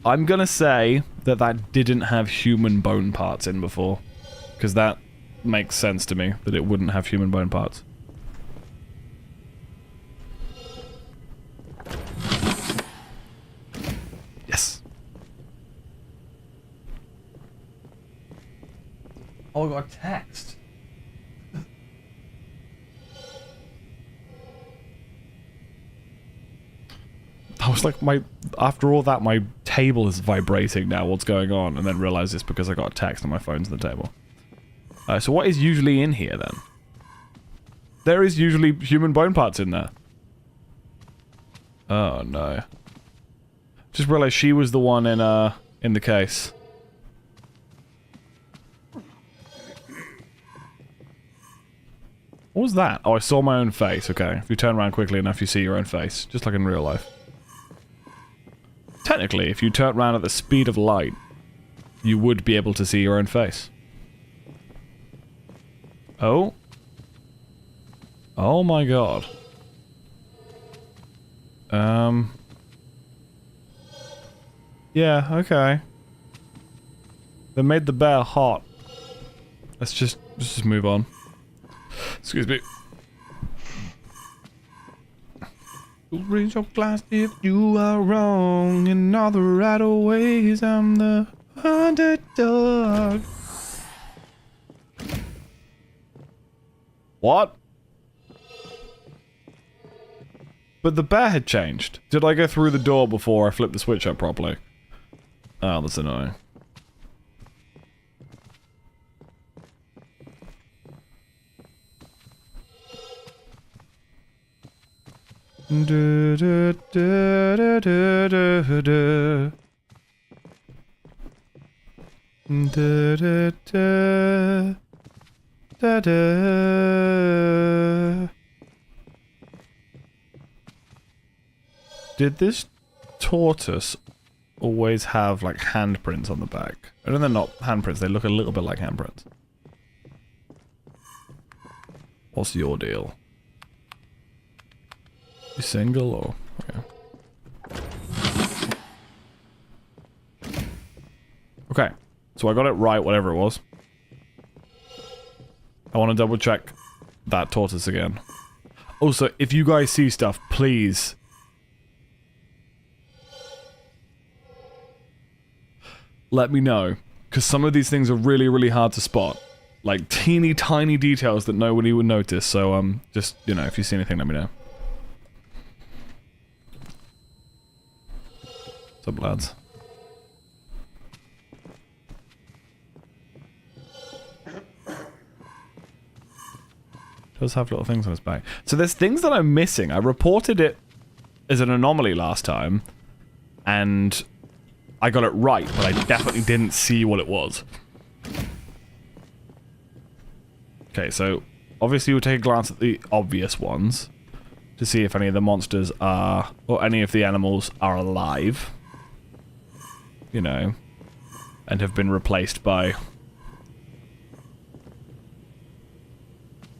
I'm gonna say that that didn't have human bone parts in before. Because that makes sense to me, that it wouldn't have human bone parts. Yes. Oh, I got a text. I was like, after all that, my table is vibrating now. What's going on? And then realized it's because I got a text and my phone's on the table. So what is usually in here then? There is usually human bone parts in there. Oh no. Just realized she was the one in the case. What was that? Oh, I saw my own face. Okay. If you turn around quickly enough, you see your own face. Just like in real life. Technically, if you turn around at the speed of light, you would be able to see your own face. Oh. Oh my god. Yeah, okay. They made the bear hot. Let's just move on. Excuse me. Raise your glass if you are wrong in all the right ways. I'm the underdog. What? But the bear had changed. Did I go through the door before I flipped the switch up properly? Oh, that's annoying. Du, du, du, du, du, du, du. Du, du, du. Da, da. Did this tortoise always have like handprints on the back? I know they're not handprints, they look a little bit like handprints. What's your deal? You single or... Okay. Okay, so I got it right, whatever it was. I want to double check that tortoise again. Also, if you guys see stuff, please... let me know. Because some of these things are really, really hard to spot. Like, teeny tiny details that nobody would notice. So, just, you know, if you see anything, let me know. What's up, lads? Does have little things on his back. So there's things that I'm missing. I reported it as an anomaly last time, and I got it right, but I definitely didn't see what it was. Okay, so obviously we'll take a glance at the obvious ones to see if any of the monsters are, or any of the animals are alive. You know, and have been replaced by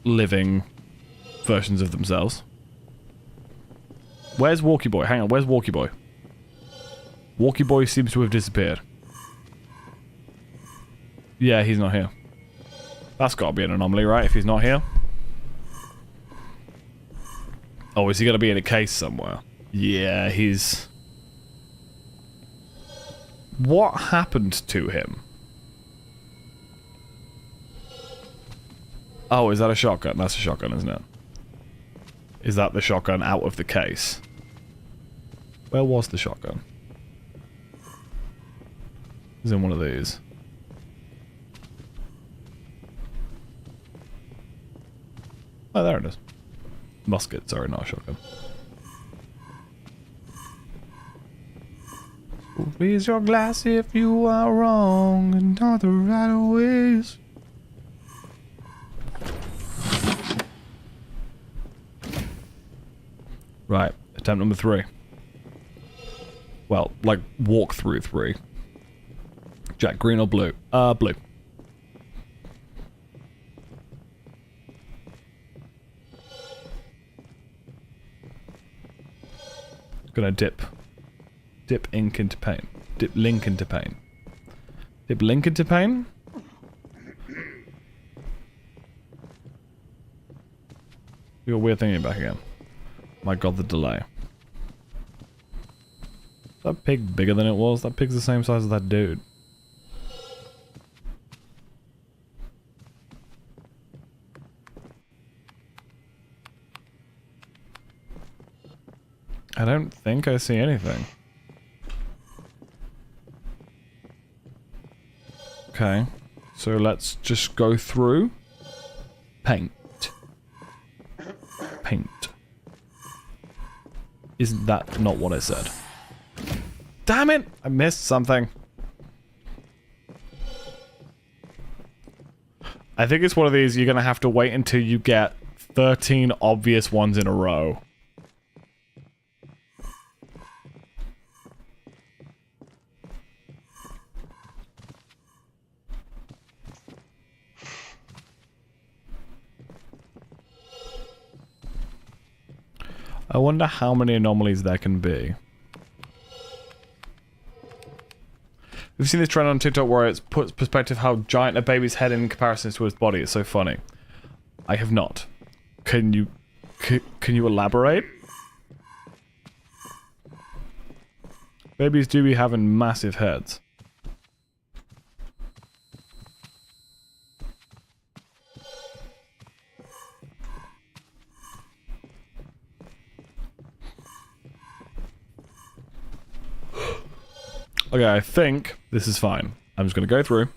living versions of themselves. Where's Walkie Boy? Hang on, where's Walkie Boy? Walkie Boy seems to have disappeared. Yeah, he's not here. That's got to be an anomaly, right? If he's not here. Oh, is he going to be in a case somewhere? Yeah, he's... What happened to him? Oh, is that a shotgun? That's a shotgun, isn't it? Is that the shotgun out of the case? Where was the shotgun? It's in one of these. Oh, there it is. Musket, sorry, not a shotgun. Raise your glass if you are wrong and not the right ways. Right, attempt number 3. Well, like, walk through 3. Jack, green or blue? Blue. Gonna dip ink into paint. Dip link into paint. Dip link into paint? You got a weird thing in your back again. My god, the delay. Is that pig bigger than it was? That pig's the same size as that dude. I don't think I see anything. Okay, so let's just go through. Paint. Paint. Isn't that not what I said? Damn it! I missed something. I think it's one of these you're gonna have to wait until you get 13 obvious ones in a row. I wonder how many anomalies there can be. We've seen this trend on TikTok where it puts perspective how giant a baby's head in comparison to its body. It's so funny. I have not. Can you elaborate? Babies do be having massive heads. Okay, I think this is fine. I'm just gonna go through.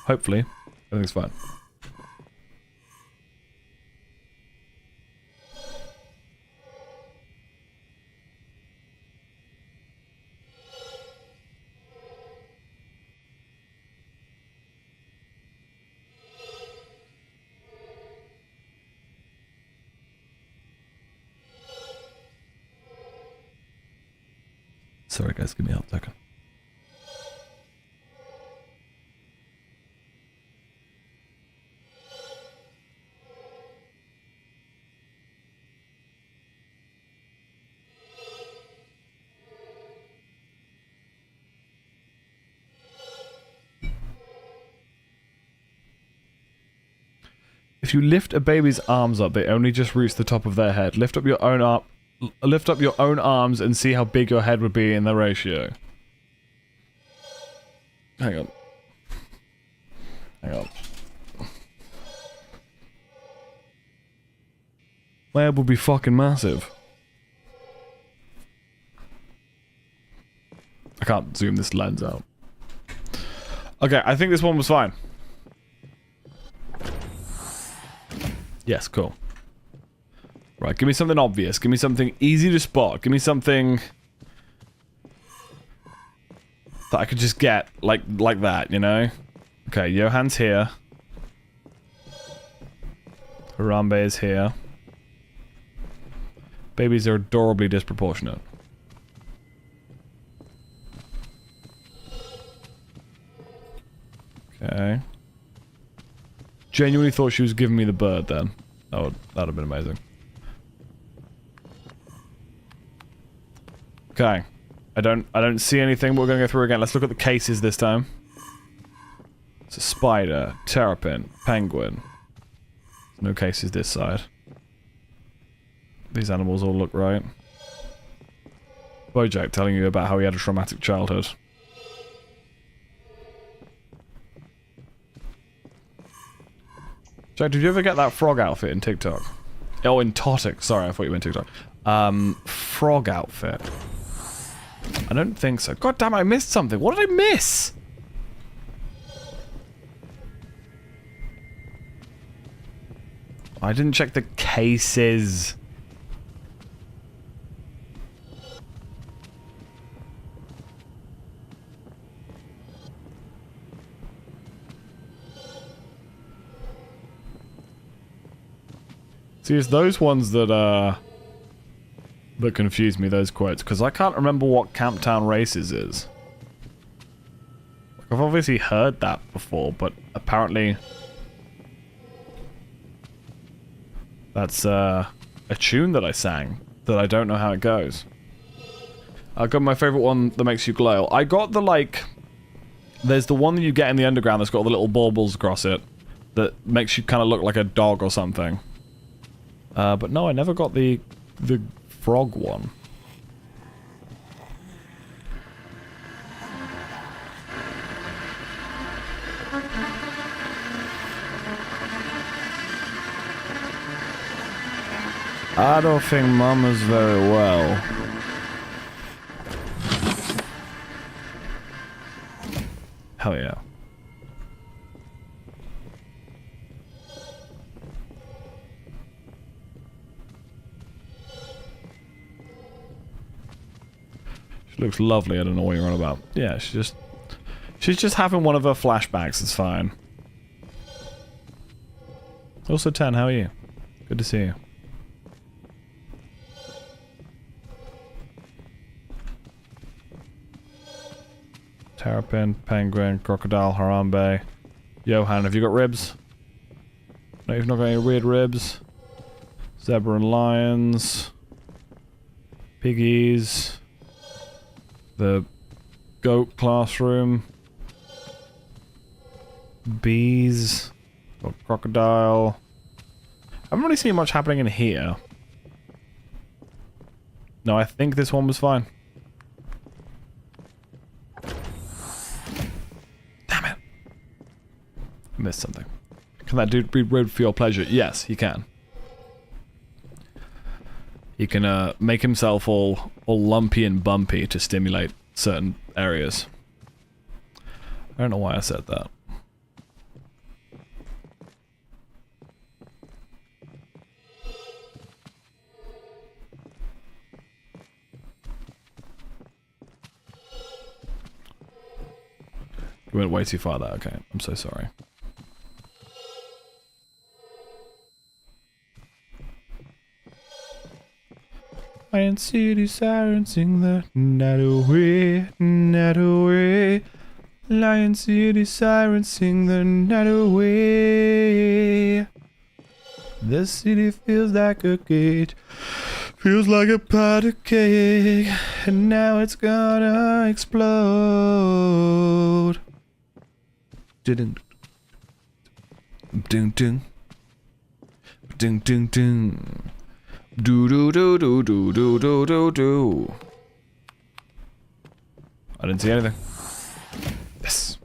Hopefully, everything's fine. Sorry guys, give me a second. If you lift a baby's arms up, they only just reach the top of their head. Lift up your own arms and see how big your head would be in the ratio. Hang on. Hang on. My head would be fucking massive. I can't zoom this lens out. Okay, I think this one was fine. Yes, cool. Right, give me something obvious. Give me something easy to spot. Give me something that I could just get like that, you know? Okay, Johan's here. Harambe is here. Babies are adorably disproportionate. Okay. Genuinely thought she was giving me the bird then. That'd have been amazing. Okay. I don't see anything, but we're gonna go through again. Let's look at the cases this time. It's a spider, terrapin, penguin. No cases this side. These animals all look right. Bojack telling you about how he had a traumatic childhood. Jack, did you ever get that frog outfit in TikTok? Oh, in Totic. Sorry, I thought you meant TikTok. Frog outfit. I don't think so. God damn, I missed something. What did I miss? I didn't check the cases. See, it's those ones that confuse me, those quotes, because I can't remember what Camptown Races is. I've obviously heard that before, but apparently that's a tune that I sang that I don't know how it goes. I got my favorite one that makes you glow. I got the, like, there's the one that you get in the underground that's got the little baubles across it that makes you kind of look like a dog or something. But no, I never got the frog one. I don't think Mama's very well. Hell yeah. She looks lovely, I don't know what you're on about. Yeah, she's just having one of her flashbacks, it's fine. Also 10, how are you? Good to see you. Terrapin, penguin, crocodile, harambe. Johan, have you got ribs? No, you've not got any weird ribs. Zebra and lions. Piggies. The goat classroom. Bees. Got crocodile. I haven't really seen much happening in here. No, I think this one was fine. Damn it. I missed something. Can that dude be ribbed for your pleasure? Yes, he can. He can make himself all lumpy and bumpy to stimulate certain areas. I don't know why I said that. We went way too far there. Okay, I'm so sorry. Lion City sirens sing the night away, night away. Lion City sirens sing the night away. The city feels like a cage, feels like a powder cake, and now it's gonna explode. Ding ding ding ding ding ding. Do do do do do do do do do. I didn't see anything. Yes.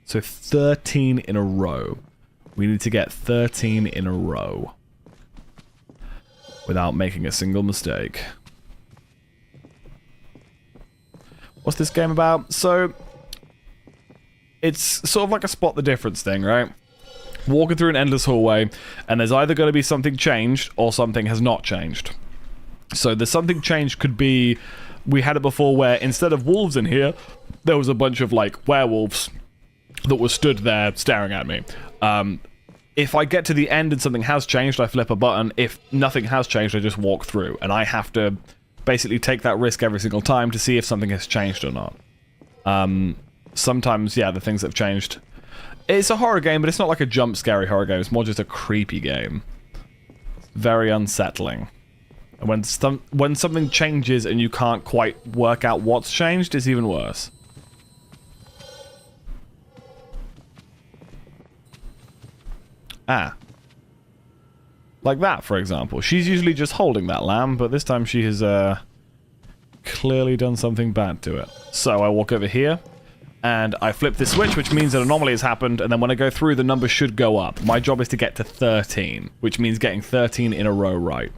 So 13 in a row. We need to get 13 in a row without making a single mistake. What's this game about? So it's sort of like a spot the difference thing, right? Walking through an endless hallway, and there's either going to be something changed or something has not changed. So the something changed could be, we had it before where instead of wolves in here, there was a bunch of like werewolves that were stood there staring at me. If I get to the end and something has changed, I flip a button. If nothing has changed, I just walk through, and I have to basically take that risk every single time to see if something has changed or not. Sometimes, yeah, the things that have changed. It's a horror game, but it's not like a jump scary horror game. It's more just a creepy game. Very unsettling. And when something changes and you can't quite work out what's changed, it's even worse. Ah. Like that, for example. She's usually just holding that lamb, but this time she has clearly done something bad to it. So I walk over here, and I flip this switch, which means an anomaly has happened, and then when I go through, the number should go up. My job is to get to 13, which means getting 13 in a row right.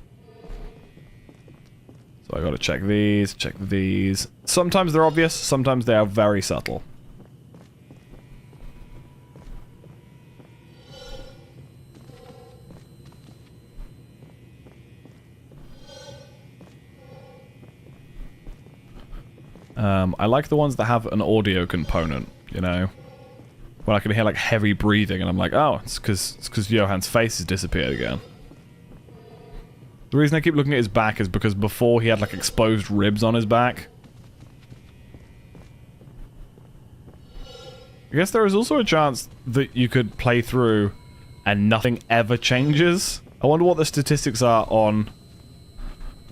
So I gotta check these, check these. Sometimes they're obvious, sometimes they are very subtle. I like the ones that have an audio component, you know? When I can hear like heavy breathing and I'm like, oh, it's because Johann's face has disappeared again. The reason I keep looking at his back is because before he had like exposed ribs on his back. I guess there is also a chance that you could play through and nothing ever changes. I wonder what the statistics are on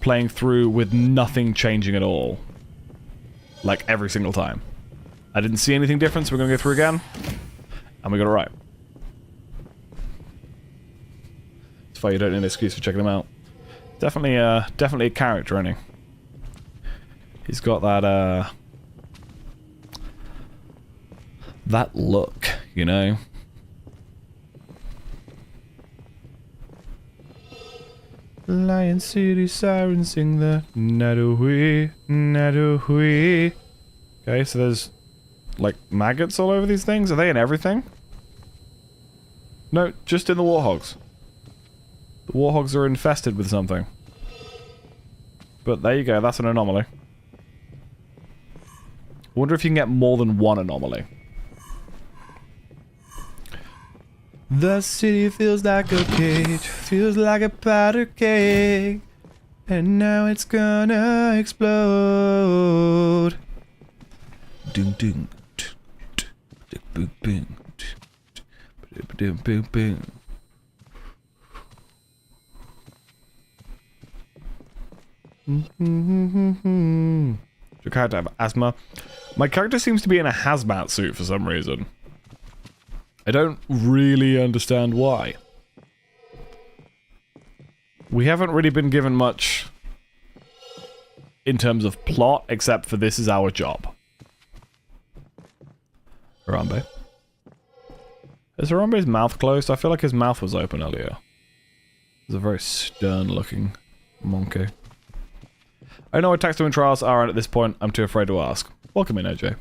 playing through with nothing changing at all. Like, every single time. I didn't see anything different, so we're gonna go through again. And we got it right. It's fine, you don't need an excuse for checking him out. Definitely a character, isn't he? He's got that, that look, you know? Lion City sirens sing the Nadoohwee, Nadoohwee. Okay, so there's like maggots all over these things. Are they in everything? No, just in the warthogs. The warthogs are infested with something. But there you go, that's an anomaly. I wonder if you can get more than one anomaly. The city feels like a cage, feels like a powder keg, and now it's gonna explode. Doom doom, boom boom, boom boom boom. Your character have asthma? My character seems to be in a hazmat suit for some reason. I don't really understand why. We haven't really been given much in terms of plot, except for this is our job. Harambe. Is Harambe's mouth closed? I feel like his mouth was open earlier. He's a very stern-looking monkey. I know what Tax Doing Trials are, and at this point, I'm too afraid to ask. Welcome in, AJ.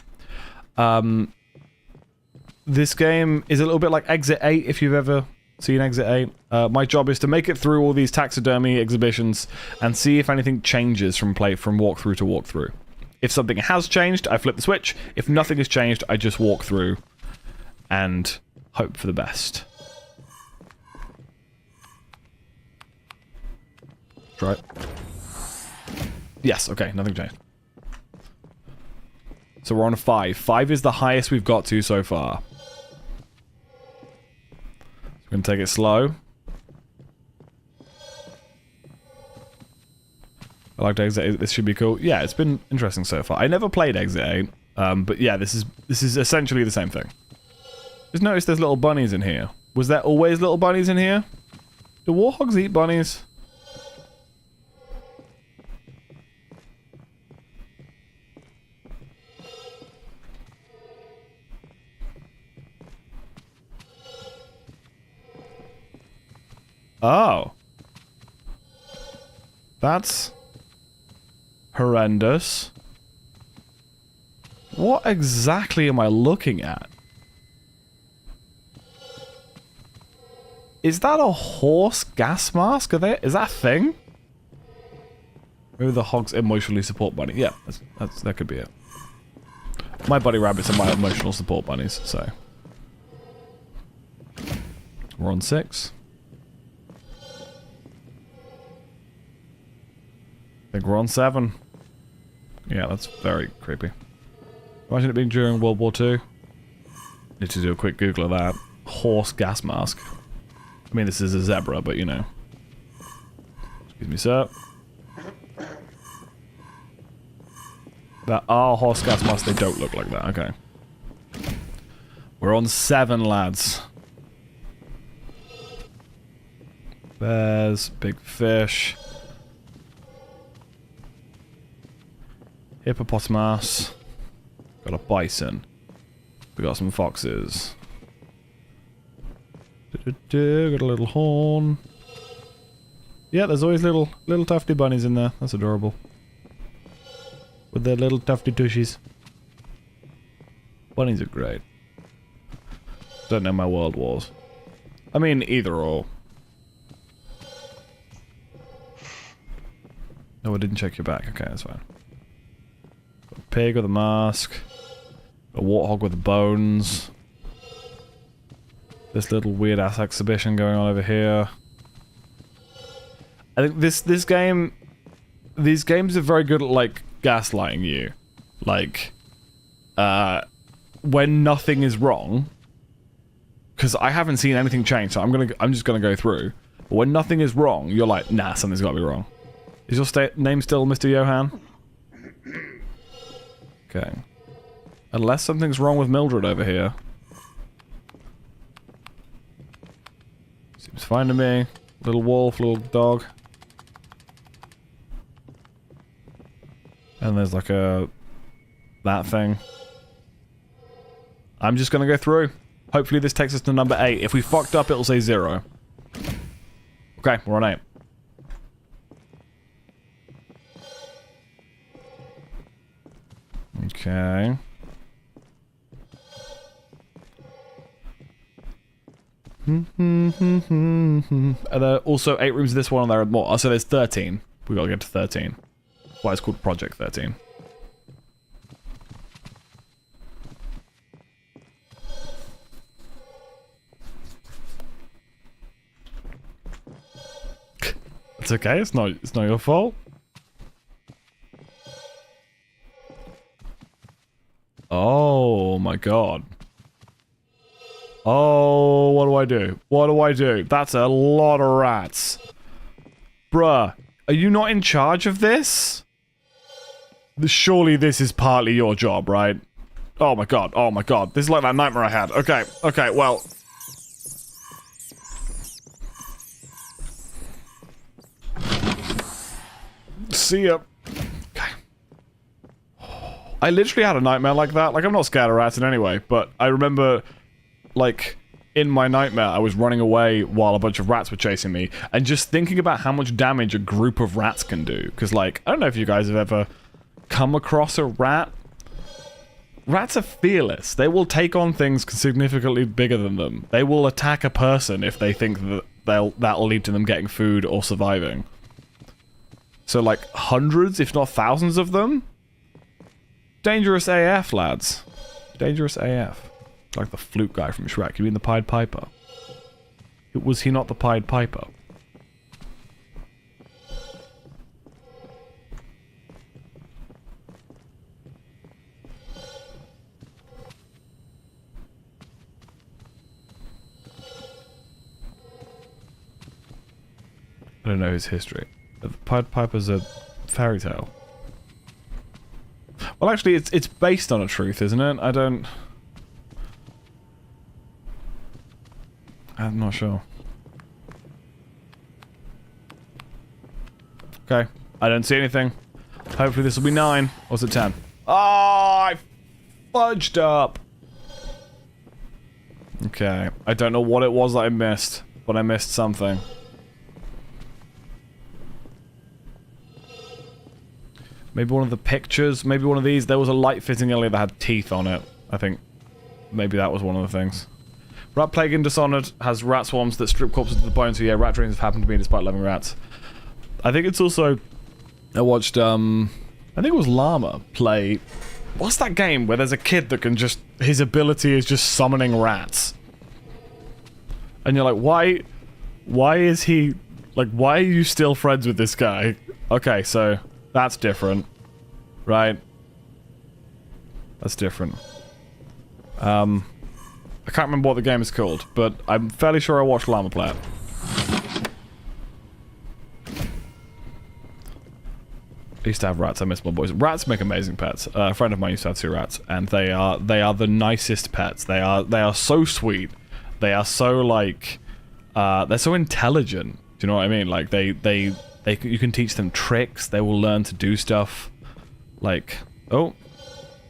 This game is a little bit like Exit 8, if you've ever seen Exit 8. My job is to make it through all these taxidermy exhibitions and see if anything changes from walkthrough to walkthrough. If something has changed, I flip the switch. If nothing has changed, I just walk through and hope for the best. Try it. Yes, okay, nothing changed. So we're on a 5. 5 is the highest we've got to so far. We're going to take it slow. I like Exit 8. This should be cool. Yeah, it's been interesting so far. I never played Exit 8, but yeah, this is essentially the same thing. Just notice there's little bunnies in here. Was there always little bunnies in here? Do warthogs eat bunnies? Oh. That's horrendous. What exactly am I looking at? Is that a horse gas mask? Is that a thing? Maybe the hogs emotionally support bunny. Yeah, that could be it. My bunny rabbits are my emotional support bunnies, so. We're on 6. I think we're on 7. Yeah, that's very creepy. Imagine it being during World War II. Need to do a quick Google of that. Horse gas mask. I mean, this is a zebra, but you know. Excuse me, sir. That are horse gas masks. They don't look like that. Okay. We're on 7, lads. Bears, big fish. Hippopotamus. Got a bison. We got some foxes. Got a little horn. Yeah, there's always little tufty bunnies in there. That's adorable. With their little tufty tushies. Bunnies are great. Don't know my world wars. I mean, either or. No, I didn't check your back. Okay, that's fine. Got a pig with a mask. A warthog with the bones. This little weird ass exhibition going on over here. I think this game, these games are very good at like gaslighting you, like when nothing is wrong. Because I haven't seen anything change, so I'm just gonna go through. But when nothing is wrong, you're like, nah, something's got to be wrong. Is your name still Mr. Johan? Okay. Unless something's wrong with Mildred over here. Seems fine to me. Little wolf, little dog. And there's like that thing. I'm just gonna go through. Hopefully this takes us to number 8. If we fucked up, it'll say 0. Okay, we're on 8. Okay. Are there also 8 rooms in this one and there are more? Oh, so there's 13. We gotta get to 13. Why it's called Project 13. It's okay, it's not your fault. Oh my god. Oh, what do I do? What do I do? That's a lot of rats. Bruh, are you not in charge of this? Surely this is partly your job, right? Oh my god, oh my god. This is like that nightmare I had. Okay, okay, well. See ya. Okay. I literally had a nightmare like that. Like, I'm not scared of rats in any way, but I remember, like, in my nightmare, I was running away while a bunch of rats were chasing me, and just thinking about how much damage a group of rats can do. Because, like, I don't know if you guys have ever come across a rat. Rats are fearless. They will take on things significantly bigger than them. They will attack a person if they think that that'll lead to them getting food or surviving. So, like, hundreds, if not thousands of them? Dangerous AF, lads. Dangerous AF. Like the flute guy from Shrek. You mean the Pied Piper? Was he not the Pied Piper? I don't know his history. The Pied Piper's a fairy tale. Well, actually, it's based on a truth, isn't it? I'm not sure. Okay, I don't see anything. Hopefully this will be 9. Or is it 10? Oh, I fudged up. Okay, I don't know what it was that I missed, but I missed something. Maybe one of the pictures, maybe one of these. There was a light fitting earlier that had teeth on it. I think maybe that was one of the things. Rat Plague in Dishonored has rat swarms that strip corpses to the bone, so yeah, rat dreams have happened to me despite loving rats. I think it's also... I watched, I think it was Llama play... What's that game where there's a kid that can just... His ability is just summoning rats. And you're like, why is he... Like, why are you still friends with this guy? Okay, so... That's different. Right? That's different. I can't remember what the game is called, but I'm fairly sure I watched Llama play it. I used to have rats, I miss my boys. Rats make amazing pets. A friend of mine used to have 2 rats, and they are the nicest pets. They are so sweet. They are so, like... they're so intelligent. Do you know what I mean? Like, you can teach them tricks, they will learn to do stuff. Like... Oh.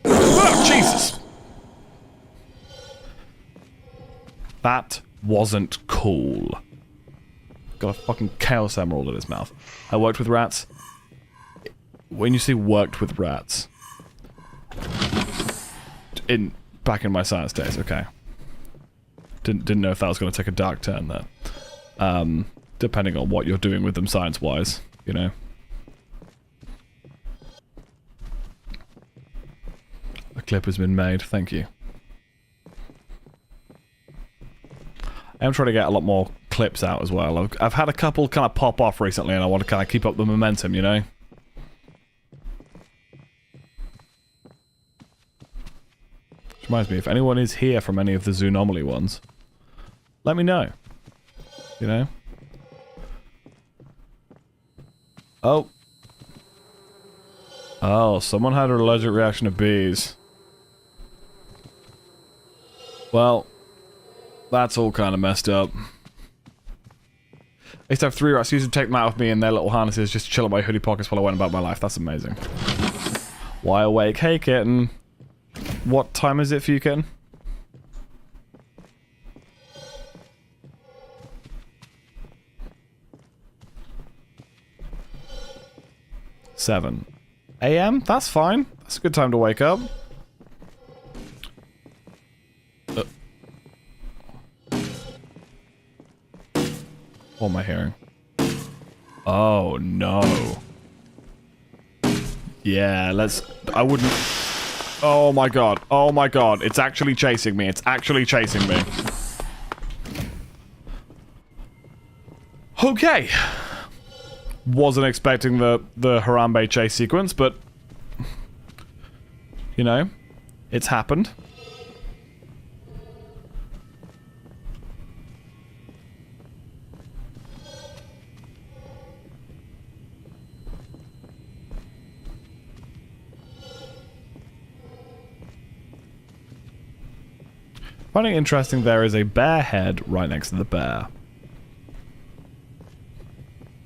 Oh, Jesus! That wasn't cool. Got a fucking Chaos Emerald in his mouth. I worked with rats. When you say worked with rats... Back in my science days, okay. Didn't know if that was going to take a dark turn there. Depending on what you're doing with them science-wise, you know. A clip has been made, thank you. I am trying to get a lot more clips out as well. I've had a couple kind of pop off recently and I want to kind of keep up the momentum, you know? Which reminds me, if anyone is here from any of the Zoonomaly ones, let me know. You know? Oh. Oh, someone had an allergic reaction to bees. Well, that's all kind of messed up. I used to have 3 rats. I used to take them out with me in their little harnesses, just chill in my hoodie pockets while I went about my life. That's amazing. Why awake? Hey, kitten. What time is it for you, kitten? $7 a.m.? That's fine. That's a good time to wake up. What am I hearing? Oh, no. Yeah, let's... I wouldn't... Oh my god. Oh my god. It's actually chasing me. It's actually chasing me. Okay. Wasn't expecting the Harambe chase sequence, but... You know, it's happened. Finding it interesting, there is a bear head right next to the bear.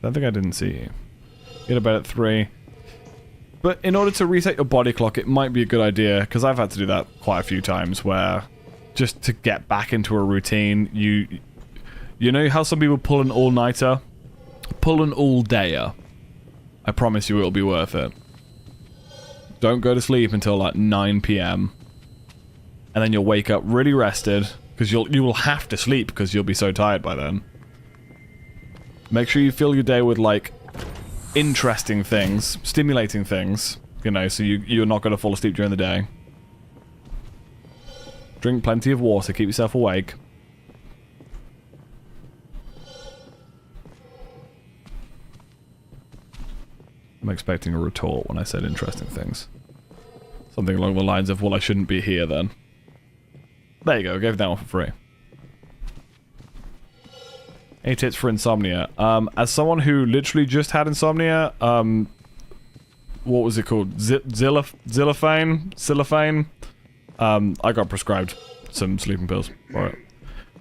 I think I didn't see you. Get to bed at 3. But in order to reset your body clock, it might be a good idea, because I've had to do that quite a few times, where just to get back into a routine, you know how some people pull an all-nighter? Pull an all-dayer. I promise you it'll be worth it. Don't go to sleep until like 9 PM. And then you'll wake up really rested, because you will have to sleep because you'll be so tired by then. Make sure you fill your day with like interesting things, stimulating things, you know, so you're not going to fall asleep during the day. Drink plenty of water, keep yourself awake. I'm expecting a retort when I said interesting things. Something along the lines of, well, I shouldn't be here then. There you go, gave that one for free. 8 hits for insomnia. As someone who literally just had insomnia, what was it called? Xylophane? I got prescribed some sleeping pills for it.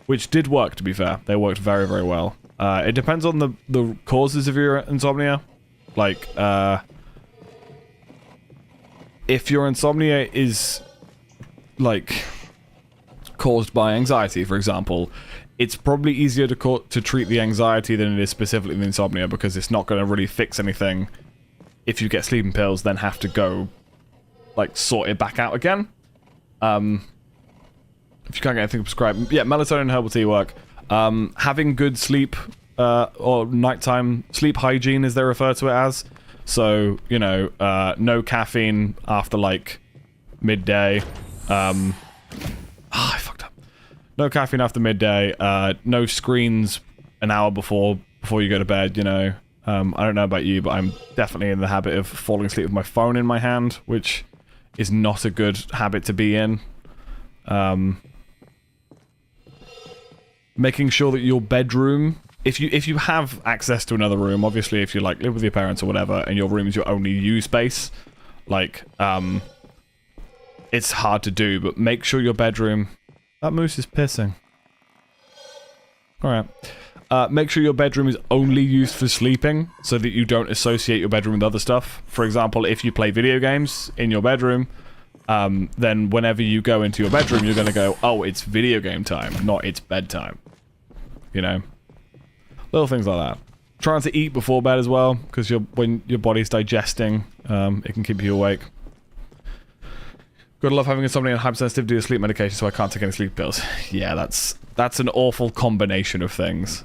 Which did work, to be fair. They worked very, very well. It depends on the causes of your insomnia. Like, if your insomnia is, like, caused by anxiety, for example, it's probably easier to treat the anxiety than it is specifically the insomnia, because it's not going to really fix anything if you get sleeping pills, then have to go, like, sort it back out again. If you can't get anything prescribed. Yeah, melatonin and herbal tea work. Having good sleep, or nighttime sleep hygiene, as they refer to it as. So, you know, no caffeine after, like, midday. I fucked up. No caffeine after midday. No screens an hour before you go to bed, you know. I don't know about you, but I'm definitely in the habit of falling asleep with my phone in my hand, which is not a good habit to be in. Making sure that your bedroom, if you have access to another room, obviously if you like live with your parents or whatever, and your room is your only use space, like, it's hard to do, but make sure your bedroom... That moose is pissing. Alright. Make sure your bedroom is only used for sleeping, so that you don't associate your bedroom with other stuff. For example, if you play video games in your bedroom, then whenever you go into your bedroom, you're going to go, oh, it's video game time, not it's bedtime. You know? Little things like that. Trying to eat before bed as well, because when your body's digesting, it can keep you awake. Gotta love having insomnia and hypersensitivity to sleep medication, so I can't take any sleep pills. Yeah, that's an awful combination of things.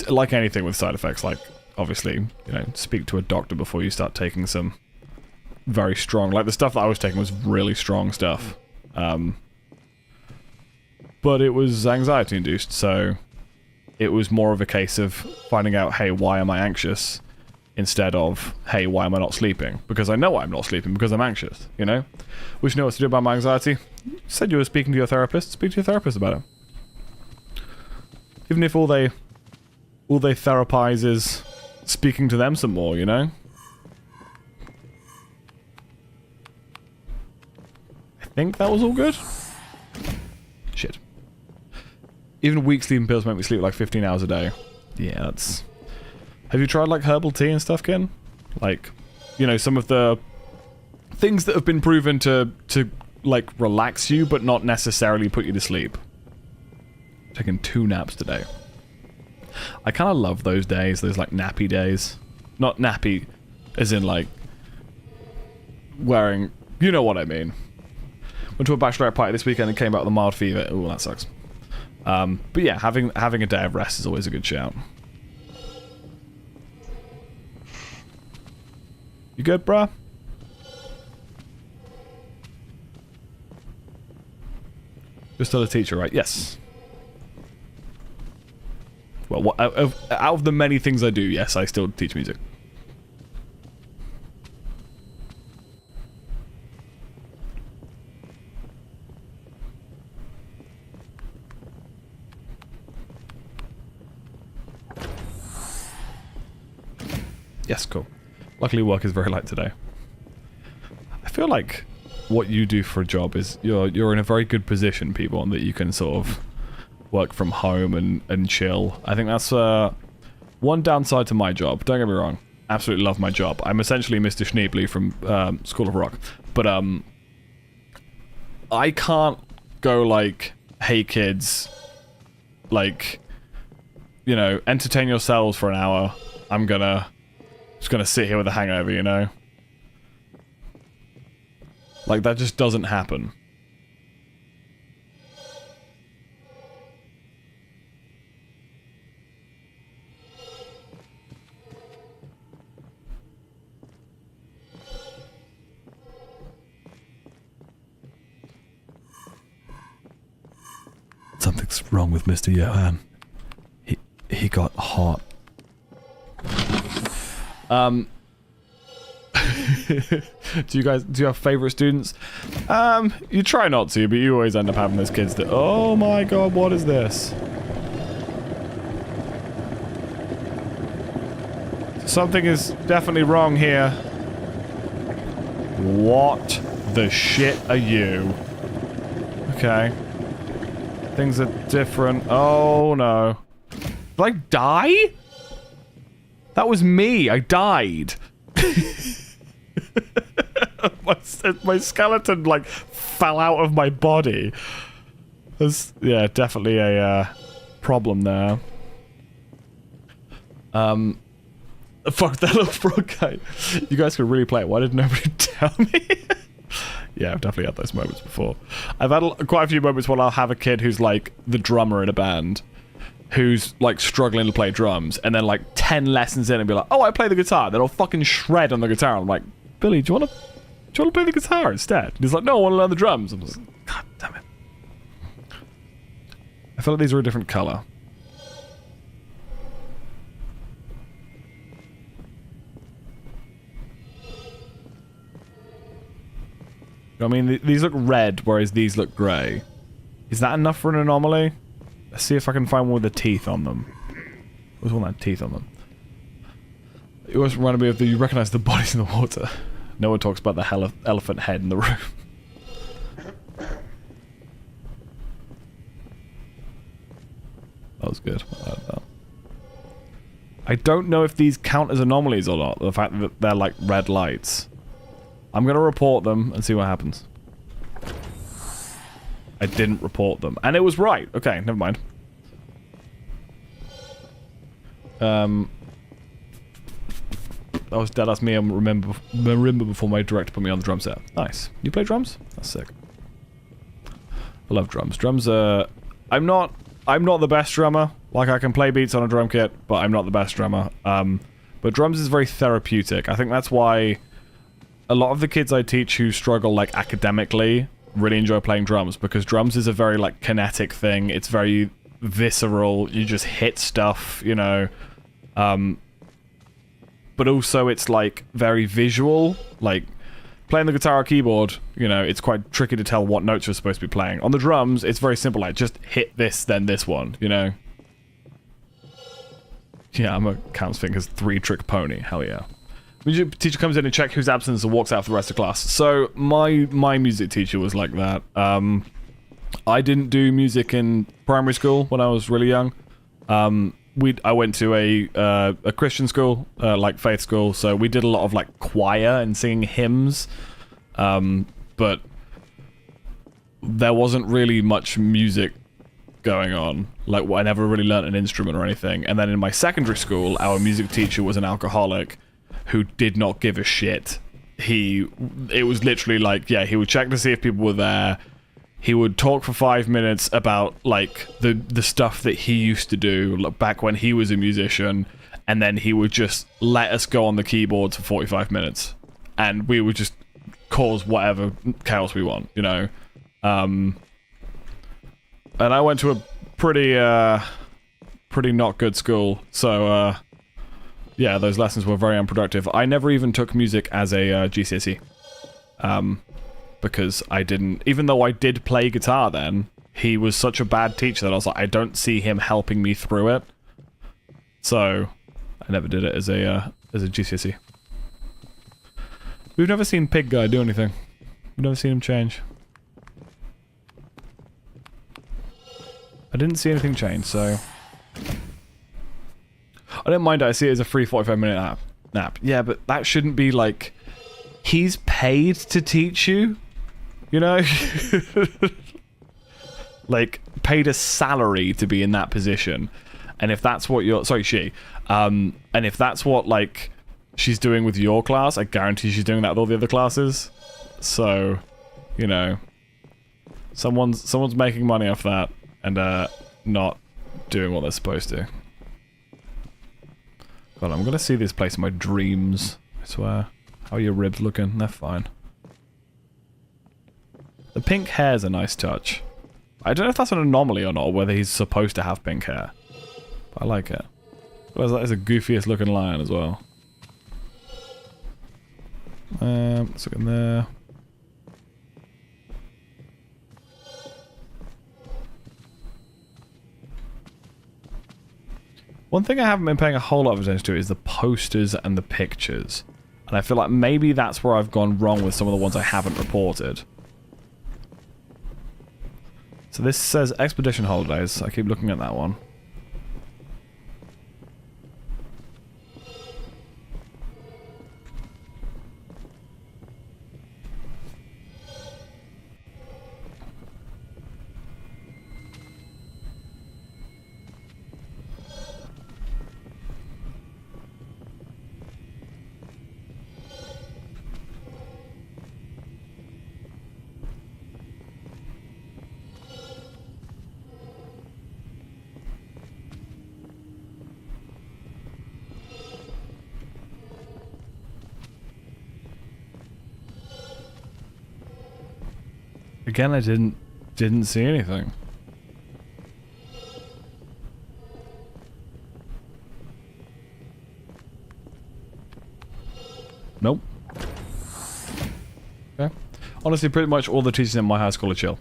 Like anything with side effects, like, obviously, you know, speak to a doctor before you start taking some very strong... Like, the stuff that I was taking was really strong stuff. But it was anxiety-induced, so it was more of a case of finding out, hey, why am I anxious? Instead of, hey, why am I not sleeping? Because I know I'm not sleeping, because I'm anxious, you know? Wish you know what to do about my anxiety? You said you were speaking to your therapist. Speak to your therapist about it. Even if all they therapize is speaking to them some more, you know? I think that was all good. Shit. Even weak sleeping pills make me sleep like 15 hours a day. Yeah, that's... Have you tried, like, herbal tea and stuff, Ken? Like, you know, some of the things that have been proven to like, relax you, but not necessarily put you to sleep. Taking 2 naps today. I kind of love those days, those, like, nappy days. Not nappy, as in, like, wearing... You know what I mean. Went to a bachelorette party this weekend and came back with a mild fever. Ooh, that sucks. But yeah, having a day of rest is always a good shout. You good, bruh? You're still a teacher, right? Yes. Well, out of the many things I do, yes, I still teach music. Yes, cool. Luckily, work is very light today. I feel like what you do for a job is you're in a very good position, people, and that you can sort of work from home and chill. I think that's one downside to my job. Don't get me wrong. Absolutely love my job. I'm essentially Mr. Schneebly from School of Rock. But I can't go like, hey kids, like, you know, entertain yourselves for an hour. I'm just gonna sit here with a hangover, you know? Like, that just doesn't happen. Something's wrong with Mr. Johan. He got hot. Do you have favorite students? You try not to, but you always end up having those kids that, oh my god, what is this? Something is definitely wrong here. What the shit are you? Okay. Things are different. Oh no. Did I die? That was me. I died. my skeleton, like, fell out of my body. There's, yeah, definitely a problem there. Fuck that little frog guy. You guys could really play it. Why did nobody tell me? Yeah, I've definitely had those moments before. I've had quite a few moments where I'll have a kid who's like the drummer in a band, who's like struggling to play drums, and then like 10 lessons in and be like, oh, I play the guitar. Then I'll fucking shred on the guitar. I'm like, Billy, do you want to play the guitar instead? And he's like, no, I want to learn the drums. I'm just like, god damn it. I feel like these are a different color. I mean, these look red, whereas these look grey. Is that enough for an anomaly? Let's see if I can find one with the teeth on them. There's one that had teeth on them. It always reminded me of you recognize the bodies in the water. No one talks about the elephant head in the room. That was good. I like that. I don't know if these count as anomalies or not, the fact that they're like red lights. I'm gonna report them and see what happens. I didn't report them. And it was right. Okay, never mind. That was deadass me. I remember before my director put me on the drum set. Nice. You play drums? That's sick. I love drums. Drums are... I'm not the best drummer. Like, I can play beats on a drum kit, but I'm not the best drummer. But drums is very therapeutic. I think that's why a lot of the kids I teach who struggle, like, academically really enjoy playing drums, because drums is a very, like, kinetic thing. It's very visceral. You just hit stuff, you know. But also it's, like, very visual. Like, playing the guitar or keyboard, you know, it's quite tricky to tell what notes you're supposed to be playing. On the drums, it's very simple, like, just hit this, then this one, you know? Yeah, I'm a Counts Fingers 3-trick pony, hell yeah. Music teacher comes in and checks who's absent and walks out for the rest of class. So, my music teacher was like that. I didn't do music in primary school when I was really young. I went to a Christian school, like faith school, so we did a lot of like choir and singing hymns, but there wasn't really much music going on. Like, I never really learnt an instrument or anything. And then in my secondary school, our music teacher was an alcoholic who did not give a shit. It was literally like, yeah, he would check to see if people were there. He would talk for 5 minutes about, like, the stuff that he used to do back when he was a musician, and then he would just let us go on the keyboards for 45 minutes. And we would just cause whatever chaos we want, you know? And I went to a pretty not good school, so, yeah, those lessons were very unproductive. I never even took music as a GCSE. Because I didn't... Even though I did play guitar then, he was such a bad teacher that I was like, I don't see him helping me through it. So, I never did it as a GCSE. We've never seen Pig Guy do anything. We've never seen him change. I didn't see anything change, so... I don't mind it, I see it as a free 45-minute nap. Yeah, but that shouldn't be like... He's paid to teach you? You know? Like, paid a salary to be in that position. And if that's what you're... Sorry, she. And if that's what, like, she's doing with your class, I guarantee she's doing that with all the other classes. So, you know... Someone's making money off that and, not doing what they're supposed to. God, I'm gonna see this place in my dreams, I swear. How are your ribs looking? They're fine. The pink hair's a nice touch. I don't know if that's an anomaly or not, or whether he's supposed to have pink hair. But I like it. Well, that is the goofiest looking lion as well. Let's look in there. One thing I haven't been paying a whole lot of attention to is the posters and the pictures. And I feel like maybe that's where I've gone wrong with some of the ones I haven't reported. So this says Expedition Holidays. I keep looking at that one. Again, I didn't see anything. Nope. Okay. Honestly, pretty much all the teachers in my high school are chill.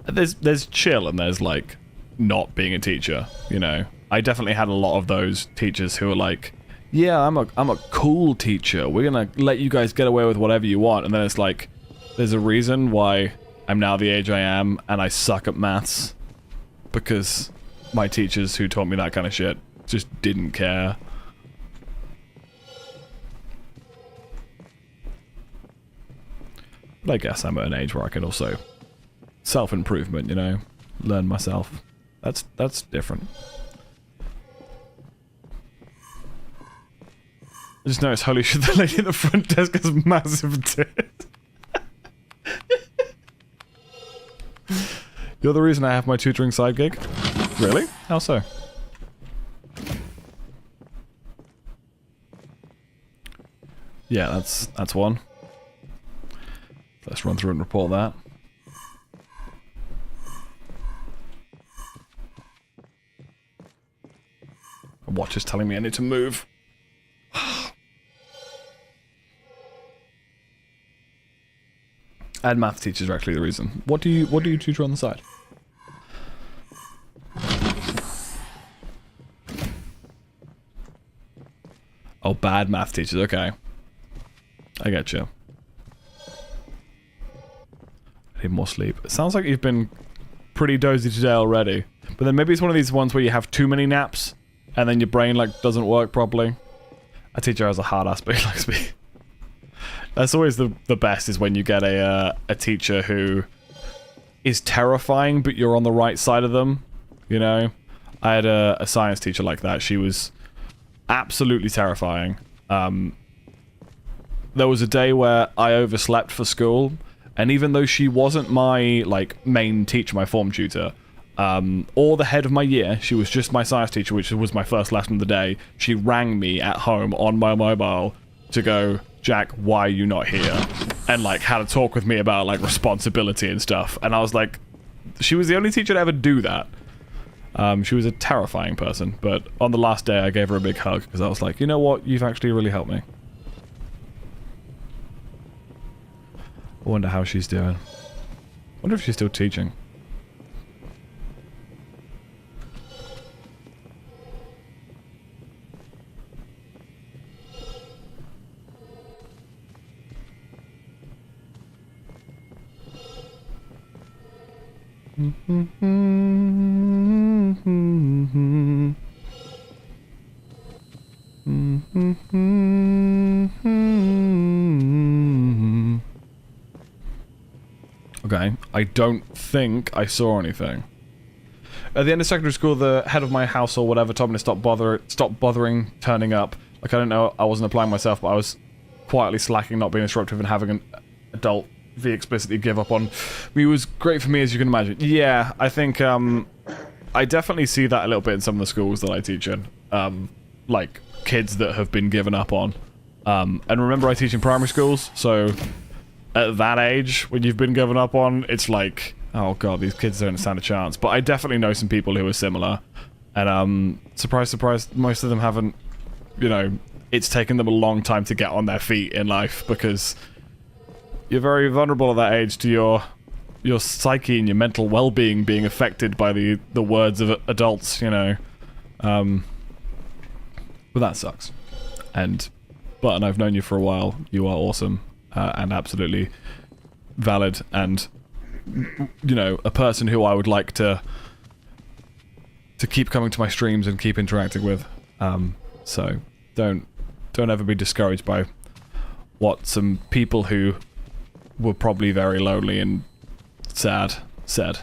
There's chill and there's like not being a teacher, you know. I definitely had a lot of those teachers who were like, yeah, I'm a cool teacher. We're gonna let you guys get away with whatever you want. And then it's like, there's a reason why I'm now the age I am and I suck at maths. Because my teachers who taught me that kind of shit just didn't care. But I guess I'm at an age where I can also self-improvement, you know, learn myself. That's different. I just noticed, holy shit, the lady at the front desk has massive tits. You're the reason I have my tutoring side gig? Really? How so? Yeah, that's one. Let's run through and report that. My watch is telling me I need to move. And math teachers are actually the reason. What do you tutor on the side? Oh, bad math teachers. Okay, I get you. I need more sleep. It sounds like you've been pretty dozy today already. But then maybe it's one of these ones where you have too many naps, and then your brain like doesn't work properly. A teacher has a hard ass, but he likes me. That's always the best, is when you get a teacher who is terrifying, but you're on the right side of them, you know? I had a science teacher like that. She was absolutely terrifying. There was a day where I overslept for school, and even though she wasn't my, like, main teacher, my form tutor, or the head of my year, she was just my science teacher, which was my first lesson of the day, she rang me at home on my mobile to go, Jack, why are you not here? And like had a talk with me about like responsibility and stuff. And I was like, she was the only teacher to ever do that. She was a terrifying person, but on the last day I gave her a big hug because I was like, you know what, you've actually really helped me. I wonder how she's doing. I wonder if she's still teaching. Okay, I don't think I saw anything. At the end of secondary school, the head of my house or whatever told me to stop bothering turning up. Like, I don't know, I wasn't applying myself, but I was quietly slacking, not being disruptive, and having an adult be explicitly give up on me was great for me, as you can imagine. Yeah, I think, I definitely see that a little bit in some of the schools that I teach in. Like, kids that have been given up on. And remember, I teach in primary schools, so at that age, when you've been given up on, it's like, oh god, these kids don't stand a chance. But I definitely know some people who are similar. And, surprise, surprise, most of them haven't, you know, it's taken them a long time to get on their feet in life, because you're very vulnerable at that age to your psyche and your mental well-being being affected by the words of adults, you know. But that sucks. And Button, I've known you for a while. You are awesome and absolutely valid, and you know, a person who I would like to keep coming to my streams and keep interacting with. So don't ever be discouraged by what some people who were probably very lonely and sad said.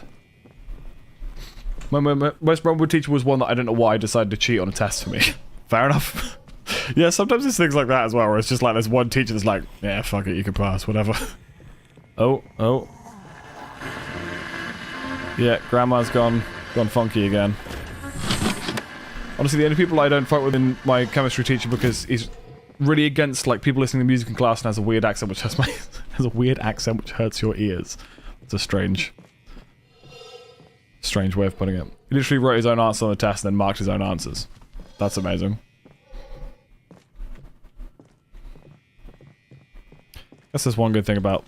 My most memorable teacher was one that I don't know why decided to cheat on a test for me. Fair enough. Yeah, sometimes it's things like that as well, where it's just like there's one teacher that's like, yeah, fuck it, you can pass, whatever. Oh. Yeah, grandma's gone funky again. Honestly, the only people I don't fight with in my chemistry teacher, because he's really against like people listening to music in class and has a weird accent which hurts your ears. It's a strange way of putting it. He literally wrote his own answer on the test and then marked his own answers. That's amazing. That's just one good thing about,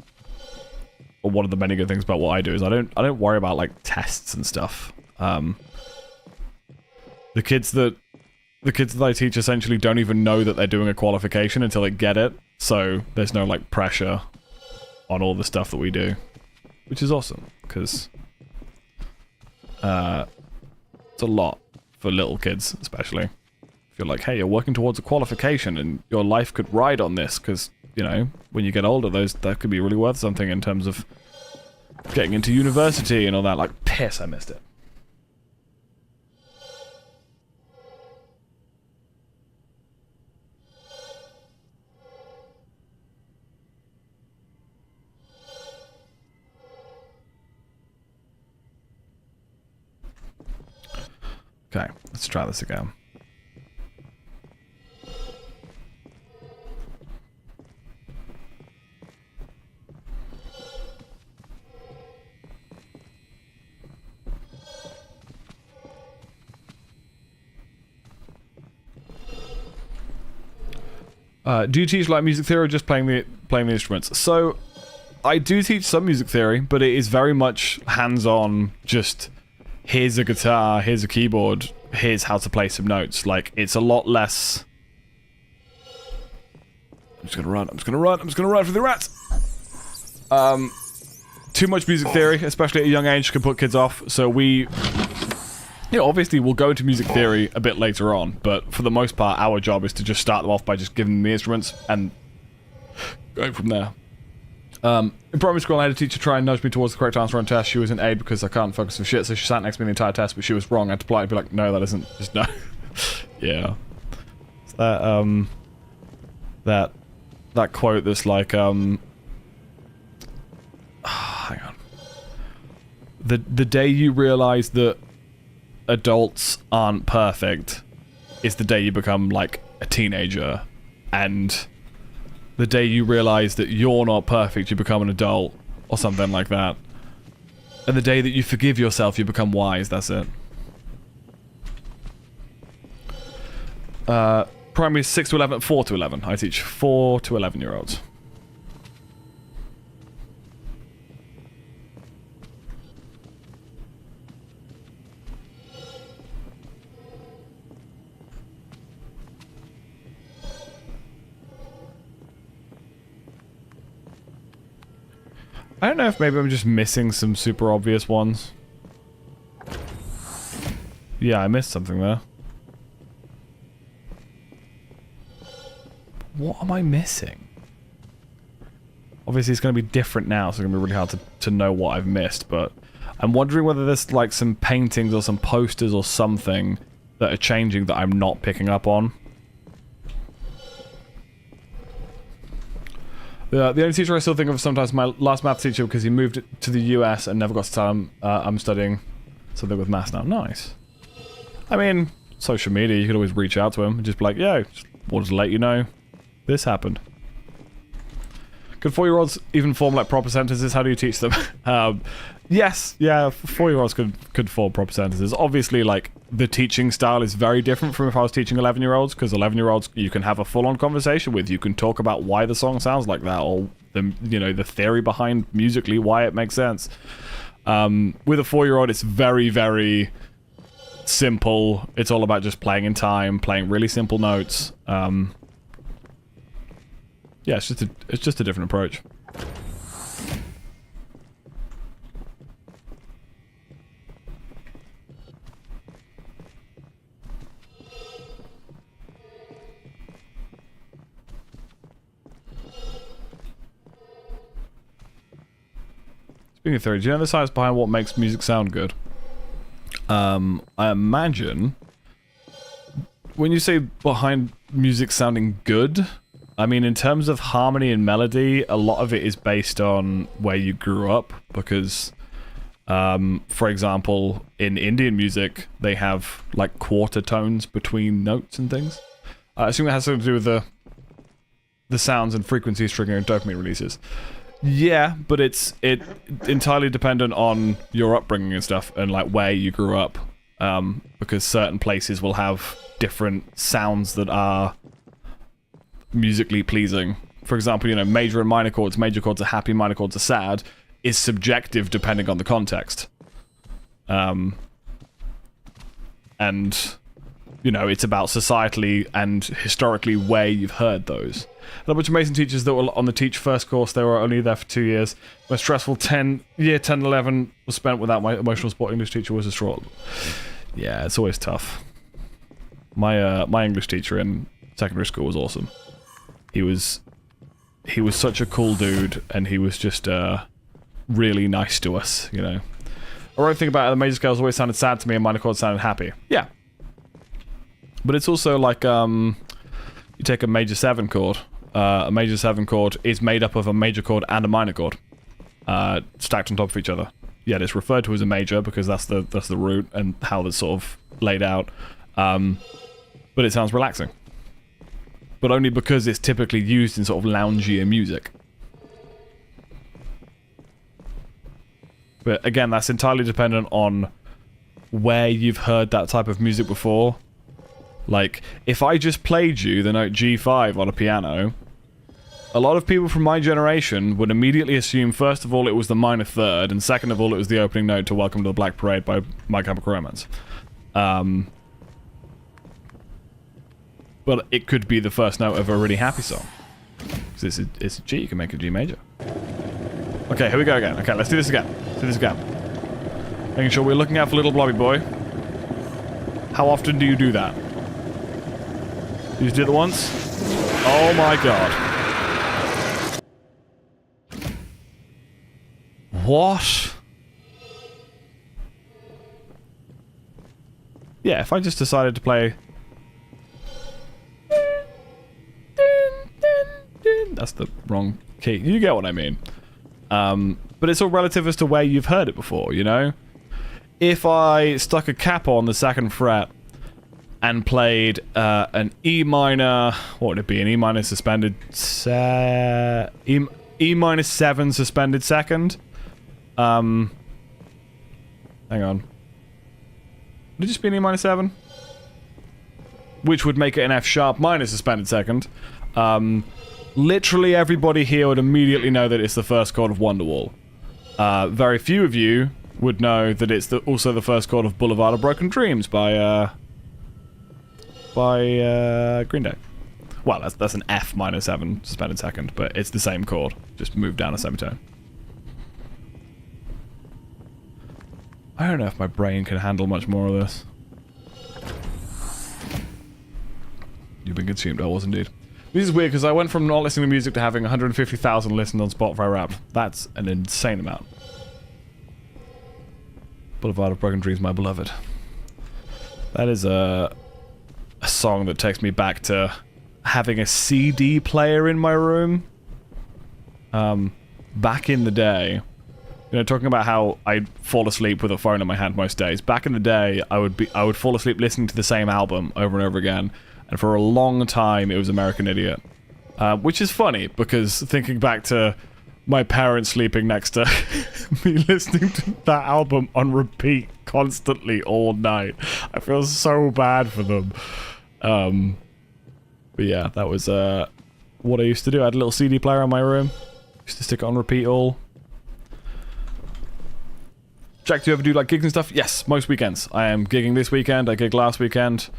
or one of the many good things about what I do, is I don't worry about like tests and stuff. The kids that I teach essentially don't even know that they're doing a qualification until they get it, so there's no like pressure on all the stuff that we do, which is awesome, because it's a lot for little kids, especially. If you're like, hey, you're working towards a qualification and your life could ride on this, because you know, when you get older, that could be really worth something in terms of getting into university and all that. Like, piss, I missed it. Okay, let's try this again. Do you teach like music theory or just playing the instruments? So, I do teach some music theory, but it is very much hands-on. Just here's a guitar, here's a keyboard, here's how to play some notes. Like, it's a lot less. I'm just gonna run for the rats. Too much music theory, especially at a young age, can put kids off. So we. Yeah, obviously we'll go into music theory a bit later on, but for the most part, our job is to just start them off by just giving them the instruments and going from there. In primary school, I had a teacher try and nudge me towards the correct answer on test. She was an A because I can't focus for shit, so she sat next to me the entire test, but she was wrong. I had to politely be like, no, that isn't. Just no. Yeah. It's that quote that's like, hang on. The day you realize that adults aren't perfect is the day you become like a teenager, and the day you realize that you're not perfect you become an adult or something like that, and the day that you forgive yourself you become wise. That's it. Primary 6 to 11, 4 to 11. I teach 4 to 11-year-olds. I don't know if maybe I'm just missing some super obvious ones. Yeah, I missed something there. What am I missing? Obviously it's going to be different now, so it's going to be really hard to know what I've missed, but I'm wondering whether there's like some paintings or some posters or something that are changing that I'm not picking up on. The only teacher I still think of sometimes is my last math teacher, because he moved to the US and never got to tell him I'm studying something with maths now. Nice. I mean, social media, you could always reach out to him and just be like, yo, just wanted to let you know this happened. Could 4-year-olds even form like proper sentences? How do you teach them? Yes, yeah, 4-year-olds could form proper sentences. Obviously, like, the teaching style is very different from if I was teaching 11-year-olds, because 11-year-olds you can have a full-on conversation with. You can talk about why the song sounds like that, or the, you know, the theory behind musically why it makes sense. With a 4-year-old, it's very, very simple. It's all about just playing in time, playing really simple notes. Yeah, it's just a different approach. Speaking of theory, do you know the science behind what makes music sound good? I imagine when you say behind music sounding good, I mean in terms of harmony and melody, a lot of it is based on where you grew up, because for example, in Indian music, they have like quarter tones between notes and things. I assume it has something to do with the sounds and frequencies triggering dopamine releases. Yeah, but it's entirely dependent on your upbringing and stuff, and like where you grew up, because certain places will have different sounds that are musically pleasing. For example, you know, major and minor chords. Major chords are happy, minor chords are sad. Is subjective depending on the context. And you know, it's about societally and historically where you've heard those. And a bunch of amazing teachers that were on the Teach First course, they were only there for 2 years. My stressful 10, 11 was spent without my emotional support English teacher was distraught. Yeah, it's always tough. My English teacher in secondary school was awesome. He was he was such a cool dude, and he was just really nice to us, you know. I wrote thing about it, the major scales always sounded sad to me and minor chords sounded happy. Yeah. But it's also like, you take a major 7 chord. A major 7 chord is made up of a major chord and a minor chord. Stacked on top of each other. Yet it's referred to as a major because that's the root and how that's sort of laid out. But it sounds relaxing. But only because it's typically used in sort of loungier music. But again, that's entirely dependent on where you've heard that type of music before. Like, if I just played you the note G5 on a piano, a lot of people from my generation would immediately assume, first of all, it was the minor third, and second of all, it was the opening note to Welcome to the Black Parade by My Chemical Romance. But it could be the first note of a really happy song. Because it's a G, you can make a G major. Okay, here we go again. Okay, let's do this again. Let's do this again. Making sure we're looking out for little blobby boy. How often do you do that? You just did it once? Oh my god. What? Yeah, if I just decided to play... That's the wrong key. You get what I mean. But it's all relative as to where you've heard it before, you know? If I stuck a cap on the 2nd fret and played an E minor... What would it be? An E minor suspended... E minor 7 suspended 2nd? Hang on. Would it just be an E minor 7? Which would make it an F sharp minor suspended 2nd. Literally everybody here would immediately know that it's the first chord of Wonderwall. Very few of you would know that it's also the first chord of Boulevard of Broken Dreams by Green Day. Well, that's an F minor 7 suspended 2nd, but it's the same chord, just moved down a semitone. I don't know if my brain can handle much more of this. You've been consumed, I was indeed. This is weird because I went from not listening to music to having 150,000 listened on Spotify Wrapped. That's an insane amount. Boulevard of Broken Dreams, my beloved. That is a song that takes me back to having a CD player in my room. Back in the day, you know, talking about how I'd fall asleep with a phone in my hand most days. Back in the day, I would fall asleep listening to the same album over and over again. And for a long time, it was American Idiot. Which is funny, because thinking back to my parents sleeping next to me listening to that album on repeat constantly all night, I feel so bad for them. But yeah, that was what I used to do. I had a little CD player in my room. Used to stick it on repeat all. Jack, do you ever do like gigs and stuff? Yes, most weekends. I am gigging this weekend. I gigged last weekend.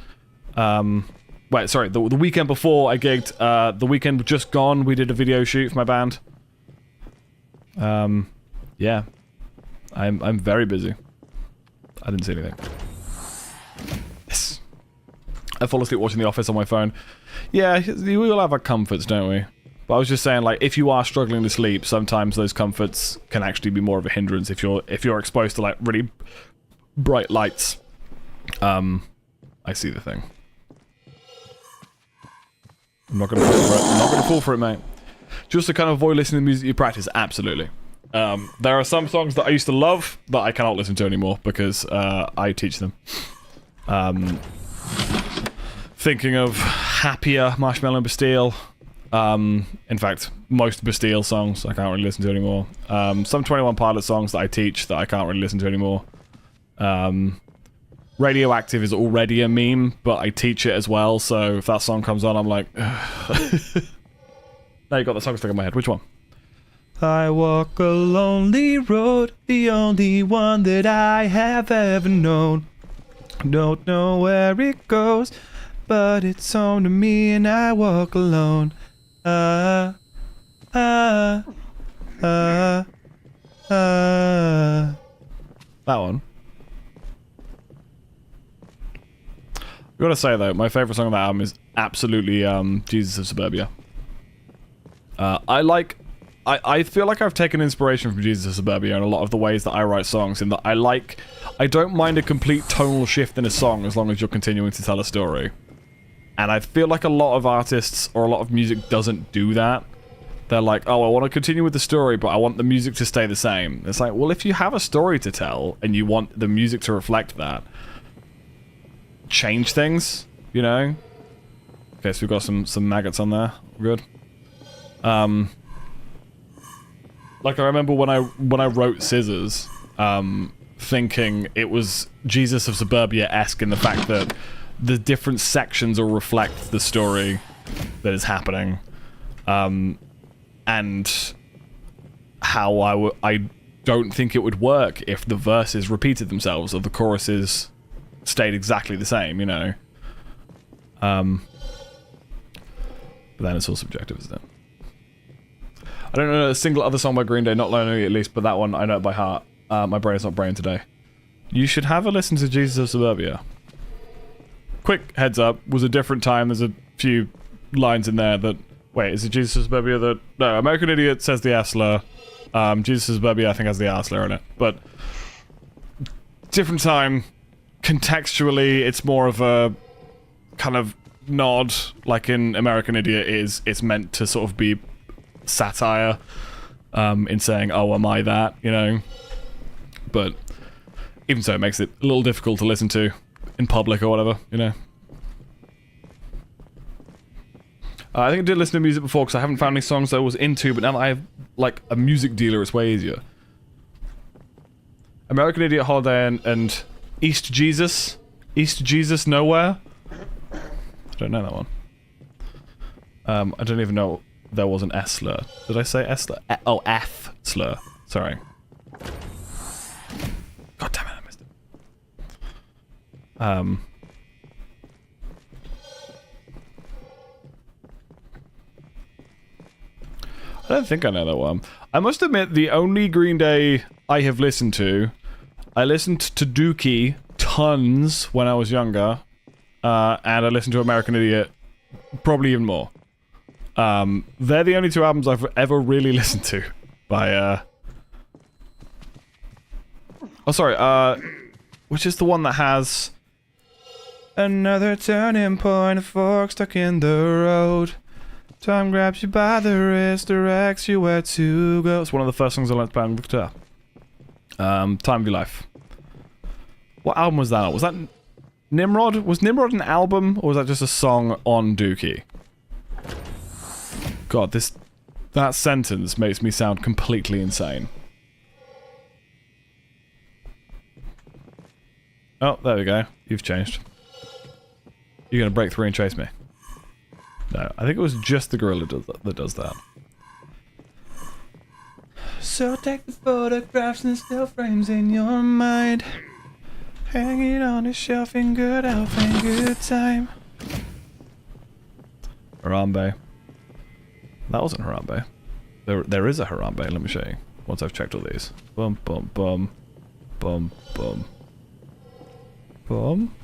Wait, sorry, the weekend before I gigged, the weekend just gone, we did a video shoot for my band. Yeah. I'm very busy. I didn't see anything. Yes. I fall asleep watching The Office on my phone. Yeah, we all have our comforts, don't we? But I was just saying, like, if you are struggling to sleep, sometimes those comforts can actually be more of a hindrance if you're exposed to, like, really bright lights. I see the thing. I'm not gonna fall for it. I'm not gonna fall for it, mate. Just to kind of avoid listening to music you practice, absolutely. There are some songs that I used to love that I cannot listen to anymore because I teach them. Thinking of Happier, Marshmallow and Bastille. In fact, most Bastille songs I can't really listen to anymore. Some 21 Pilot songs that I teach that I can't really listen to anymore. Radioactive is already a meme, but I teach it as well, so if that song comes on, I'm like... Now you got the song stuck in my head. Which one? I walk a lonely road, the only one that I have ever known. Don't know where it goes, but it's home to me and I walk alone. That one. I gotta say though, my favourite song on that album is absolutely Jesus of Suburbia. I feel like I've taken inspiration from Jesus of Suburbia in a lot of the ways that I write songs, in that I don't mind a complete tonal shift in a song as long as you're continuing to tell a story. And I feel like a lot of artists or a lot of music doesn't do that. They're like, oh, I want to continue with the story, but I want the music to stay the same. It's like, well, if you have a story to tell and you want the music to reflect that, change things, you know? Okay, so we've got some maggots on there. Good. Like, I remember when I wrote Scissors, thinking it was Jesus of Suburbia-esque in the fact that the different sections will reflect the story that is happening. And how I don't think it would work if the verses repeated themselves or the choruses stayed exactly the same, you know? But then it's all subjective, isn't it? I don't know a single other song by Green Day, not Lonely at least, but that one I know it by heart. My brain is not brain today. You should have a listen to Jesus of Suburbia. Quick heads up, was a different time, there's a few lines in there that... Wait, is it Jesus of Suburbia that... No, American Idiot says the S slur. Jesus of Suburbia I think has the R slur in it. But... different time. Contextually, it's more of a... kind of nod, like in American Idiot it's meant to sort of be satire. In saying, oh, am I that, you know? But... even so, it makes it a little difficult to listen to in public or whatever, you know? I think I did listen to music before because I haven't found any songs that I was into, but now that I have, like, a music dealer, it's way easier. American Idiot, Holiday, and East Jesus? East Jesus Nowhere? I don't know that one. I don't even know there was an S slur. Did I say S slur? Oh, F slur. Sorry. God damn it, I missed it. I don't think I know that one. I must admit, the only Green Day I have listened to, I listened to Dookie tons when I was younger, and I listened to American Idiot probably even more. They're the only two albums I've ever really listened to by, oh, sorry, which is the one that has... Another turning point, a fork stuck in the road. Time grabs you by the wrist, directs you where to go. It's one of the first songs I learned to play on the guitar. Time of Your Life. What album was that on? Was that Nimrod? Was Nimrod an album, or was that just a song on Dookie? God, that sentence makes me sound completely insane. Oh, there we go. You've changed. You're gonna break through and chase me. No, I think it was just the gorilla that does that. So take the photographs and still frames in your mind. Hang it on a shelf in good health and good time. Harambe. That wasn't Harambe. There is a Harambe, let me show you. Once I've checked all these. Bum bum bum. Bum bum. Bum.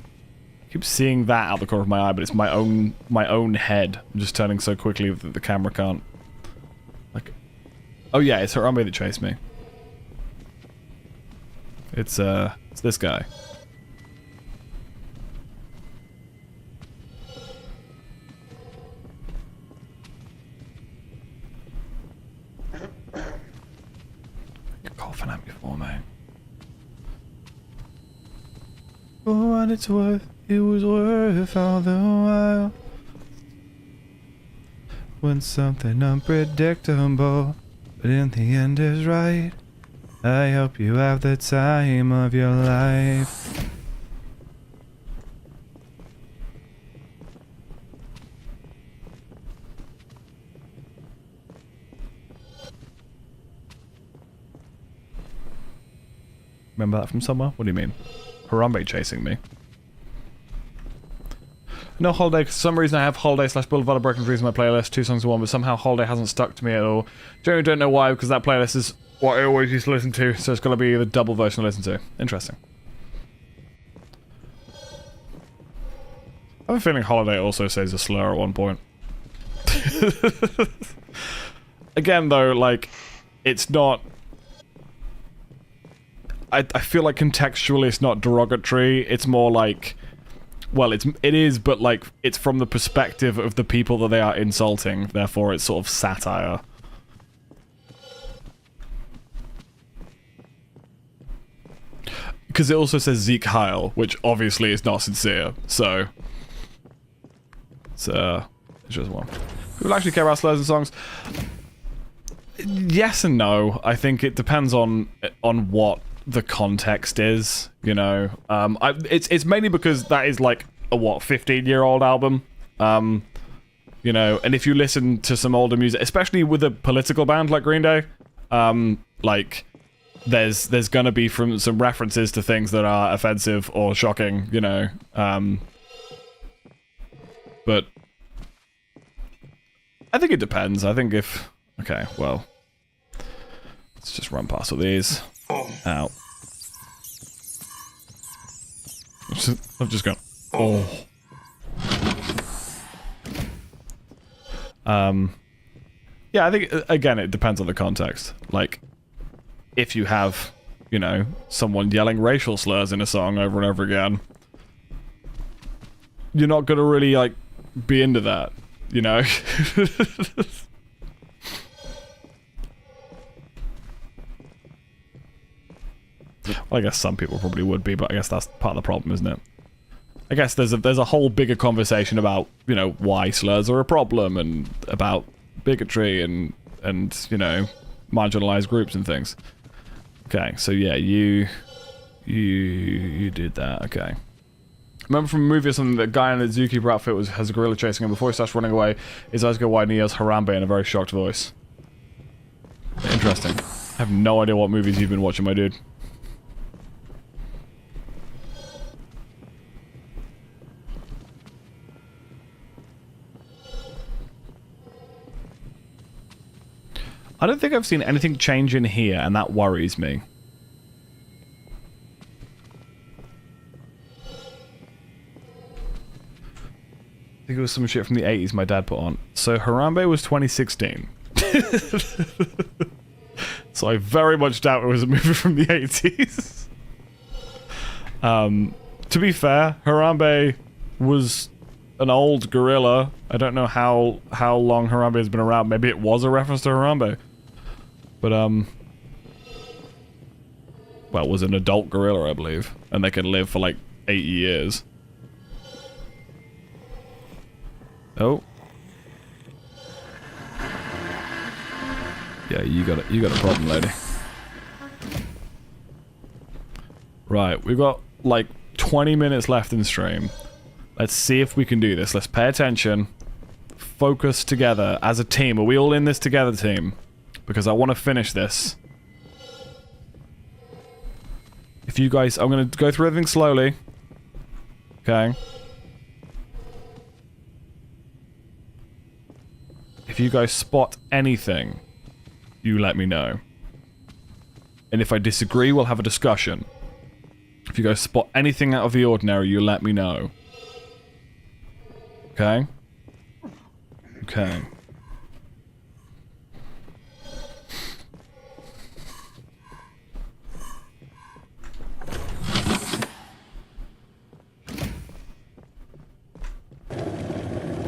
I keep seeing that out the corner of my eye, but it's my own head. I'm just turning so quickly that the camera can't. Like, oh yeah, it's Harambe that chased me. It's this guy. You're coughing at me for, man. For what it's worth, it was worth all the while. When something unpredictable, but in the end is right. I hope you have the time of your life. Remember that from somewhere? What do you mean? Harambe chasing me. No Holiday, for some reason I have Holiday / Boulevard of Broken Dreams in my playlist, 2 songs in one, but somehow Holiday hasn't stuck to me at all. Generally don't know why, because that playlist is what I always used to listen to, so it's got to be the double version I listen to. Interesting. I have a feeling Holiday also says a slur at one point. again, though, like, it's not... I feel like contextually it's not derogatory. It's more like... Well, it is, but, like, it's from the perspective of the people that they are insulting. Therefore, it's sort of satire. Because it also says Zeke Heil, which obviously is not sincere, so... It's just one. People actually care about slurs and songs? Yes and no. I think it depends on what the context is, you know. It's mainly because that is like a 15-year-old album, you know. And if you listen to some older music, especially with a political band like Green Day, like there's gonna be some references to things that are offensive or shocking, you know. But I think it depends. I think if... Okay, well... Let's just run past all these. Out. I'm just going... Oh. Yeah, I think, again, it depends on the context. Like, if you have, you know, someone yelling racial slurs in a song over and over again, you're not gonna really, like, be into that, you know? Well, I guess some people probably would be, but I guess that's part of the problem, isn't it? I guess there's a whole bigger conversation about, you know, why slurs are a problem, and about bigotry and you know, marginalized groups and things. Okay, so yeah, you did that, okay. Remember from a movie or something that a guy in a zookeeper outfit has a gorilla chasing him. Before he starts running away, his eyes go wide and he yells Harambe in a very shocked voice. Interesting. I have no idea what movies you've been watching, my dude. I don't think I've seen anything change in here, and that worries me. I think it was some shit from the 80s my dad put on. So Harambe was 2016. So I very much doubt it was a movie from the 80s. To be fair, Harambe was an old gorilla. I don't know how long Harambe has been around. Maybe it was a reference to Harambe. But, well, it was an adult gorilla, I believe. And they can live for, like, 80 years. Oh. Yeah, you got a problem, lady. Right, we've got like 20 minutes left in stream. Let's see if we can do this. Let's pay attention. Focus together as a team. Are we all in this together, team? Because I want to finish this. If you guys... I'm going to go through everything slowly. Okay. If you guys spot anything, you let me know. And if I disagree, we'll have a discussion. If you guys spot anything out of the ordinary, you let me know. Okay? Okay.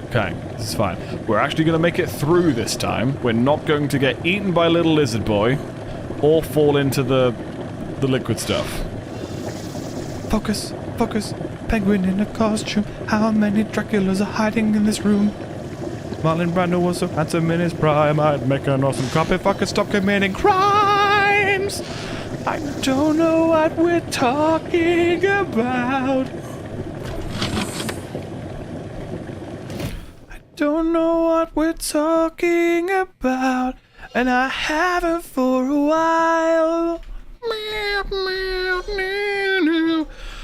Okay, this is fine. We're actually going to make it through this time. We're not going to get eaten by little lizard boy, or fall into the liquid stuff. Focus, focus. Penguin in a costume. How many Draculas are hiding in this room? Marlon Brando was so handsome in his prime. I'd make an awesome cop if I could stop committing crimes. I don't know what we're talking about. Don't know what we're talking about, and I haven't for a while.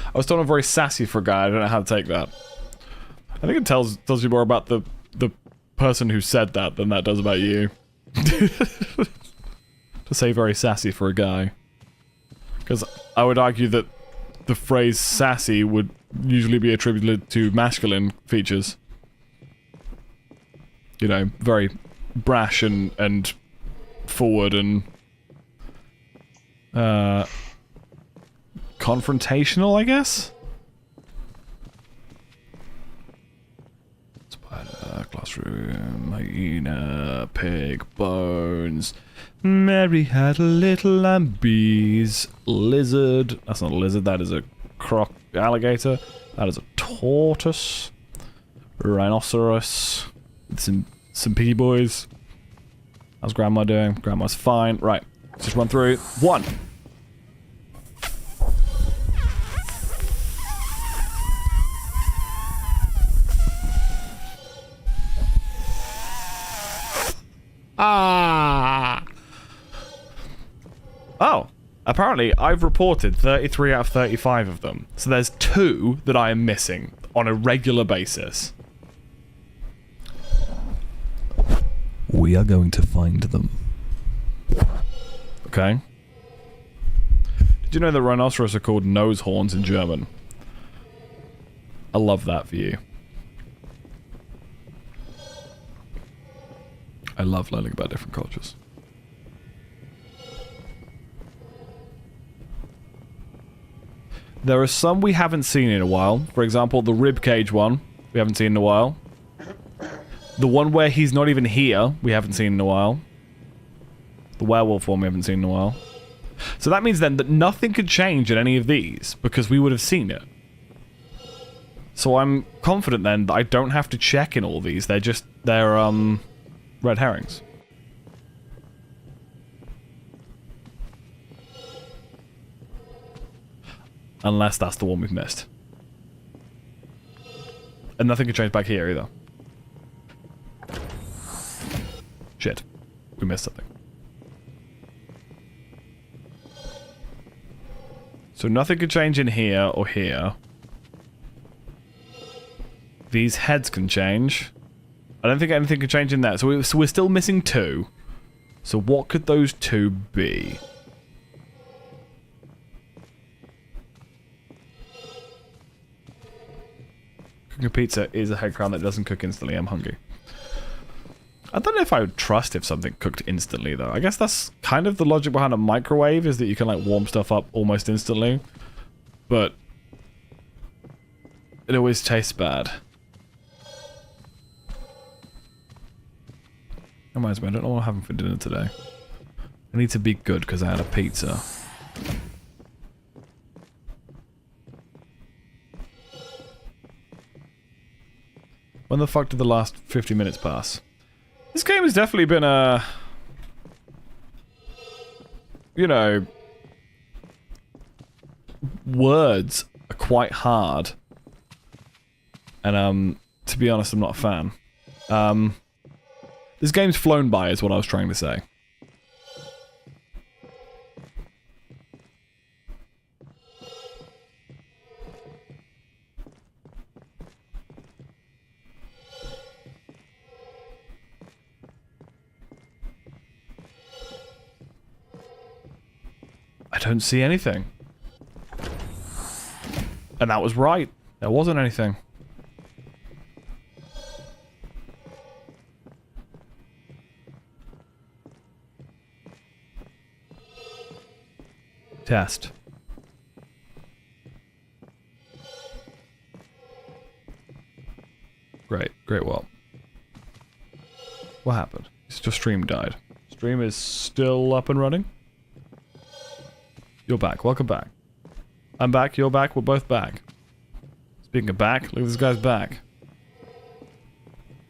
I was told I'm very sassy for a guy. I don't know how to take that. I think it tells you more about the person who said that than that does about you. To say very sassy for a guy. Because I would argue that the phrase sassy would usually be attributed to masculine features. You know, very brash and forward and confrontational, I guess. Spider, classroom, hyena, pig, bones. Mary had a little lamb, bees, lizard. That's not a lizard, that is a alligator. That is a tortoise. Rhinoceros. Some piggy boys. How's Grandma doing? Grandma's fine. Right, let's just run through. 1. Ah! Oh, apparently I've reported 33 out of 35 of them. So there's 2 that I am missing on a regular basis. We are going to find them. Okay. Did you know that rhinoceros are called nose horns in German? I love that for you. I love learning about different cultures. There are some we haven't seen in a while. For example, the ribcage one we haven't seen in a while. The one where he's not even here, we haven't seen in a while. The werewolf one we haven't seen in a while. So that means then that nothing could change in any of these, because we would have seen it. So I'm confident then that I don't have to check in all these. They're red herrings. Unless that's the one we've missed. And nothing can change back here either. Shit. We missed something. So nothing can change in here or here. These heads can change. I don't think anything can change in there. So we're still missing 2. So what could those 2 be? Cooking a pizza is a head crown that doesn't cook instantly. I'm hungry. I don't know if I would trust if something cooked instantly, though. I guess that's kind of the logic behind a microwave, is that you can, like, warm stuff up almost instantly. But it always tastes bad. Reminds me, I don't know what I'm having for dinner today. I need to be good because I had a pizza. When the fuck did the last 50 minutes pass? This game has definitely been a... You know... Words are quite hard. And, to be honest, I'm not a fan. This game's flown by, is what I was trying to say. I don't see anything. And that was right. There wasn't anything. Test. Great. Great, well. What happened? Just stream died. Stream is still up and running? You're back. Welcome back. I'm back. You're back. We're both back. Speaking of back, look at this guy's back.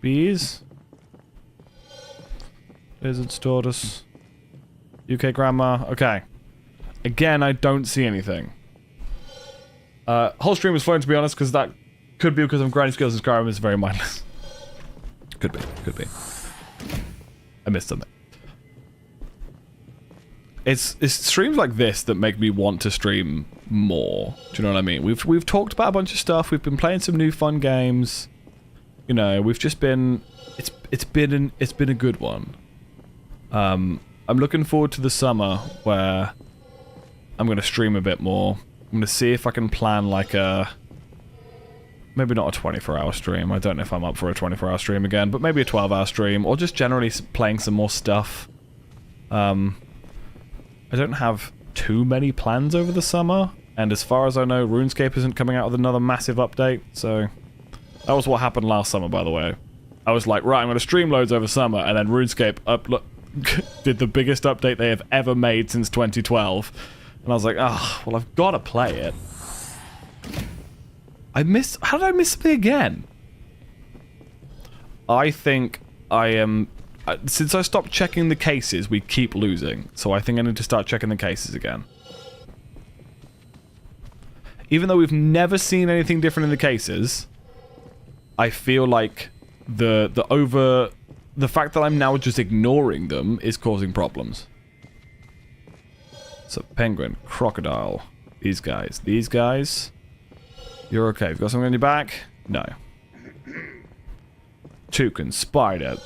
Bees. Lizards, tortoise. UK grandma. Okay. Again, I don't see anything. Whole stream was fine, to be honest, because that could be because I'm grinding skills and Skyrim is very mindless. Could be. Could be. I missed something. It's streams like this that make me want to stream more. Do you know what I mean? We've talked about a bunch of stuff. We've been playing some new fun games. You know, we've just been. It's been a good one. I'm looking forward to the summer where I'm gonna stream a bit more. I'm gonna see if I can plan like a. Maybe not a 24-hour stream. I don't know if I'm up for a 24-hour stream again, but maybe a 12-hour stream, or just generally playing some more stuff. I don't have too many plans over the summer, and as far as I know, RuneScape isn't coming out with another massive update, so... That was what happened last summer, by the way. I was like, right, I'm going to stream loads over summer, and then RuneScape did the biggest update they have ever made since 2012. And I was like, ah, well, I've got to play it. How did I miss something again? I think I am... Since I stopped checking the cases, we keep losing. So I think I need to start checking the cases again. Even though we've never seen anything different in the cases, I feel like the fact that I'm now just ignoring them is causing problems. So penguin, crocodile, these guys. You're okay. You've got something on your back? No. Toucan, spider.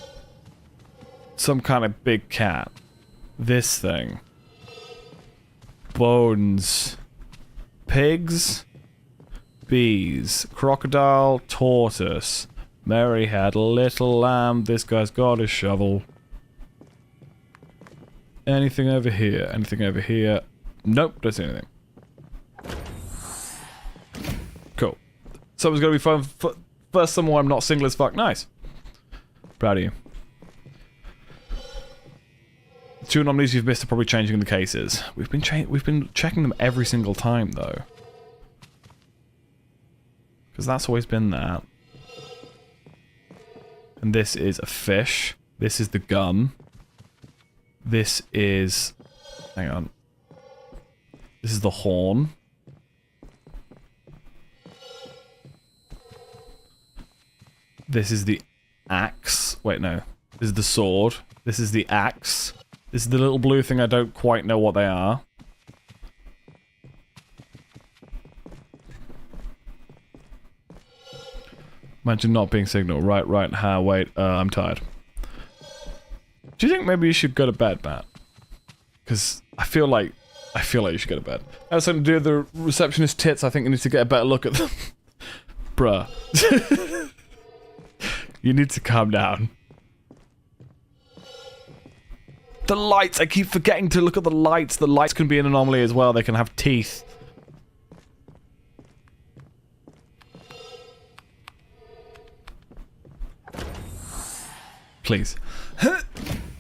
Some kind of big cat. This thing. Bones. Pigs. Bees. Crocodile. Tortoise. Mary had a little lamb. This guy's got a shovel. Anything over here? Anything over here? Nope, don't see anything. Cool. Summer's gonna be fun. First summer where I'm not single as fuck. Nice. Proud of you. Two anomalies you've missed are probably changing the cases. We've been checking them every single time though. Because that's always been that. And this is a fish. This is the gun. This is... Hang on. This is the horn. This is the axe. Wait, no. This is the sword. This is the axe. This is the little blue thing I don't quite know what they are. Imagine not being signal. Right, wait, I'm tired. Do you think maybe you should go to bed, Matt? Because I feel like you should go to bed. I was going to do the receptionist tits. I think you need to get a better look at them. Bruh. You need to calm down. The lights! I keep forgetting to look at the lights. The lights can be an anomaly as well. They can have teeth. Please.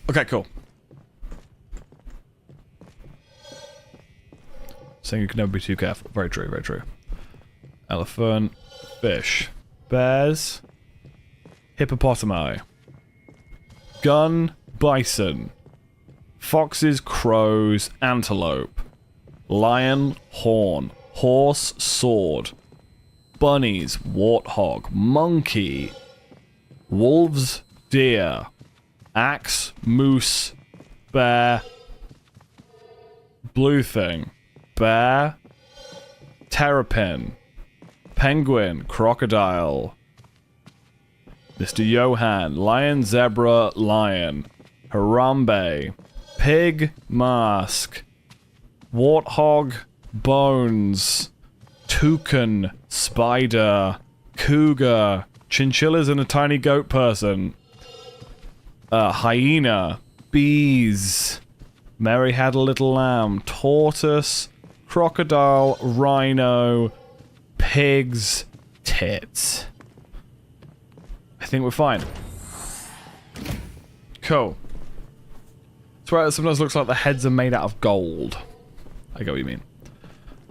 Okay, cool. Saying you can never be too careful. Very true, very true. Elephant. Fish. Bears. Hippopotami. Gun. Bison. Foxes, crows, antelope. Lion, horn. Horse, sword. Bunnies, warthog. Monkey. Wolves, deer. Axe, moose, bear. Blue thing. Bear. Terrapin. Penguin, crocodile. Mr. Johan, lion, zebra, lion. Harambe. Pig, mask. Warthog, bones. Toucan, spider. Cougar, chinchillas and a tiny goat person. Hyena, bees. Mary had a little lamb. Tortoise, crocodile, rhino, pigs, tits. I think we're fine. Cool. That's why it sometimes looks like the heads are made out of gold. I get what you mean.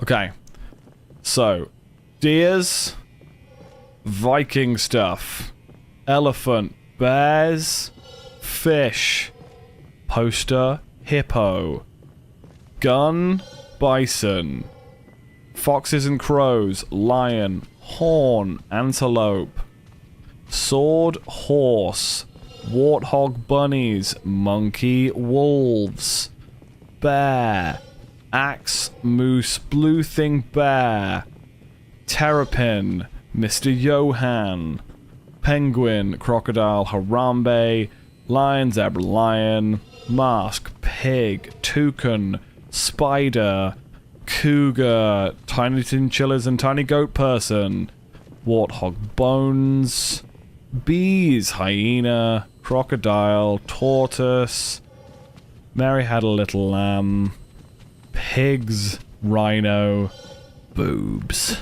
Okay. So, deers, Viking stuff, elephant, bears, fish, poster, hippo, gun, bison, foxes and crows, lion, horn, antelope, sword, horse, warthog, bunnies, monkey, wolves, bear, axe, moose, blue thing, bear, terrapin, Mr. Johan, penguin, crocodile, harambe, lion, zebra, lion, mask, pig, toucan, spider, cougar, tiny chinchillas and tiny goat person, warthog, bones, bees, hyena, crocodile, tortoise, Mary had a little lamb. Pigs, rhino, boobs.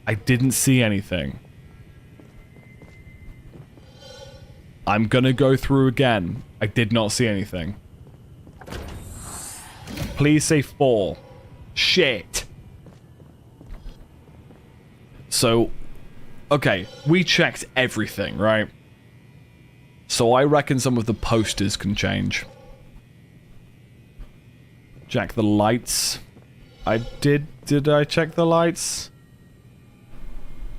I didn't see anything. I'm gonna go through again. I did not see anything. Please say 4. Shit. So, okay, we checked everything, right? So I reckon some of the posters can change. Check the lights. Did I check the lights?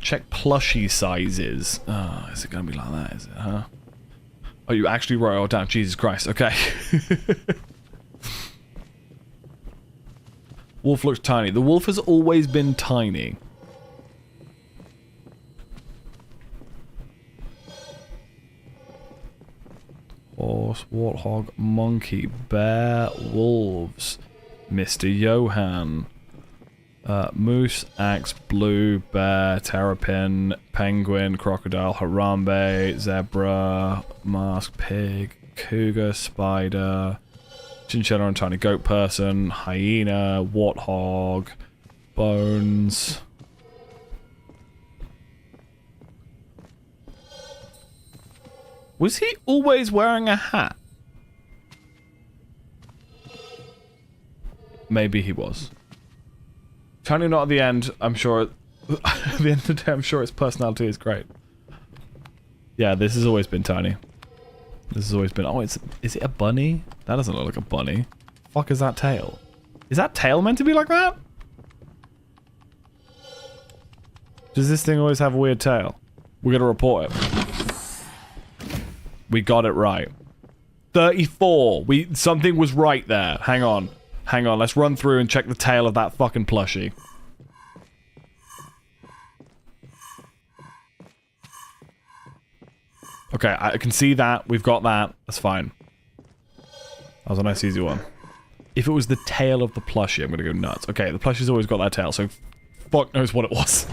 Check plushie sizes. Oh, is it gonna be like that, is it, huh? Oh, you actually wrote it down. Jesus Christ, okay. Wolf looks tiny. The wolf has always been tiny. Horse, warthog, monkey, bear, wolves. Mr. Johan. Moose, axe, blue, bear, terrapin, penguin, crocodile, harambe, zebra, mask, pig, cougar, spider, chinchilla and tiny goat person, hyena, warthog, bones. Was he always wearing a hat? Maybe he was. Tiny not at the end, I'm sure. At the end of the day, I'm sure its personality is great. Yeah, this has always been Tiny. This has always been... Oh, is it a bunny? That doesn't look like a bunny. Fuck is that tail? Is that tail meant to be like that? Does this thing always have a weird tail? We're gonna report it. We got it right. 34! Something was right there. Hang on. Hang on, let's run through and check the tail of that fucking plushie. Okay, I can see that. We've got that. That's fine. That was a nice easy one. If it was the tail of the plushie, I'm gonna go nuts. Okay, the plushie's always got that tail, so fuck knows what it was.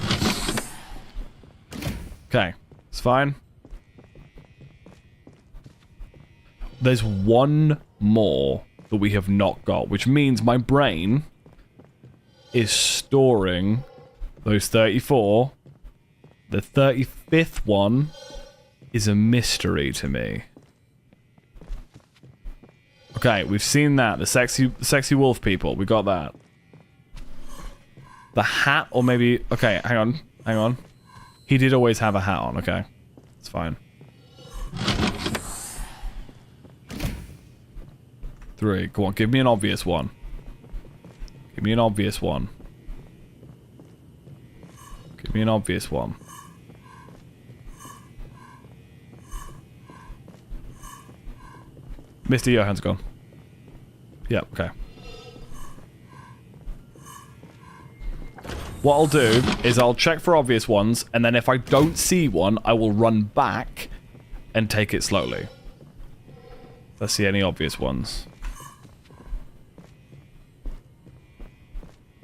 Okay, it's fine. There's one more that we have not got, which means my brain is storing those 34. The 35th one is a mystery to me. Okay, we've seen that. The sexy wolf people. We got that. The hat, or maybe... Okay, hang on. Hang on. He did always have a hat on, okay. It's fine. 3. Come on, give me an obvious one. Give me an obvious one. Give me an obvious one. Mr. Johan's gone. Yeah, okay. What I'll do is I'll check for obvious ones, and then if I don't see one, I will run back and take it slowly. Let's see any obvious ones.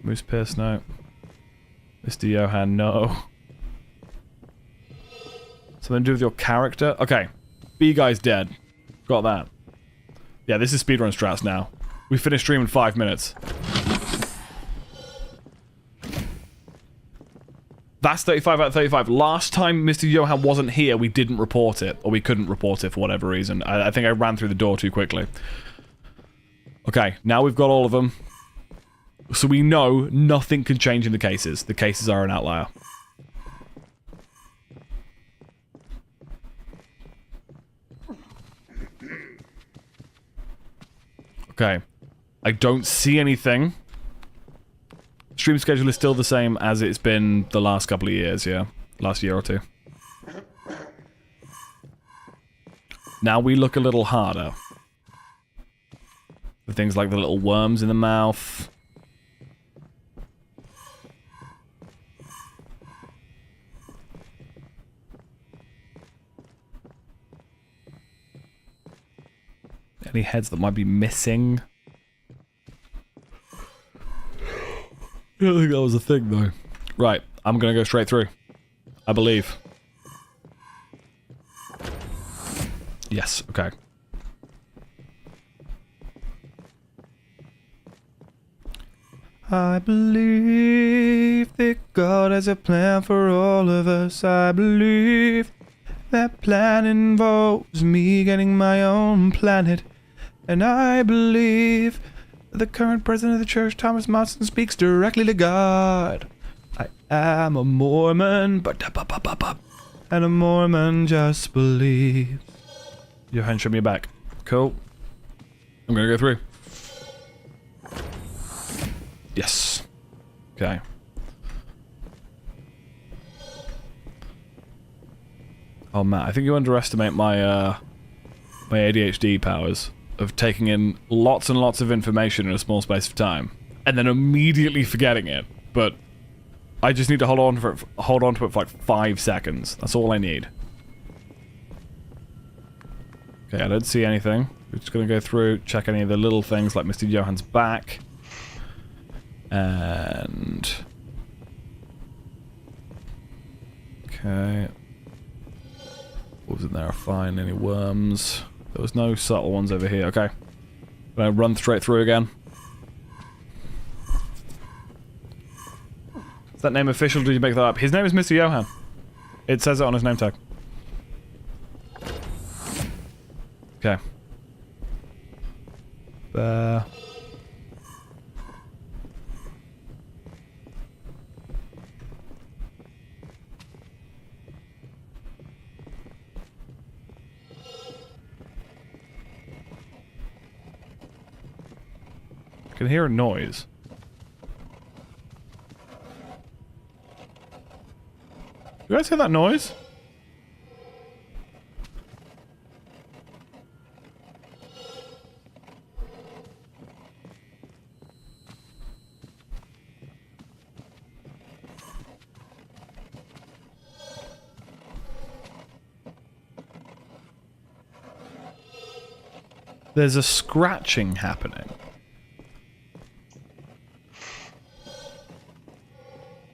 Moose Pierce, no. Mr. Johan, no. Something to do with your character? Okay. B-guy's dead. Got that. Yeah, this is speedrun strats now. We finished stream in 5 minutes. That's 35 out of 35. Last time Mr. Johan wasn't here, we didn't report it. Or we couldn't report it for whatever reason. I think I ran through the door too quickly. Okay, now we've got all of them. So we know nothing can change in the cases. The cases are an outlier. Okay. I don't see anything. Stream schedule is still the same as it's been the last couple of years, yeah. Last year or two. Now we look a little harder. The things like the little worms in the mouth. Any heads that might be missing? I don't think that was a thing, though. Right, I'm gonna go straight through. I believe. Yes, okay. I believe that God has a plan for all of us. I believe that plan involves me getting my own planet. And I believe the current president of the church, Thomas Monson, speaks directly to God. I am a Mormon, and a Mormon just believes. Johan, show me your back. Cool. I'm gonna go through. Yes. Okay. Oh man, I think you underestimate my my ADHD powers of taking in lots and lots of information in a small space of time and then immediately forgetting it. But I just need to hold on to it for like 5 seconds. That's all I need. Okay, I don't see anything. We're just gonna go through, check any of the little things like Mr. Johan's back. And... okay. What was in there? Fine. Any worms? There was no subtle ones over here. Okay. Can I run straight through again? Is that name official? Did you make that up? His name is Mr. Johan. It says it on his name tag. Okay. I can hear a noise. You guys hear that noise? There's a scratching happening.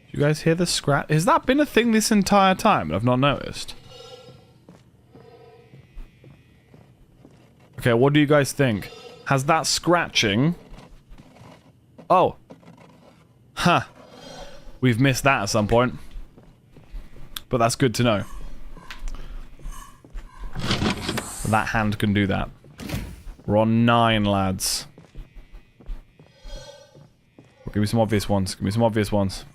You guys hear the scratch? Has that been a thing this entire time and I've not noticed? Okay, what do you guys think? Has that scratching... oh. Huh. We've missed that at some point. But that's good to know. That hand can do that. We're on 9, lads. Well, give me some obvious ones. Give me some obvious ones.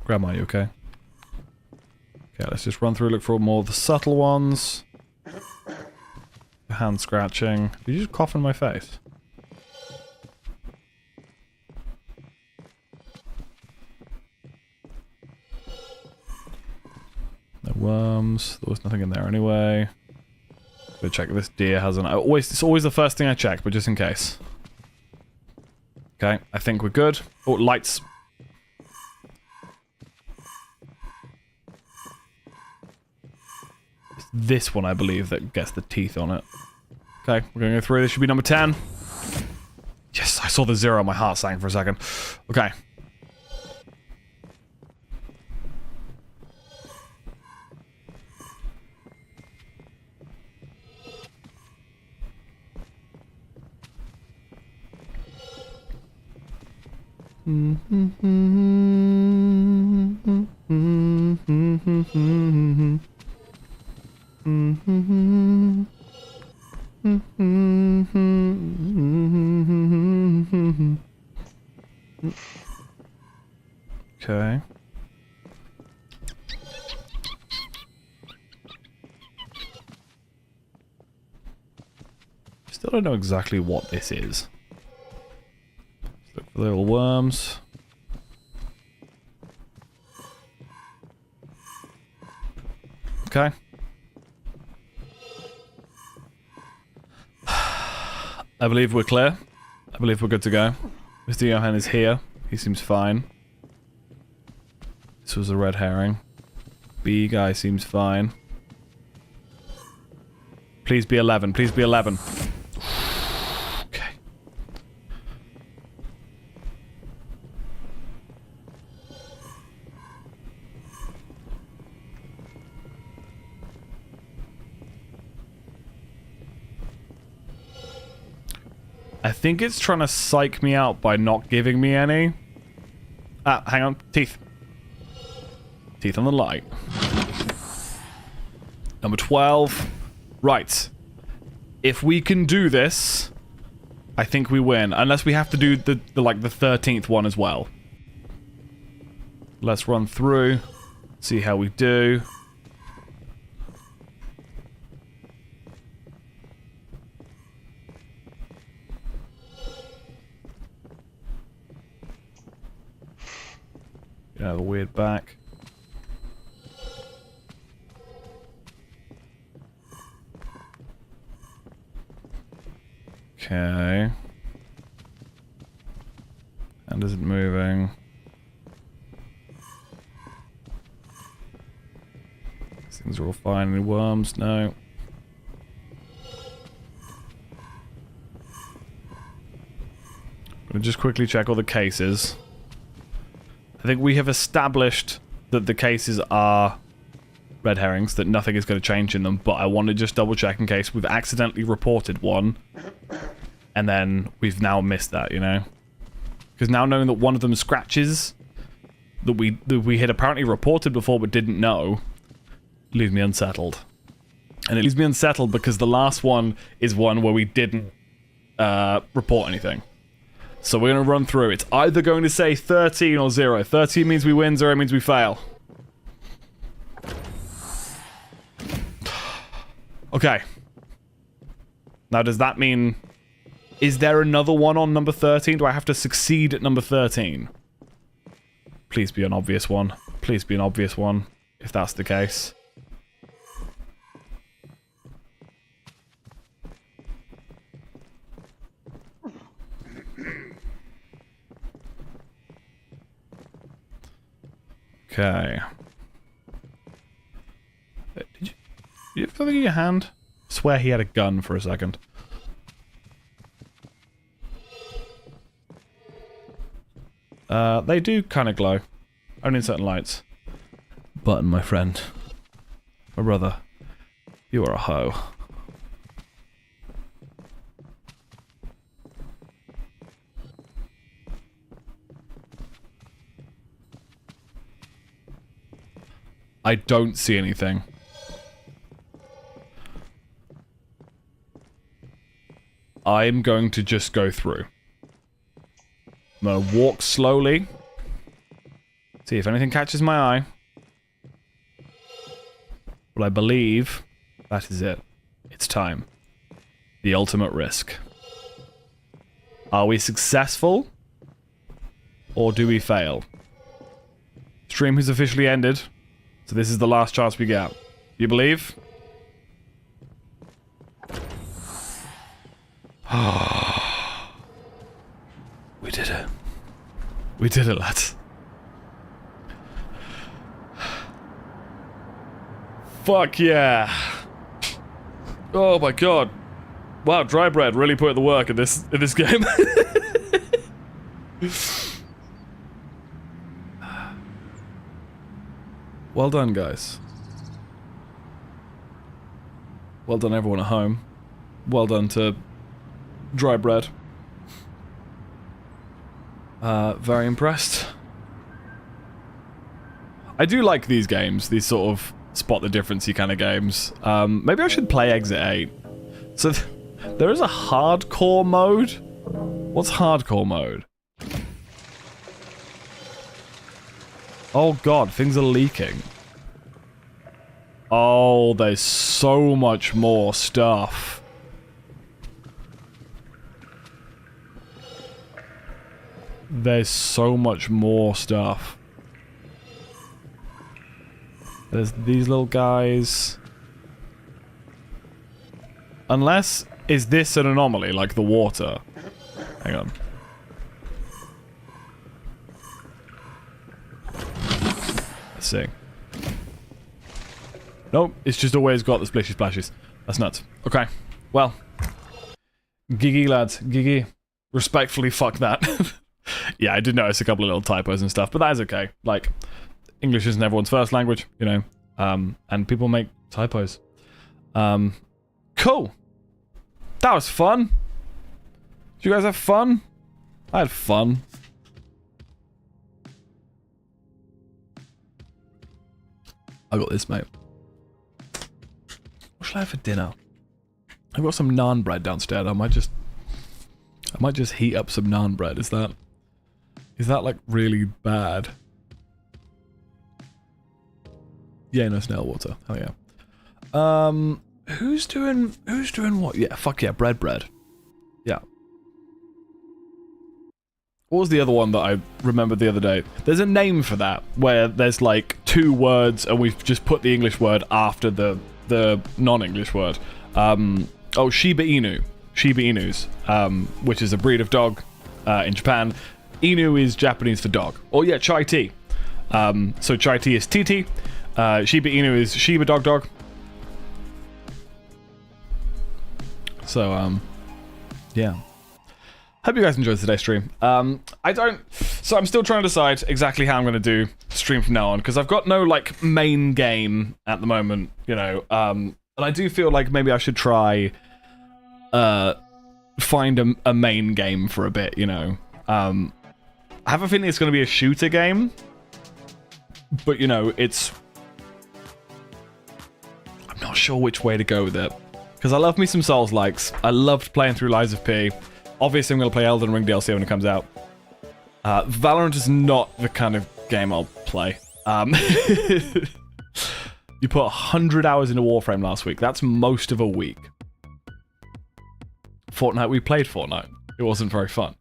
Grandma, you okay? Okay, let's just run through, look for more of the subtle ones. Hand scratching. Did you just cough in my face? No worms. There was nothing in there anyway. Go check if this deer has an... it's always the first thing I check, but just in case. Okay, I think we're good. Oh, lights. It's this one, I believe, that gets the teeth on it. Okay, we're gonna go through. This should be number 10. Yes, I saw the 0. My heart sank for a second. Okay. Okay. Still don't know exactly what this is. Let's look for little worms. Okay. I believe we're clear. I believe we're good to go. Mr. Johan is here. He seems fine. This was a red herring. B guy seems fine. Please be 11. Please be 11. Okay. I think it's trying to psych me out by not giving me any. Ah, hang on. Teeth. Teeth on the light. Number 12. Right. If we can do this, I think we win. Unless we have to do the 13th one as well. Let's run through. See how we do. The weird back. Okay. And is it moving? Things are all fine. Any worms? No. I'm gonna just quickly check all the cases. I think we have established that the cases are red herrings, that nothing is going to change in them, but I want to just double check in case we've accidentally reported one, and then we've now missed that, you know? Because now knowing that one of them scratches that we had apparently reported before but didn't know, leaves me unsettled. And it leaves me unsettled because the last one is one where we didn't report anything. So we're going to run through. It's either going to say 13 or 0. 13 means we win, 0 means we fail. Okay. Now, does that mean... Is there another one on number 13? Do I have to succeed at number 13? Please be an obvious one. Please be an obvious one, if that's the case. Okay. Did you have something in your hand? I swear he had a gun for a second. They do kind of glow. Only in certain lights. Button, my friend. My brother. You are a hoe. I don't see anything. I'm going to just go through. I'm going to walk slowly. See if anything catches my eye. But I believe that is it. It's time. The ultimate risk. Are we successful? Or do we fail? Stream has officially ended. So this is the last chance we get. You believe? We did it. We did it, lads. Fuck yeah. Oh my god. Wow, Dry Bread really put in the work in this game. Well done, guys. Well done, everyone at home. Well done to Dry Bread. Very impressed. I do like these games, these sort of spot the difference-y kind of games. Maybe I should play Exit 8. So, there is a hardcore mode? What's hardcore mode? Oh god, things are leaking. Oh, there's so much more stuff. There's so much more stuff. There's these little guys. Unless, is this an anomaly, like the water? Hang on. Let's see. Nope, it's just always got the splishy splashes. That's nuts. Okay. Well. GG, lads. GG. Respectfully, fuck that. Yeah, I did notice a couple of little typos and stuff, but that is okay. Like, English isn't everyone's first language, you know, and people make typos. Cool. That was fun. Did you guys have fun? I had fun. I got this, mate. What should I have for dinner? I've got some naan bread downstairs. I might just heat up some naan bread. Is that like really bad? Yeah, no snail water. Hell yeah. Who's doing what? Yeah, fuck yeah, bread. Yeah. What was the other one that I remembered the other day? There's a name for that, where there's like 2 words and we've just put the English word after the non-English word. Oh, Shiba Inu. Shiba Inus, which is a breed of dog in Japan. Inu is Japanese for dog. Oh yeah, chai tea. So chai tea is TT. Shiba Inu is Shiba dog. So, yeah. Hope you guys enjoyed today's stream. So I'm still trying to decide exactly how I'm going to do stream from now on, because I've got no, like, main game at the moment, you know, and I do feel like maybe I should try, find a main game for a bit, you know. I have a feeling it's going to be a shooter game, but, you know, I'm not sure which way to go with it, because I love me some Souls-likes. I loved playing through Lies of P. Obviously, I'm going to play Elden Ring DLC when it comes out. Valorant is not the kind of game I'll play. You put 100 hours into Warframe last week. That's most of a week. Fortnite, we played Fortnite. It wasn't very fun.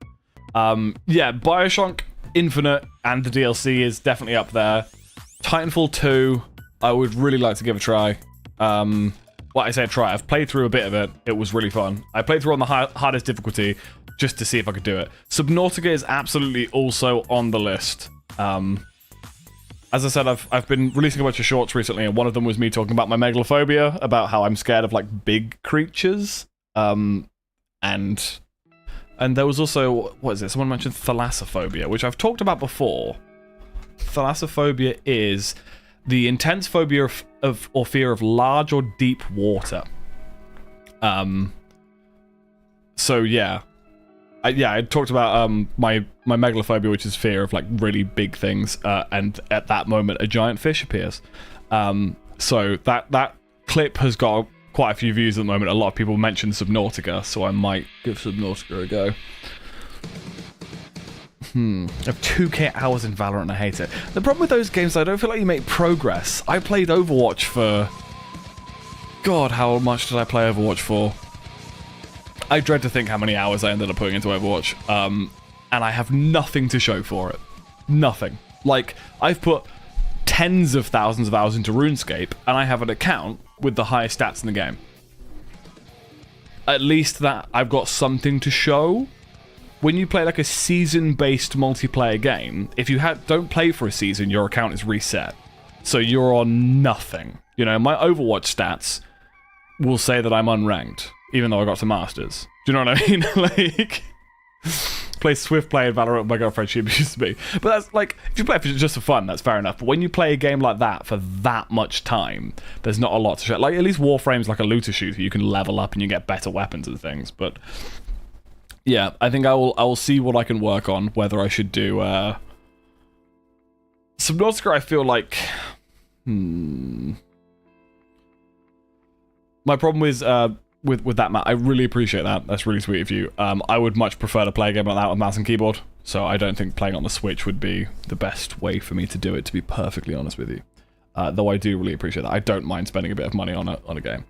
Yeah, Bioshock Infinite and the DLC is definitely up there. Titanfall 2, I would really like to give a try. Well, I say try. I've played through a bit of it. It was really fun. I played through on the hardest difficulty just to see if I could do it. Subnautica is absolutely also on the list. As I said, I've been releasing a bunch of shorts recently, and one of them was me talking about my megalophobia, about how I'm scared of like big creatures. And there was also, what is it? Someone mentioned thalassophobia, which I've talked about before. Thalassophobia is the intense phobia of or fear of large or deep water. So yeah. I talked about my megalophobia, which is fear of like really big things, and at that moment a giant fish appears. So that clip has got quite a few views at the moment. A lot of people mention Subnautica, so I might give Subnautica a go. I have 2k hours in Valorant and I hate it. The problem with those games, I don't feel like you make progress. I played Overwatch for... God, how much did I play Overwatch for? I dread to think how many hours I ended up putting into Overwatch. And I have nothing to show for it. Nothing. Like, I've put tens of thousands of hours into RuneScape, and I have an account with the highest stats in the game. At least that I've got something to show. When you play like a season-based multiplayer game, if you don't play for a season, your account is reset. So you're on nothing. You know, my Overwatch stats will say that I'm unranked, even though I got to Masters. Do you know what I mean? Like, play Swift play Valorant with my girlfriend, she used to be. But that's like, if you play for just for fun, that's fair enough. But when you play a game like that for that much time, there's not a lot to show. Like, at least Warframe's like a looter shooter. You can level up and you get better weapons and things, but... Yeah, I think I will see what I can work on, whether I should do, Subnautica, I feel like... My problem is, with that, Matt, I really appreciate that. That's really sweet of you. I would much prefer to play a game like that with mouse and keyboard, so I don't think playing on the Switch would be the best way for me to do it, to be perfectly honest with you. Though I do really appreciate that. I don't mind spending a bit of money on a game.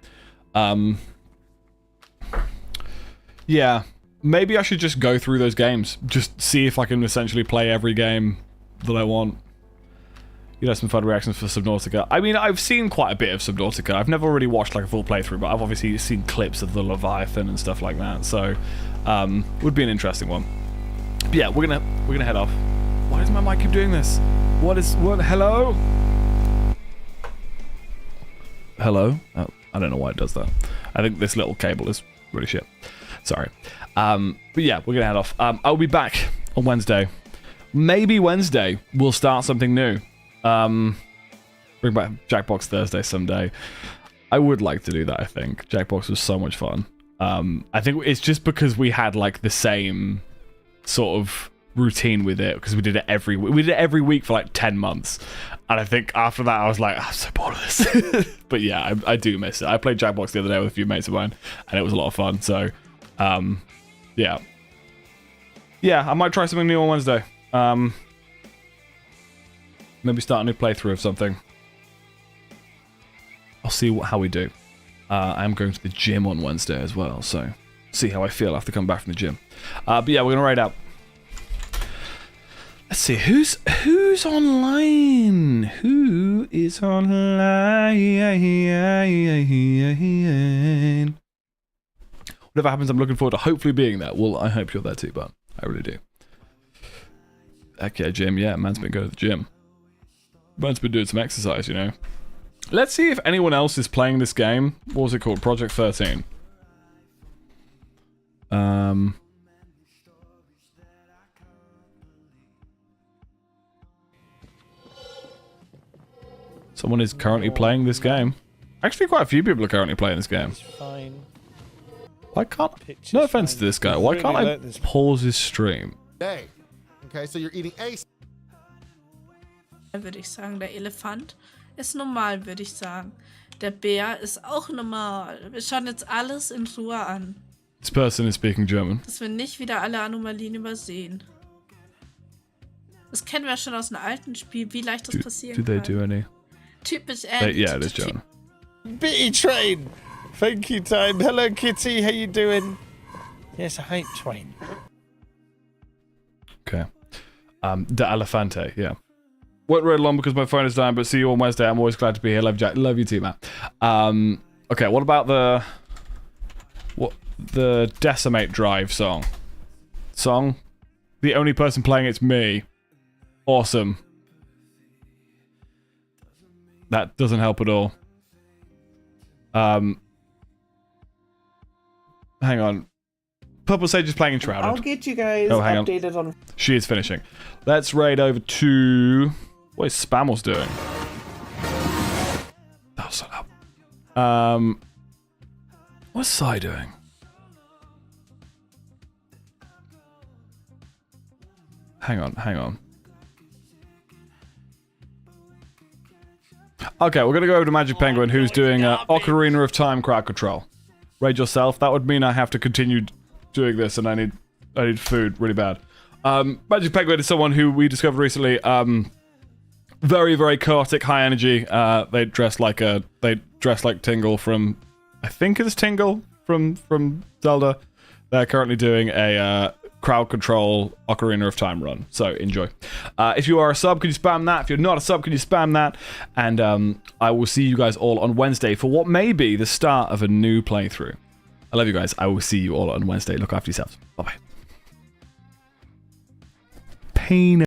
Yeah. Maybe I should just go through those games. Just see if I can essentially play every game that I want. You know, some fun reactions for Subnautica. I mean, I've seen quite a bit of Subnautica. I've never really watched like a full playthrough, but I've obviously seen clips of the Leviathan and stuff like that. So, would be an interesting one. But yeah, we're gonna head off. Why does my mic keep doing this? What? Hello? Hello? Oh, I don't know why it does that. I think this little cable is really shit. Sorry. But yeah, we're gonna head off. I'll be back on Wednesday. Maybe Wednesday we'll start something new. Bring back Jackbox Thursday someday. I would like to do that, I think. Jackbox was so much fun. I think it's just because we had like the same sort of routine with it, because we did it every week for like 10 months. And I think after that I was like, I'm so bored of this. But yeah, I do miss it. I played Jackbox the other day with a few mates of mine and it was a lot of fun. So yeah. Yeah, I might try something new on Wednesday. Maybe start a new playthrough of something. I'll see how we do. I'm going to the gym on Wednesday as well, so see how I feel after coming back from the gym. But yeah, we're gonna raid out. Let's see who's online. Who is online? Whatever happens, I'm looking forward to hopefully being there. Well, I hope you're there too, but I really do. Okay, gym. Yeah, man's been going to the gym. Man's been doing some exercise, you know. Let's see if anyone else is playing this game. What was it called? Project 13. Someone is currently playing this game. Actually, quite a few people are currently playing this game. Fine. Why can't... No offense to this guy. Why can't I pause his stream? Day. Okay, so you're eating ace. Würde ich sagen, der Elefant ist normal, würde ich sagen. Der Bär ist auch normal. Wir schauen jetzt alles in Ruhe an. This person is speaking German. Dass wir nicht wieder alle Anomalien übersehen. Das kennen wir schon aus einem alten Spiel, wie leicht das passieren kann. Do they do any? Typisch Yeah, it is German. Bitty Train! Thank you, Time. Hello, Kitty. How you doing? Yes, I hate Train. Okay. The Elefante, yeah. Won't read long because my phone is dying, but see you on Wednesday. I'm always glad to be here. Love Jack. Love you too, Matt. Okay, what about the Decimate Drive song? The only person playing it's me. Awesome. That doesn't help at all. Hang on. Purple Sage is playing Enshrouded. I'll get you guys updated on... She is finishing. Let's raid over to... What is Spammels doing? That was so loud. What's Sai doing? Hang on. Okay, we're gonna go over to Magic Penguin, who's doing Ocarina of Time crowd control. Raid yourself. That would mean I have to continue doing this, and I need food really bad. Magic Penguin is someone who we discovered recently. Very, very chaotic, high energy. They dress like Tingle from, I think it's Tingle from Zelda. They're currently doing a crowd control Ocarina of Time run, so enjoy. If you are a sub, can you spam that? If you're not a sub, can you spam that? And I will see you guys all on Wednesday for what may be the start of a new playthrough. I love you guys. I will see you all on Wednesday. Look after yourselves. Bye-bye. Pain.